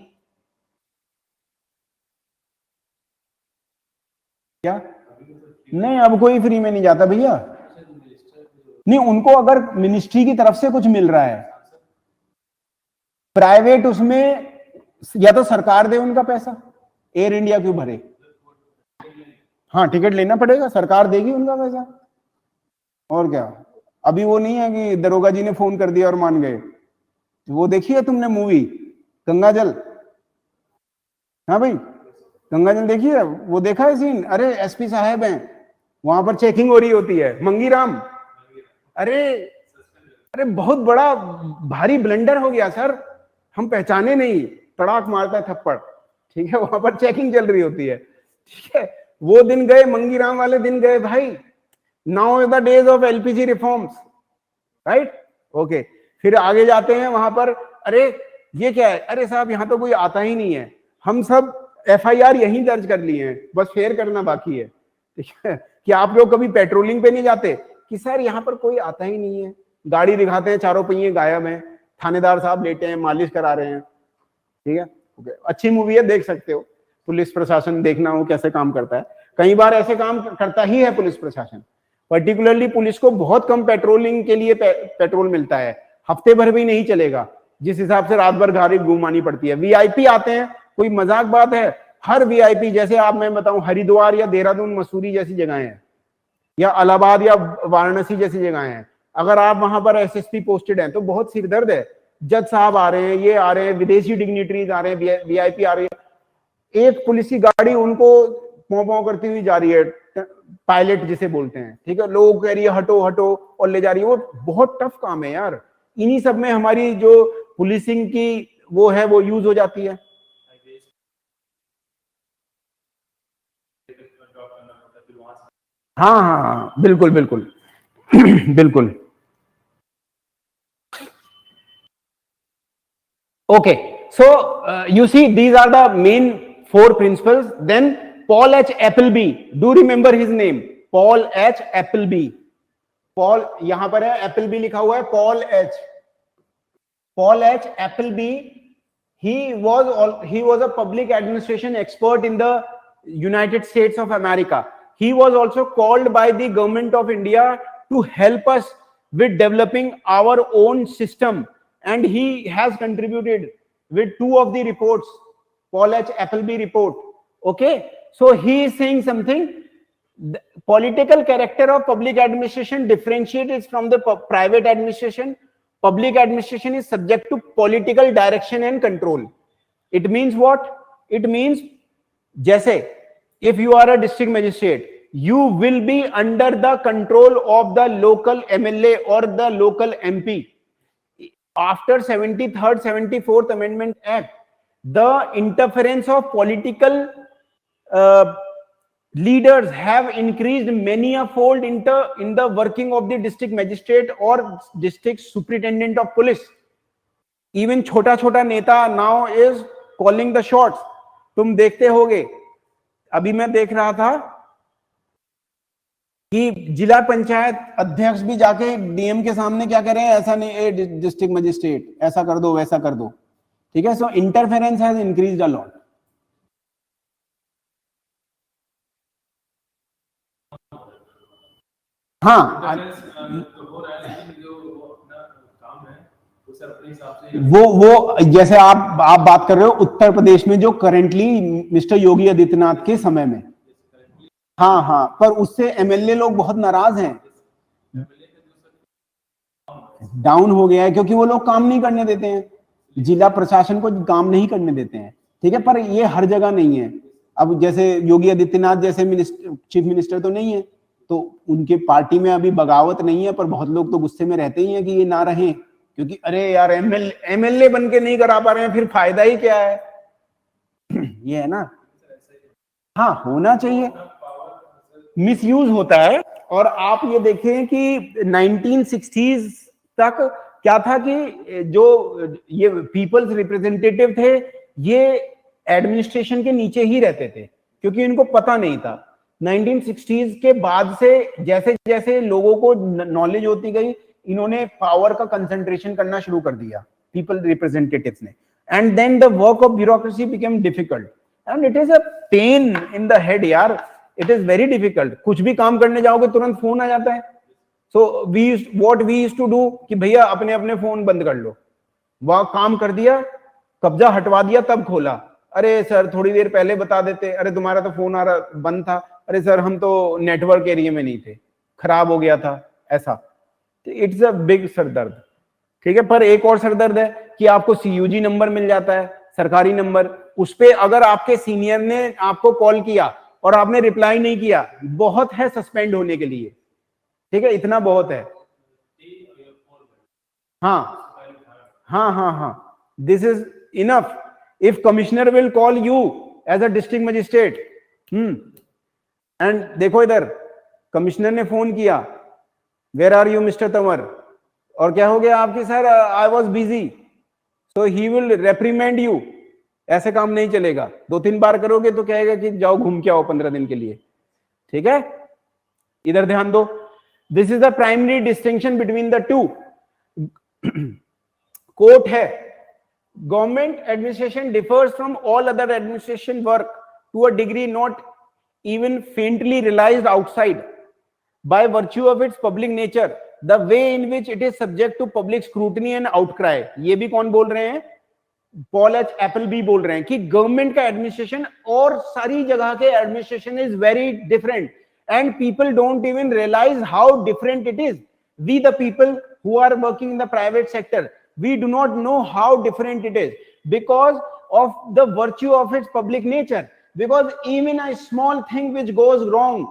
क्या? नहीं, अब कोई फ्री में नहीं जाता भैया. नहीं, उनको अगर मिनिस्ट्री की तरफ से कुछ मिल रहा है, प्राइवेट उसमें या तो सरकार दे उनका पैसा, एयर इंडिया क्यों भरे? हाँ, टिकट लेना पड़ेगा, सरकार देगी उनका पैसा, और क्या. अभी वो नहीं है कि दरोगा जी ने फोन कर दिया और मान गए. वो देखी है तुमने मूवी गंगाजल? हाँ भाई, गंगाजल देखी है? वो देखा है सीन? अरे एसपी साहब हैं, वहां पर चेकिंग हो रही होती है, मंगीराम, अरे बहुत बड़ा भारी ब्लंडर हो गया सर, हम पहचाने नहीं, तड़ाक मारता है थप्पड़, ठीक है, वहां पर चेकिंग चल रही होती है, ठीक है. वो दिन गए, मंगीराम वाले दिन गए भाई. Now is the days of LPG reforms, right, okay. फिर आगे जाते हैं वहां पर, अरे ये क्या है, अरे साहब यहाँ तो कोई आता ही नहीं है, हम सब एफआईआर यहीं दर्ज कर लिए हैं, बस फेयर करना बाकी है, ठीक है. कि आप लोग कभी पेट्रोलिंग पे नहीं जाते कि सर यहाँ पर कोई आता ही नहीं है, गाड़ी दिखाते हैं, चारों पहिए गायब हैं, थानेदार साहब लेटे हैं, मालिश करा रहे हैं, ठीक है, ओके. अच्छी मूवी है, देख सकते हो. पुलिस प्रशासन देखना हो कैसे काम करता है. कई बार ऐसे काम करता ही है पुलिस प्रशासन. पर्टिकुलरली पुलिस को बहुत कम पेट्रोलिंग के लिए पेट्रोल मिलता है, हफ्ते भर भी नहीं चलेगा, जिस हिसाब से रात भर गाड़ी घुमानी पड़ती है. वीआईपी आते हैं, कोई मजाक बात है, हर वीआईपी, जैसे आप, मैं बताऊं, हरिद्वार या देहरादून, मसूरी जैसी जगह हैं, या इलाहाबाद या वाराणसी जैसी जगह हैं, अगर आप वहां पर एसएसपी पोस्टेड हैं तो बहुत सिरदर्द है. जज साहब आ रहे हैं, ये आ रहे हैं, विदेशी डिग्निटरीज आ रहे हैं, वीआईपी आ रही है, एक पुलिस की गाड़ी उनको पौ पौ करती हुई जा रही है, पायलट जिसे बोलते हैं, ठीक है, लोग कह रही है हटो हटो और ले जा रही है. वो बहुत टफ काम है यार. इन्हीं सब में हमारी जो पुलिसिंग की वो है वो यूज हो जाती है. हाँ हाँ हाँ, बिल्कुल बिल्कुल बिल्कुल. Okay, so you see these are the main 4 principles. Then Paul H. Appleby, do remember his name? Paul H. Appleby. Paul यहां पर है, Appleby लिखा हुआ है, Paul H. Appleby. He was a public administration expert in the United States of America. He was also called by the government of India to help us with developing our own system, and he has contributed with 2 of the reports, Paul H. Appleby report. Okay, so he is saying something. The political character of public administration differentiates from the private administration. Public administration is subject to political direction and control. It means what? It means, जैसे if you are a district magistrate, you will be under the control of the local MLA or the local MP. After 73rd, 74th Amendment Act, the interference of political leaders have increased many a fold in the working of the district magistrate or district superintendent of police. Even छोटा छोटा नेता now is calling the shots. तुम देखते होगे, अभी मैं देख रहा था कि जिला पंचायत अध्यक्ष भी जाके डीएम के सामने क्या कर रहे हैं, ऐसा नहीं डिस्ट्रिक्ट मजिस्ट्रेट ऐसा कर दो वैसा कर दो. ठीक है, so interference has increased a lot. हाँ, वो जैसे आप बात कर रहे हो उत्तर प्रदेश में जो करेंटली मिस्टर योगी आदित्यनाथ के समय में, हाँ, पर उससे एमएलए लोग बहुत नाराज हैं, डाउन हो गया है क्योंकि वो लोग काम नहीं करने देते हैं, जिला प्रशासन को काम नहीं करने देते हैं. ठीक है, पर ये हर जगह नहीं है. अब जैसे योगी आदित्यनाथ जैसे चीफ मिनिस्टर तो नहीं है, तो उनके पार्टी में अभी बगावत नहीं है, पर बहुत लोग तो गुस्से में रहते ही हैं कि ये ना रहे, क्योंकि अरे यार एमएलए बन के नहीं करा पा रहे हैं, फिर फायदा ही क्या है. ये है ना. हाँ, होना चाहिए. मिसयूज होता है. और आप ये देखें कि 1960s तक क्या था कि जो ये पीपल्स रिप्रेजेंटेटिव थे ये एडमिनिस्ट्रेशन के नीचे ही रहते थे, क्योंकि इनको पता नहीं था. 1960s के बाद से जैसे जैसे लोगों को नॉलेज होती गई, इन्होंने पावर का कंसंट्रेशन करना शुरू कर दिया पीपल रिप्रेजेंटेटिव्स ने, and then the work of bureaucracy became difficult and it is a pain in the head यार. It is very difficult. कुछ भी काम करने जाओगे तुरंत फोन आ जाता है. So what we used to do कि भैया अपने अपने फोन बंद कर लो. वह काम कर दिया, कब्जा हटवा दिया, तब खोला. अरे सर थोड़ी देर पहले बता देते, अरे तुम्हारा तो फोन आ रहा बंद था, अरे सर हम तो नेटवर्क एरिया में नहीं थे, खराब हो गया था, ऐसा. इट्स अ बिग सरदर्द. ठीक है, पर एक और सरदर्द है कि आपको सीयूजी नंबर मिल जाता है, सरकारी नंबर. उस पे अगर आपके सीनियर ने आपको कॉल किया और आपने रिप्लाई नहीं किया, बहुत है सस्पेंड होने के लिए. ठीक है, इतना बहुत है. हाँ, this is enough. If commissioner will call you as a district magistrate, and देखो इधर कमिश्नर ने फोन किया, where are you mister Tanwar, और क्या हो गया आपकी, sir I was busy, so he will reprimand you. ऐसे काम नहीं चलेगा. 2-3 बार करोगे तो कहेगा कि जाओ घूम के आओ 15 दिन के लिए. ठीक है, इधर ध्यान दो. This is the primary distinction between the two. Quote है, government administration differs from all other administration work to a degree not even faintly realized outside by virtue of its public nature, the way in which it is subject to public scrutiny and outcry. ये भी कौन बोल रहे हैं? Paul H Appleby बोल रहे हैं कि गवर्नमेंट का एडमिनिस्ट्रेशन और सारी जगह के administration is very different and people don't even realise how different it is. We the people who are working in the private sector, we do not know how different it is because of the virtue of its public nature. Because even a small thing which goes wrong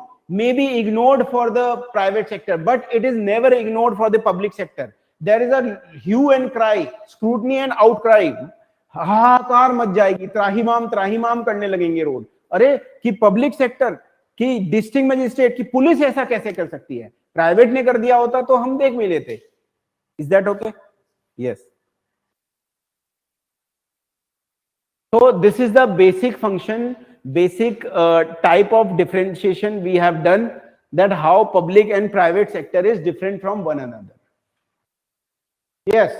may be ignored for the private sector, but it is never ignored for the public sector. There is a hue and cry, scrutiny and outcry. हाहाकार much जाएगी, त्राहिमाम करने लगेंगे road. अरे कि public sector की district magistrate की police ऐसा कैसे कर सकती है? प्राइवेट ने कर दिया होता तो हम देख भी लेते. Is that okay? Yes. So this is the basic function, basic type of differentiation we have done, that how public and private sector is different from one another. Yes.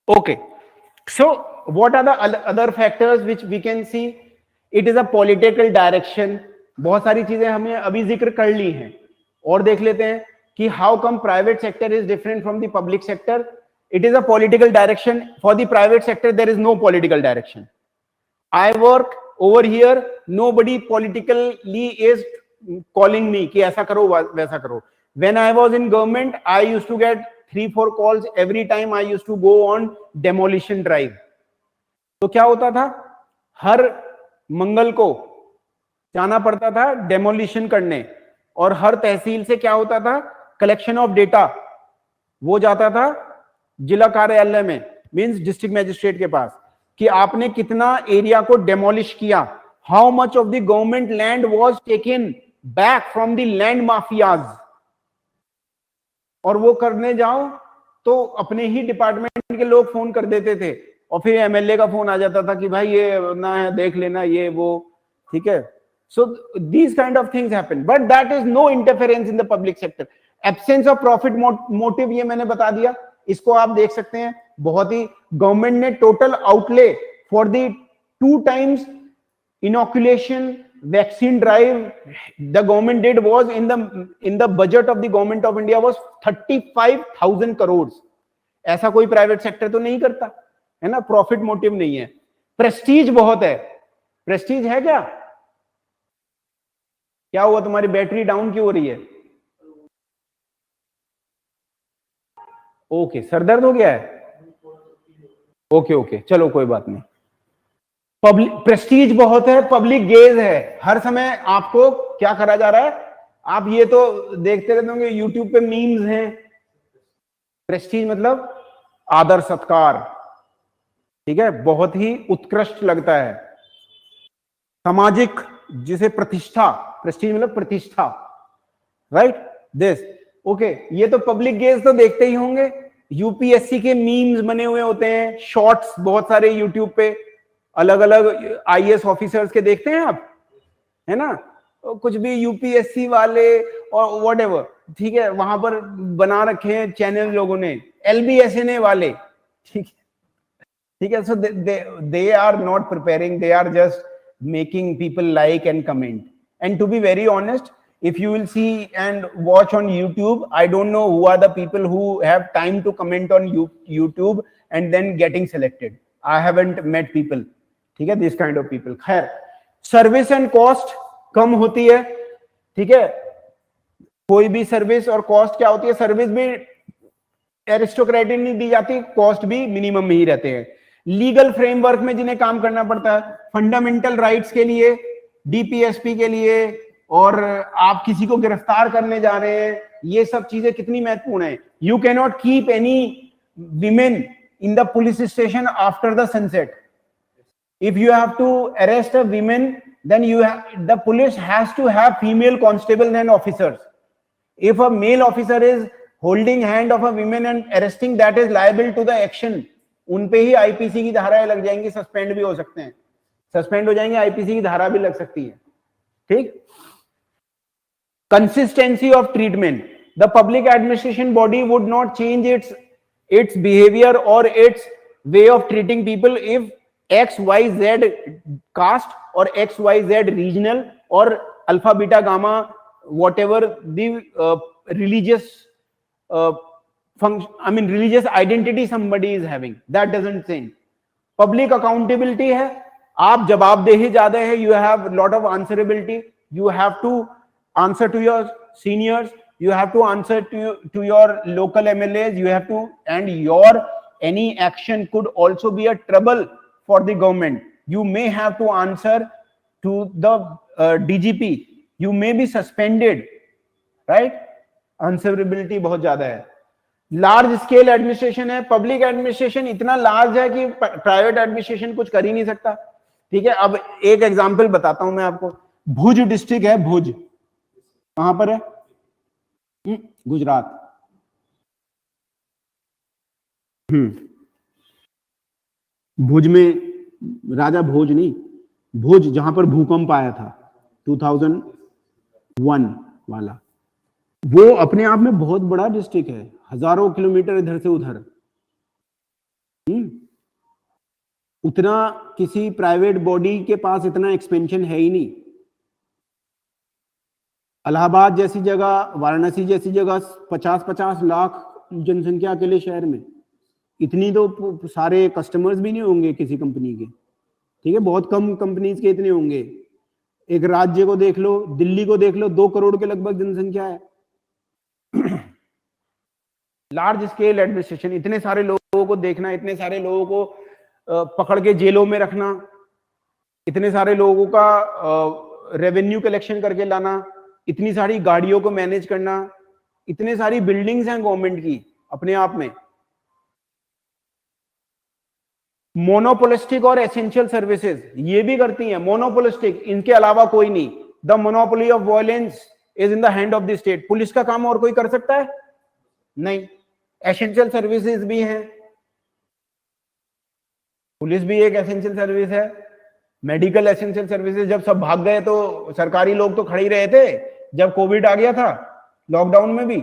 Okay. So what are the other factors which we can see? It is a political direction. बहुत सारी चीजें हमने अभी जिक्र कर ली हैं, और देख लेते हैं कि how come private sector is different from the public sector. It is a political direction. For the private sector there is no political direction. I work over here, nobody politically is calling me कि ऐसा करो वैसा करो. When I was in government, I used to get 3-4 calls every time I used to go on demolition drive. तो क्या होता था, हर मंगल को जाना पड़ता था डेमोलिशन करने, और हर तहसील से क्या होता था, कलेक्शन ऑफ डेटा वो जाता था जिला कार्यालय में, मींस डिस्ट्रिक्ट मैजिस्ट्रेट के पास, कि आपने कितना एरिया को डेमोलिश किया, how much of the government land was taken back from the land mafias. और वो करने जाओ तो अपने ही डिपार्टमेंट के लोग फोन कर देते थे, और फिर एमएलए का फोन आ जाता था कि भाई ये ना देख लेना ये वो, ठीक है. So these kind of things happen, but that is no interference in the public sector. Absence of profit motive ये मैंने बता दिया, इसको आप देख सकते हैं. बहुत ही गवर्नमेंट ने total outlay for the 2 times inoculation vaccine drive the government did was in the budget of the government of India was 35,000 crores. ऐसा कोई प्राइवेट सेक्टर तो नहीं करता है ना. प्रॉफिट मोटिव नहीं है. प्रेस्टीज बहुत है. प्रेस्टीज है क्या? क्या हुआ, तुम्हारी बैटरी डाउन क्यों हो रही है? ओके, सरदर्द हो गया है. ओके ओके, चलो कोई बात नहीं. पब्लिक प्रेस्टीज बहुत है, पब्लिक गेज है. हर समय आपको क्या करा जा रहा है, आप ये तो देखते रहते होंगे यूट्यूब पे मीम्स हैं. प्रेस्टीज मतलब आदर सत्कार, ठीक है, बहुत ही उत्कृष्ट लगता है. सामाजिक, जिसे प्रतिष्ठा, प्रेस्टीज मतलब प्रतिष्ठा, राइट. This okay. ये तो पब्लिक गेज तो देखते ही होंगे. यूपीएससी के मीम्स बने हुए होते हैं, शॉर्ट्स बहुत सारे यूट्यूब पे, अलग अलग आईएएस ऑफिसर्स के देखते हैं आप, है ना. कुछ भी यूपीएससी वाले और व्हाटएवर, ठीक है, वहां पर बना रखे हैं चैनल लोगों ने, एलबीएसएनए वाले, ठीक है, ठीक है. So they are not preparing, they are just making people like and comment. And to be very honest, if you will see and watch on YouTube, I don't know who are the people who have time to comment on YouTube and then getting selected. I haven't met people, ठीक है, this kind of people. खैर, service and cost कम होती है, ठीक है. कोई भी service और कॉस्ट क्या होती है, सर्विस भी एरिस्टोक्रेटिक नहीं दी जाती, कॉस्ट भी मिनिमम में ही रहते हैं. लीगल फ्रेमवर्क में जिन्हें काम करना पड़ता है, फंडामेंटल राइट्स के लिए, डीपीएसपी के लिए, और आप किसी को गिरफ्तार करने जा रहे हैं, ये सब चीजें कितनी महत्वपूर्ण है. You can not keep any women in the police station after the sunset. If you have to arrest a women, then the police has to have female constables and officers. If a male officer is holding hand of a woman and arresting, that is liable to the action. उन पे ही IPC की धाराएं लग जाएंगी, suspend भी हो सकते हैं, सस्पेंड हो जाएंगे, आईपीसी की धारा भी लग सकती है, ठीक. Consistency of treatment. The public administration body would not change its behavior or its way of treating people if XYZ caste or XYZ regional or alpha beta gamma whatever the religious function, I mean religious identity somebody is having. That doesn't change. Public accountability है, आप जवाबदेही ज्यादा है, you have lot of answerability, you have to answer to your seniors, you have to answer to your local MLAs, you have to, and your any action could also be a trouble for the government. You may have to answer to the DGP, you may be suspended, right. Answerability बहुत ज्यादा है. Large scale administration है, public administration इतना large है कि private administration कुछ कर ही नहीं सकता, ठीक है. अब एक एग्जांपल बताता हूं मैं आपको. भुज डिस्ट्रिक्ट है, भुज, कहां पर है? गुजरात। भुज में, राजा भोज नहीं, भुज, जहां पर भूकंप आया था 2001 वाला, वो अपने आप में बहुत बड़ा डिस्ट्रिक्ट है, हजारों किलोमीटर इधर से उधर। उतना किसी प्राइवेट बॉडी के पास इतना एक्सपेंशन है ही नहीं। इलाहाबाद जैसी जगह, वाराणसी जैसी जगह 50-50 लाख जनसंख्या अकेले शहर में, इतनी तो सारे कस्टमर्स भी नहीं होंगे किसी कंपनी के, ठीक है, बहुत कम कंपनीज के इतने होंगे। एक राज्य को देख लो, दिल्ली को देख लो, 2 करोड़ के लगभग जनसंख्या है। लार्ज स्केल एडमिनिस्ट्रेशन, इतने सारे लोगों को देखना, इतने सारे लोगों को पकड़ के जेलों में रखना, इतने सारे लोगों का रेवेन्यू कलेक्शन करके लाना, इतनी सारी गाड़ियों को मैनेज करना, इतने सारी बिल्डिंग्स हैं गवर्नमेंट की अपने आप में। मोनोपोलिस्टिक और एसेंशियल सर्विसेज ये भी करती हैं, मोनोपोलिस्टिक, इनके अलावा कोई नहीं। The monopoly of violence is in the hand of the state. Police का काम और कोई कर सकता है? नहीं। एसेंशियल सर्विसेज भी हैं, पुलिस भी एक एसेंशियल सर्विस है, मेडिकल एसेंशियल सर्विसेज। जब सब भाग गए तो सरकारी लोग तो खड़े ही रहे थे जब कोविड आ गया था, लॉकडाउन में भी,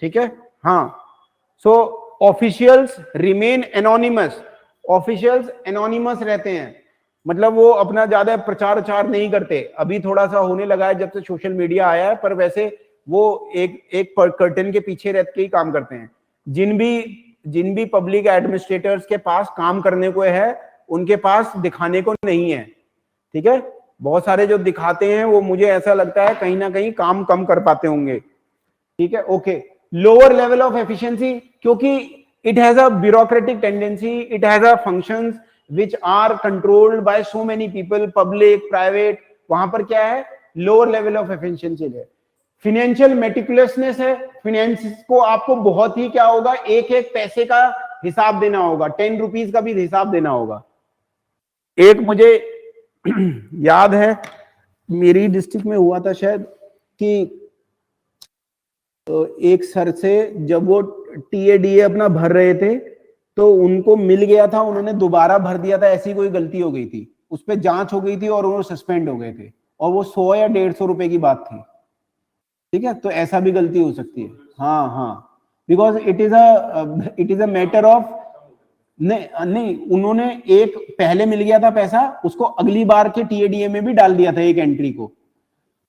ठीक है। हाँ, so officials remain anonymous. Officials anonymous रहते हैं, मतलब वो अपना ज्यादा प्रचार नहीं करते। अभी थोड़ा सा होने लगा है जब से सोशल मीडिया आया है, पर वैसे वो एक कर्टन के पीछे रह के ही काम करते हैं। जिन भी पब्लिक एडमिनिस्ट्रेटर्स के पास काम करने को है, उनके पास दिखाने को नहीं है, ठीक है। बहुत सारे जो दिखाते हैं वो मुझे ऐसा लगता है कहीं ना कहीं काम कम कर पाते होंगे, ठीक है। Okay, lower level of efficiency, क्योंकि it has a bureaucratic tendency, it has a functions which are controlled by so many people, public, private, वहां पर क्या है, lower level of efficiency है। फाइनेंशियल मेटिकुलसनेस है, फाइनेंस को आपको बहुत ही क्या होगा, एक एक पैसे का हिसाब देना होगा, 10 रुपीज का भी हिसाब देना होगा। एक मुझे याद है मेरी डिस्ट्रिक्ट में हुआ था शायद, कि एक सर से जब वो टीएडीए अपना भर रहे थे तो उनको मिल गया था, उन्होंने दोबारा भर दिया था, ऐसी कोई गलती हो गई थी, उस पर जांच हो गई थी और वो सस्पेंड हो गए थे, और वो 100 या 150 रुपए की बात थी, ठीक है। तो ऐसा भी गलती हो सकती है। हाँ, because it is a matter of, नहीं, उन्होंने एक पहले मिल गया था पैसा, उसको अगली बार के टीएडीए में भी डाल दिया था एक एंट्री को,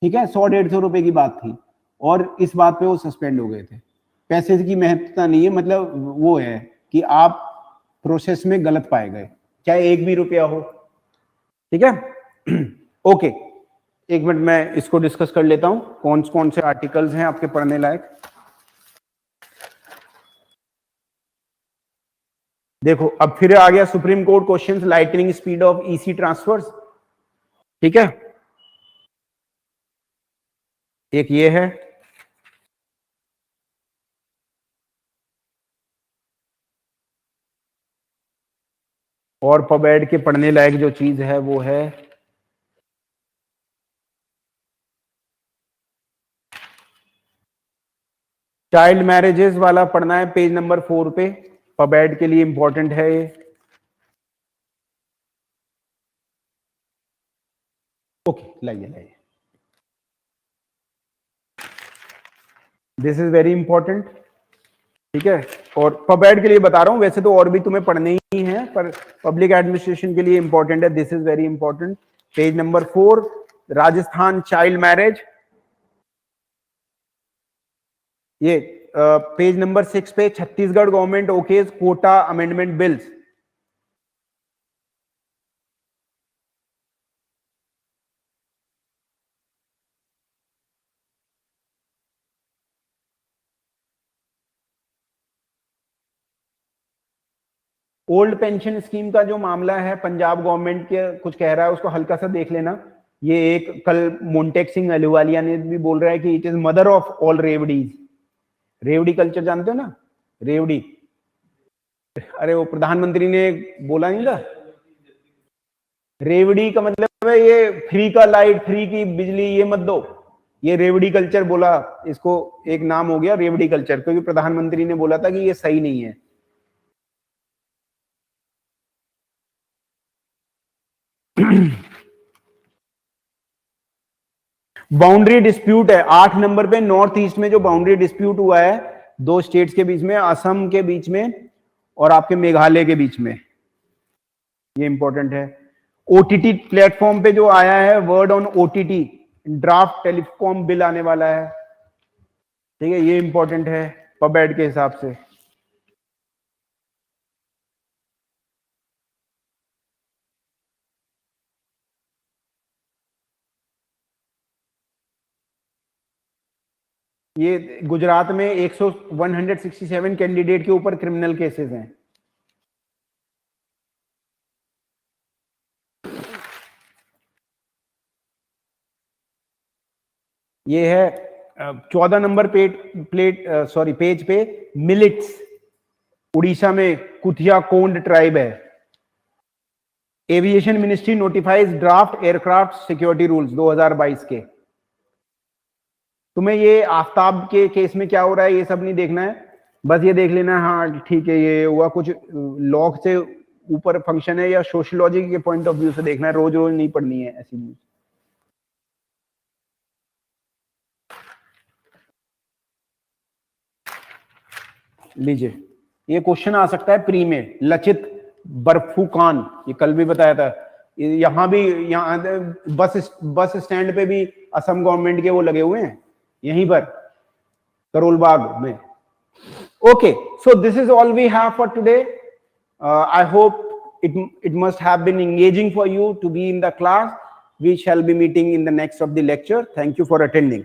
ठीक है, 100-150 रुपए की बात थी, और इस बात पे वो सस्पेंड हो गए थे। पैसे की महत्वता नहीं है, मतलब वो है कि आप प्रोसेस में गलत पाए गए, चाहे 1 भी रुपया हो, ठीक है। ओके, एक मिनट मैं इसको डिस्कस कर लेता हूं, कौन कौन से आर्टिकल्स हैं आपके पढ़ने लायक। देखो, अब फिर आ गया supreme court questions, lightning speed of EC transfers, ठीक है। एक ये है, और पबेड के पढ़ने लायक जो चीज है वो है चाइल्ड मैरिजेस वाला पढ़ना है, पेज नंबर 4 पे, पबेड के लिए इंपॉर्टेंट है ये। ओके, लाइए, दिस इज वेरी इंपॉर्टेंट, ठीक है। और पबेड के लिए बता रहा हूं, वैसे तो और भी तुम्हें पढ़ने ही है, पर पब्लिक एडमिनिस्ट्रेशन के लिए इंपॉर्टेंट है। This is very important, page number 4, Rajasthan child marriage. ये पेज नंबर 6 पे, Chhattisgarh government okays quota amendment bills. Old pension scheme का जो मामला है, पंजाब गवर्नमेंट के कुछ कह रहा है, उसको हल्का सा देख लेना। ये एक कल मोन्टेक सिंह अहलूवालिया ने भी बोल रहा है कि it is mother of all revdis. रेवड़ी कल्चर जानते हो ना, रेवड़ी, अरे वो प्रधानमंत्री ने बोला नहीं था, रेवड़ी का मतलब है ये फ्री का लाइट, फ्री की बिजली, ये मत दो, ये रेवड़ी कल्चर बोला, इसको एक नाम हो गया रेवड़ी कल्चर, क्योंकि प्रधानमंत्री ने बोला था कि ये सही नहीं है। बाउंड्री डिस्प्यूट है 8 नंबर पे, नॉर्थ ईस्ट में जो बाउंड्री डिस्प्यूट हुआ है 2 स्टेट्स के बीच में, असम के बीच में और आपके मेघालय के बीच में, ये इंपॉर्टेंट है। ओटीटी प्लेटफॉर्म पे जो आया है word on OTT, draft telecom bill आने वाला है, ठीक है, ये इंपॉर्टेंट है पबएड के हिसाब से। ये गुजरात में 167 कैंडिडेट के ऊपर क्रिमिनल केसेस हैं। ये है 14 नंबर पेज पे मिलिट्स, उड़ीसा में कुथिया कोंड ट्राइब है। Aviation ministry notifies draft aircraft security rules 2022 के। तुम्हें ये आफ्ताब के केस में क्या हो रहा है ये सब नहीं देखना है, बस ये देख लेना है हाँ ठीक है ये हुआ, कुछ लॉ से ऊपर फंक्शन है या सोशियोलॉजी के पॉइंट ऑफ व्यू से देखना है, रोज रोज नहीं पढ़नी है ऐसी न्यूज। लीजिए ये क्वेश्चन आ सकता है प्री में, लचित बर्फुकान, ये कल भी बताया था, यहां भी, यहाँ बस स्टैंड पे भी असम गवर्नमेंट के वो लगे हुए हैं यहीं पर करोल बाग में। Okay, so this is all we have for today. I hope it must have been engaging for you to be in the class. We shall be meeting in the next of the lecture. Thank you for attending.